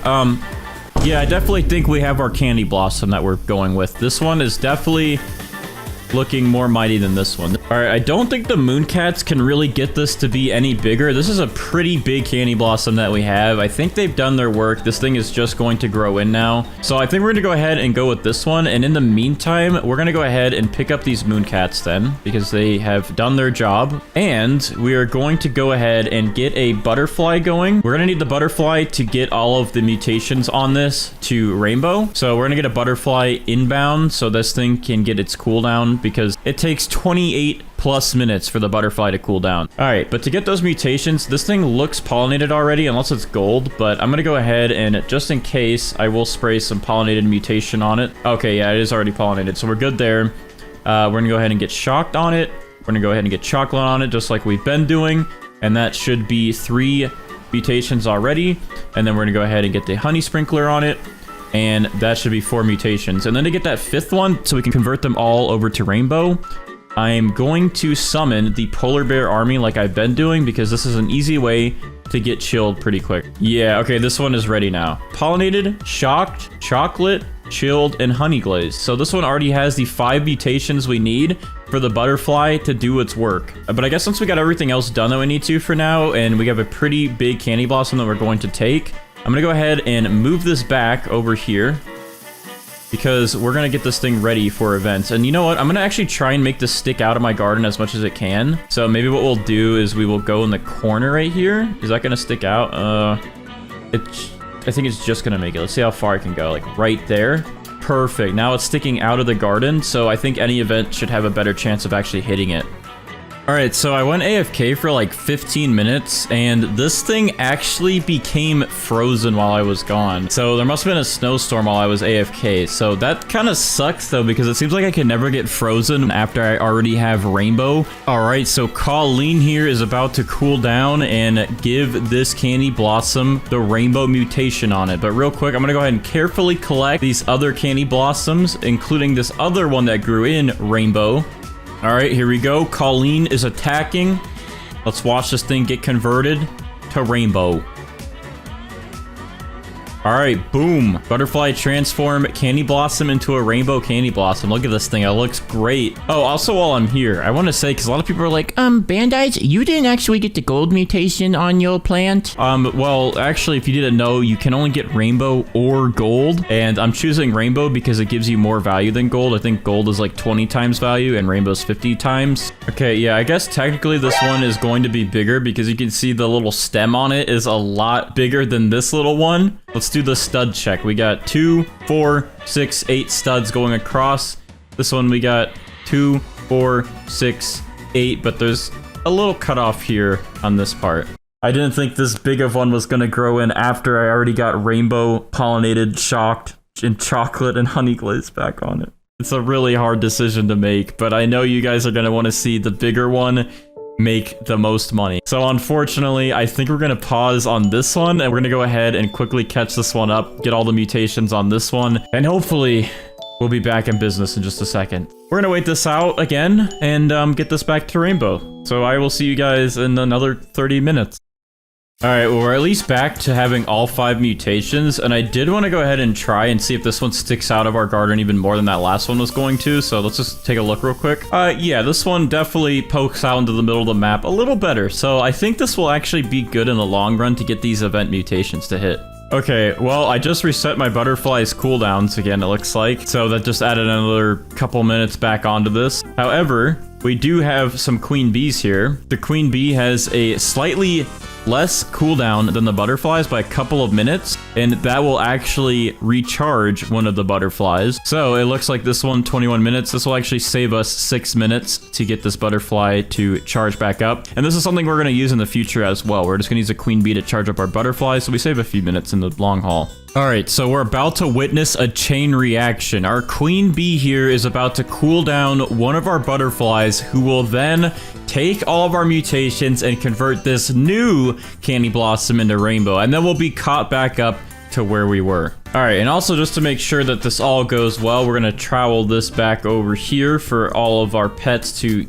yeah, I definitely think we have our candy blossom that we're going with. This one is definitely looking more mighty than this one. All right, I don't think the moon cats can really get this to be any bigger. This is a pretty big candy blossom that we have. I think they've done their work. This thing is just going to grow in now. So I think we're gonna go ahead and go with this one. And in the meantime, we're gonna go ahead and pick up these moon cats then, because they have done their job. And we are going to go ahead and get a butterfly going. We're gonna need the butterfly to get all of the mutations on this to rainbow. So we're gonna get a butterfly inbound so this thing can get its cooldown, because it takes 28 plus minutes for the butterfly to cool down. All right, but to get those mutations, this thing looks pollinated already, unless it's gold, but I'm gonna go ahead and, just in case, I will spray some pollinated mutation on it. Okay, yeah, it is already pollinated, so we're good there. We're gonna go ahead and get shocked on it. We're gonna go ahead and get chocolate on it, just like we've been doing, and that should be 3 mutations already. And then we're gonna go ahead and get the honey sprinkler on it, and that should be 4 mutations. And then to get that 5th one, so we can convert them all over to rainbow, I'm going to summon the polar bear army like I've been doing, because this is an easy way to get chilled pretty quick. Yeah, okay, this one is ready now. Pollinated, shocked, chocolate, chilled, and honey glaze. So this one already has the 5 mutations we need for the butterfly to do its work. But I guess since we got everything else done that we need to for now, and we have a pretty big candy blossom that we're going to take, I'm gonna go ahead and move this back over here, because we're gonna get this thing ready for events. And you know what? I'm gonna actually try and make this stick out of my garden as much as it can. So maybe what we'll do is we will go in the corner right here. Is that gonna stick out? I think it's just gonna make it. Let's see how far I can go. Like right there. Perfect. Now it's sticking out of the garden, so I think any event should have a better chance of actually hitting it. All right, so I went AFK for like 15 minutes, and this thing actually became frozen while I was gone. So there must have been a snowstorm while I was AFK. So that kind of sucks though, because it seems like I can never get frozen after I already have rainbow. All right, so Colleen here is about to cool down and give this candy blossom the rainbow mutation on it. But real quick, I'm gonna go ahead and carefully collect these other candy blossoms, including this other one that grew in rainbow. All right, here we go. Colleen is attacking. Let's watch this thing get converted to rainbow. All All right, boom. Butterfly transform candy blossom into a rainbow candy blossom. Look at this thing. It looks great. Oh, also while I'm here, I want to say, because a lot of people are like, Bandites, you didn't actually get the gold mutation on your plant. well, actually, if you didn't know, you can only get rainbow or gold. And I'm choosing rainbow because it gives you more value than gold. I think gold is like 20 times value and rainbow's 50 times. Okay, yeah, I guess technically this one is going to be bigger because you can see the little stem on it is a lot bigger than this little one. Let's do the stud check. We got 2, 4, 6, 8 studs going across. This one we got 2, 4, 6, 8, but there's a little cutoff here on this part. I didn't think this big of one was gonna grow in after I already got rainbow pollinated, shocked, and chocolate and honey glaze back on it. It's a really hard decision to make, but I know you guys are gonna want to see the bigger one make the most money. So unfortunately, I think we're gonna pause on this one and we're gonna go ahead and quickly catch this one up, get all the mutations on this one, and hopefully we'll be back in business in just a second. We're gonna wait this out again and get this back to rainbow. So I will see you guys in another 30 minutes. All right, well, we're at least back to having all 5 mutations, and I did want to go ahead and try and see if this one sticks out of our garden even more than that last one was going to, so let's just take a look real quick. Yeah, this one definitely pokes out into the middle of the map a little better, so I think this will actually be good in the long run to get these event mutations to hit. Okay, well, I just reset my butterfly's cooldowns again, it looks like, so that just added another couple minutes back onto this. However, we do have some queen bees here. The queen bee has a slightly less cooldown than the butterflies by a couple of minutes, and that will actually recharge one of the butterflies. So it looks like this one, 21 minutes. This will actually save us 6 minutes to get this butterfly to charge back up. And this is something we're going to use in the future as well. We're just going to use a queen bee to charge up our butterfly, so we save a few minutes in the long haul. All right, so we're about to witness a chain reaction. Our queen bee here is about to cool down one of our butterflies, who will then take all of our mutations and convert this new candy blossom into rainbow, and then we'll be caught back up to where we were. All right, and also just to make sure that this all goes well, we're gonna trowel this back over here for all of our pets to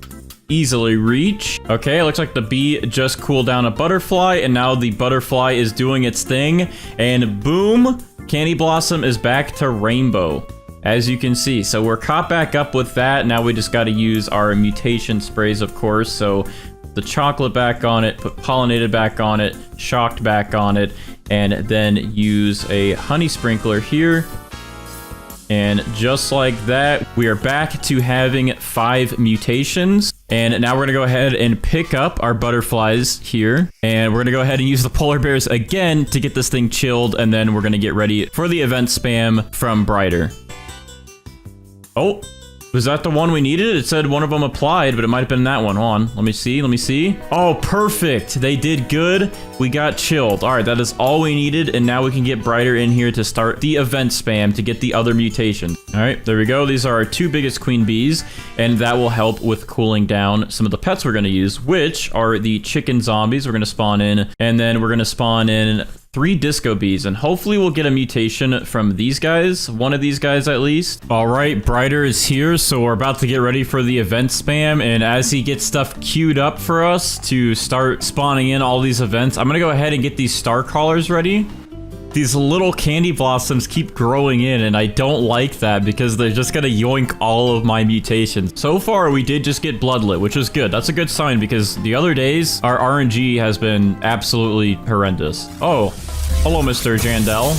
easily reach. Okay, it looks like the bee just cooled down a butterfly, and now the butterfly is doing its thing, and boom, candy blossom is back to rainbow, as you can see. So we're caught back up with that. Now we just got to use our mutation sprays, of course. So the chocolate back on it, put pollinated back on it, shocked back on it, and then use a honey sprinkler here. And just like that, we are back to having 5 mutations. And now we're gonna go ahead and pick up our butterflies here. And we're gonna go ahead and use the polar bears again to get this thing chilled. And then we're gonna get ready for the event spam from Brighter. Oh, was that the one we needed? It said one of them applied, but it might have been that one. Hold on, let me see. Oh, perfect. They did good. We got chilled. All right, that is all we needed, and now we can get Brighter in here to start the event spam to get the other mutations. All right, there we go. These are our 2 biggest queen bees, and that will help with cooling down some of the pets we're going to use, which are the chicken zombies we're going to spawn in, and then we're going to spawn in 3 disco bees, and hopefully we'll get a mutation from these guys, one of these guys at least. All right, Brighter is here, so we're about to get ready for the event spam, and as he gets stuff queued up for us to start spawning in all these events, I'm gonna go ahead and get these star crawlers ready. These little candy blossoms keep growing in, and I don't like that because they're just gonna yoink all of my mutations. So far, we did just get bloodlet, which is good. That's a good sign because the other days, our RNG has been absolutely horrendous. Oh, hello, Mr. Jandel.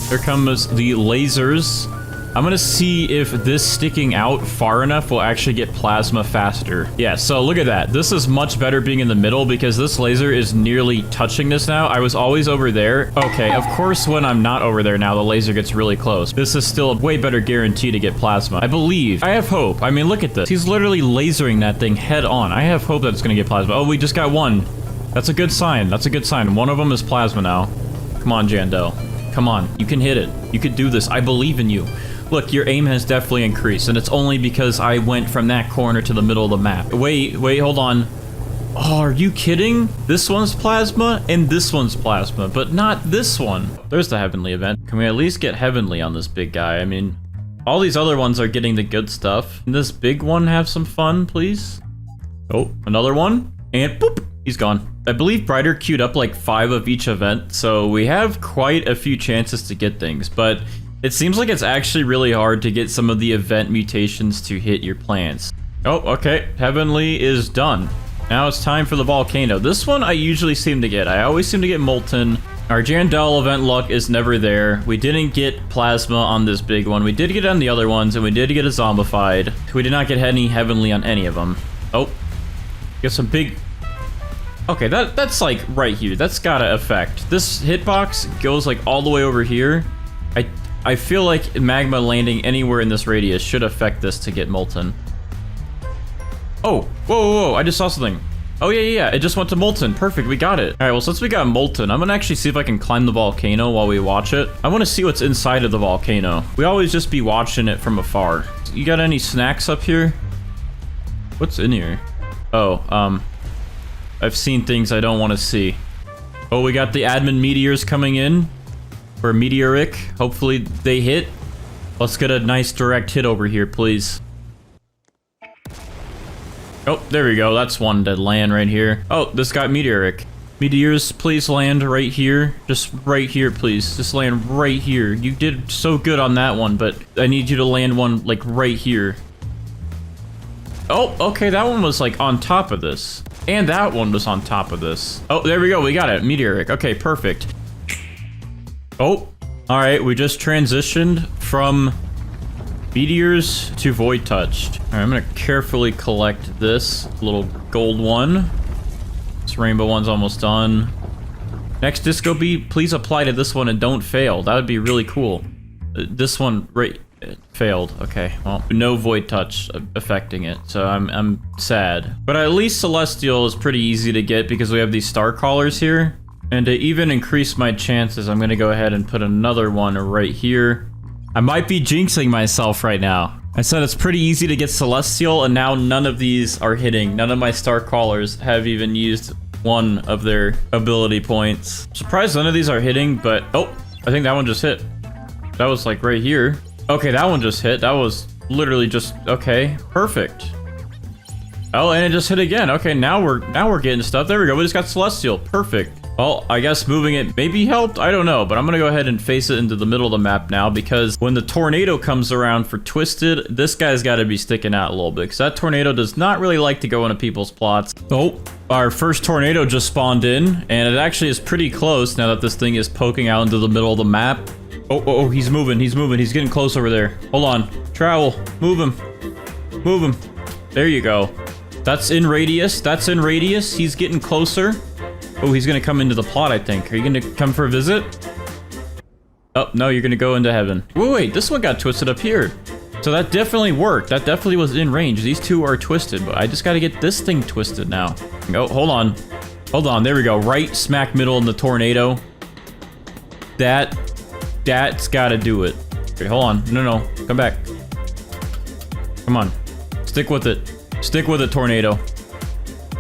Here comes the lasers. I'm gonna see if this sticking out far enough will actually get plasma faster. Yeah, so look at that. This is much better being in the middle because this laser is nearly touching this now. I was always over there. Okay, of course, when I'm not over there now, the laser gets really close. This is still a way better guarantee to get plasma. I believe. I have hope. I mean, look at this. He's literally lasering that thing head on. I have hope that it's gonna get plasma. Oh, we just got one. That's a good sign. That's a good sign. One of them is plasma now. Come on, Jandel. Come on. You can hit it. You could do this. I believe in you. Look, your aim has definitely increased, and it's only because I went from that corner to the middle of the map. Wait, hold on. Oh, are you kidding? This one's plasma, and this one's plasma, but not this one. There's the heavenly event. Can we at least get heavenly on this big guy? I mean, all these other ones are getting the good stuff. Can this big one have some fun, please? Oh, another one, and boop. he's gone. I believe Brighter queued up like 5 of each event, so we have quite a few chances to get things, but it seems like it's actually really hard to get some of the event mutations to hit your plants. Oh, okay. Heavenly is done. Now it's time for the volcano. This one I usually seem to get. I always seem to get Molten. Our Jandel event luck is never there. We didn't get Plasma on this big one. We did get it on the other ones, and we did get a Zombified. We did not get any Heavenly on any of them. Oh. Get some big... Okay, that's like right here. That's gotta affect. This hitbox goes like all the way over here. I feel like Magma landing anywhere in this radius should affect this to get Molten. Oh, whoa, I just saw something. Oh, yeah, it just went to Molten. Perfect, we got it. All right, well, since we got Molten, I'm gonna actually see if I can climb the volcano while we watch it. I wanna see what's inside of the volcano. We always just be watching it from afar. You got any snacks up here? What's in here? Oh, I've seen things I don't want to see. Oh, we got the admin meteors coming in. For Meteoric. Hopefully they hit. Let's get a nice direct hit over here, please. Oh, there we go. That's one to land right here. Oh, this got Meteoric. Meteors, please land right here. Just right here, please. Just land right here. You did so good on that one, but I need you to land one, like, right here. Oh, okay, that one was, like, on top of this. And that one was on top of this. Oh, there we go. We got it. Meteoric. Okay, perfect. Oh, alright, we just transitioned from meteors to void touched. Alright, I'm gonna carefully collect this little gold one. This rainbow one's almost done. Next disco beat, please apply to this one and don't fail. That would be really cool. This one, right, failed. Okay, well, no void touch affecting it, so I'm sad. But at least Celestial is pretty easy to get because we have these star callers here. And to even increase my chances, I'm gonna go ahead and put another one right here. I might be jinxing myself right now. I said it's pretty easy to get Celestial, and now none of these are hitting. None of my star callers have even used one of their ability points. I'm surprised none of these are hitting, but... Oh, I think that one just hit. That was like right here. Okay, that one just hit. That was literally just... Okay, perfect. Oh, and it just hit again. Okay, now we're getting stuff. There we go. We just got Celestial. Perfect. Well, I guess moving it maybe helped. I don't know, but I'm gonna go ahead and face it into the middle of the map now because when the tornado comes around for Twisted, this guy's got to be sticking out a little bit because that tornado does not really like to go into people's plots. Oh, our first tornado just spawned in, and it actually is pretty close now that this thing is poking out into the middle of the map. Oh, he's moving. He's getting close over there. Hold on. Trowel. Move him. There you go. That's in radius. He's getting closer. Oh, he's gonna come into the plot, I think. Are you gonna come for a visit? Oh, no, you're gonna go into heaven. Wait, this one got twisted up here. So that definitely worked. That definitely was in range. These two are twisted, but I just gotta get this thing twisted now. Oh, hold on. There we go. Right smack middle in the tornado. That's gotta do it. Okay, hold on. No. Come back. Come on. Stick with it, tornado.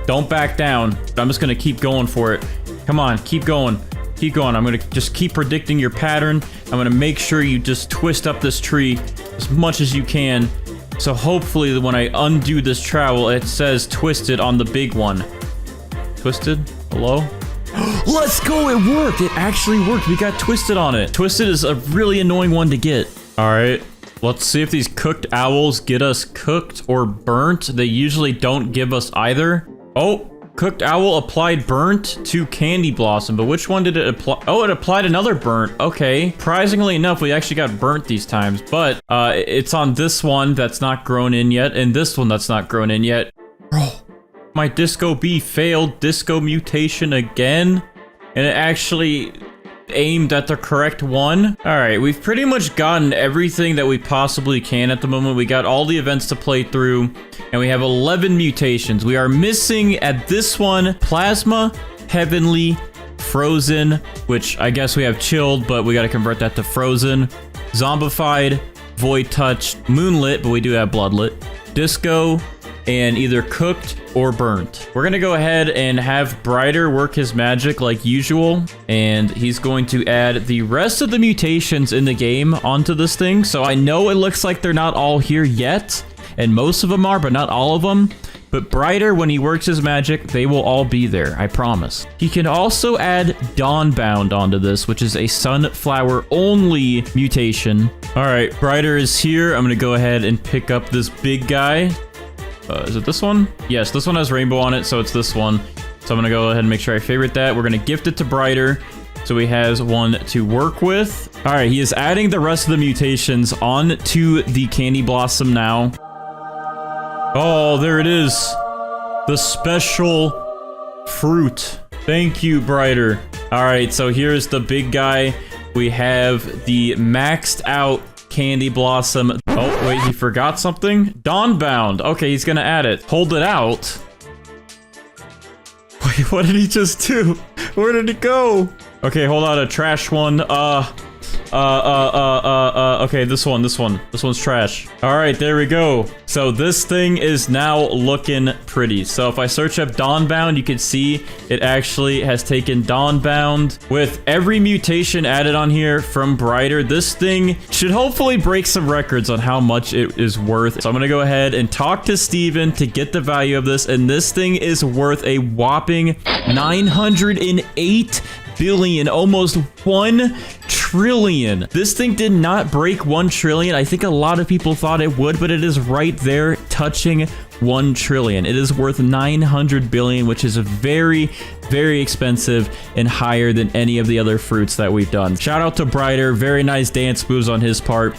Don't back down. I'm just gonna keep going for it. Come on, keep going. I'm gonna just keep predicting your pattern. I'm gonna make sure you just twist up this tree as much as you can. So hopefully when I undo this trowel, it says twisted on the big one. Twisted? Hello? Let's go, it worked! It actually worked. We got twisted on it. Twisted is a really annoying one to get. Alright. Let's see if these cooked owls get us cooked or burnt. They usually don't give us either. Oh, cooked owl applied burnt to Candy Blossom, but which one did it apply? Oh, it applied another burnt. Okay. Surprisingly enough, we actually got burnt these times, but it's on this one that's not grown in yet, and this one that's not grown in yet. Bro, my Disco Bee failed Disco Mutation again, and it actually aimed at the correct one. All right, we've pretty much gotten everything that we possibly can at the moment. We got all the events to play through, and we have 11 mutations. We are missing at this one Plasma, Heavenly, Frozen, which I guess we have Chilled, but we got to convert that to Frozen, Zombified, Void Touch, Moonlit, but we do have Bloodlit, Disco, and either Cooked or Burnt. We're gonna go ahead and have Brighter work his magic like usual, and he's going to add the rest of the mutations in the game onto this thing. So I know it looks like they're not all here yet, and most of them are, but not all of them. But Brighter, when he works his magic, they will all be there, I promise. He can also add Dawnbound onto this, which is a sunflower only mutation. All right, Brighter is here. I'm gonna go ahead and pick up this big guy. Is it this one? Yes, this one has rainbow on it, so it's this one. So I'm gonna go ahead and make sure I favorite that. We're gonna gift it to Brighter, so he has one to work with. All right, he is adding the rest of the mutations onto the Candy Blossom now. Oh, there it is. The special fruit. Thank you, Brighter. All right, so here's the big guy. We have the maxed out Candy Blossom. Oh, wait, he forgot something? Dawnbound. Okay, he's gonna add it. Hold it out. Wait, what did he just do? Where did it go? Okay, hold on, a trash one. Okay, this one's trash. All right, there we go. So this thing is now looking pretty. So if I search up Dawnbound, you can see it actually has taken Dawnbound. With every mutation added on here from Brighter, this thing should hopefully break some records on how much it is worth. So I'm gonna go ahead and talk to Steven to get the value of this, and this thing is worth a whopping 908 billion, almost 1 trillion. This thing did not break 1 trillion. I think a lot of people thought it would, but it is right there touching 1 trillion. It is worth 900 billion, which is very, very expensive and higher than any of the other fruits that we've done. Shout out to Brighter. Very nice dance moves on his part.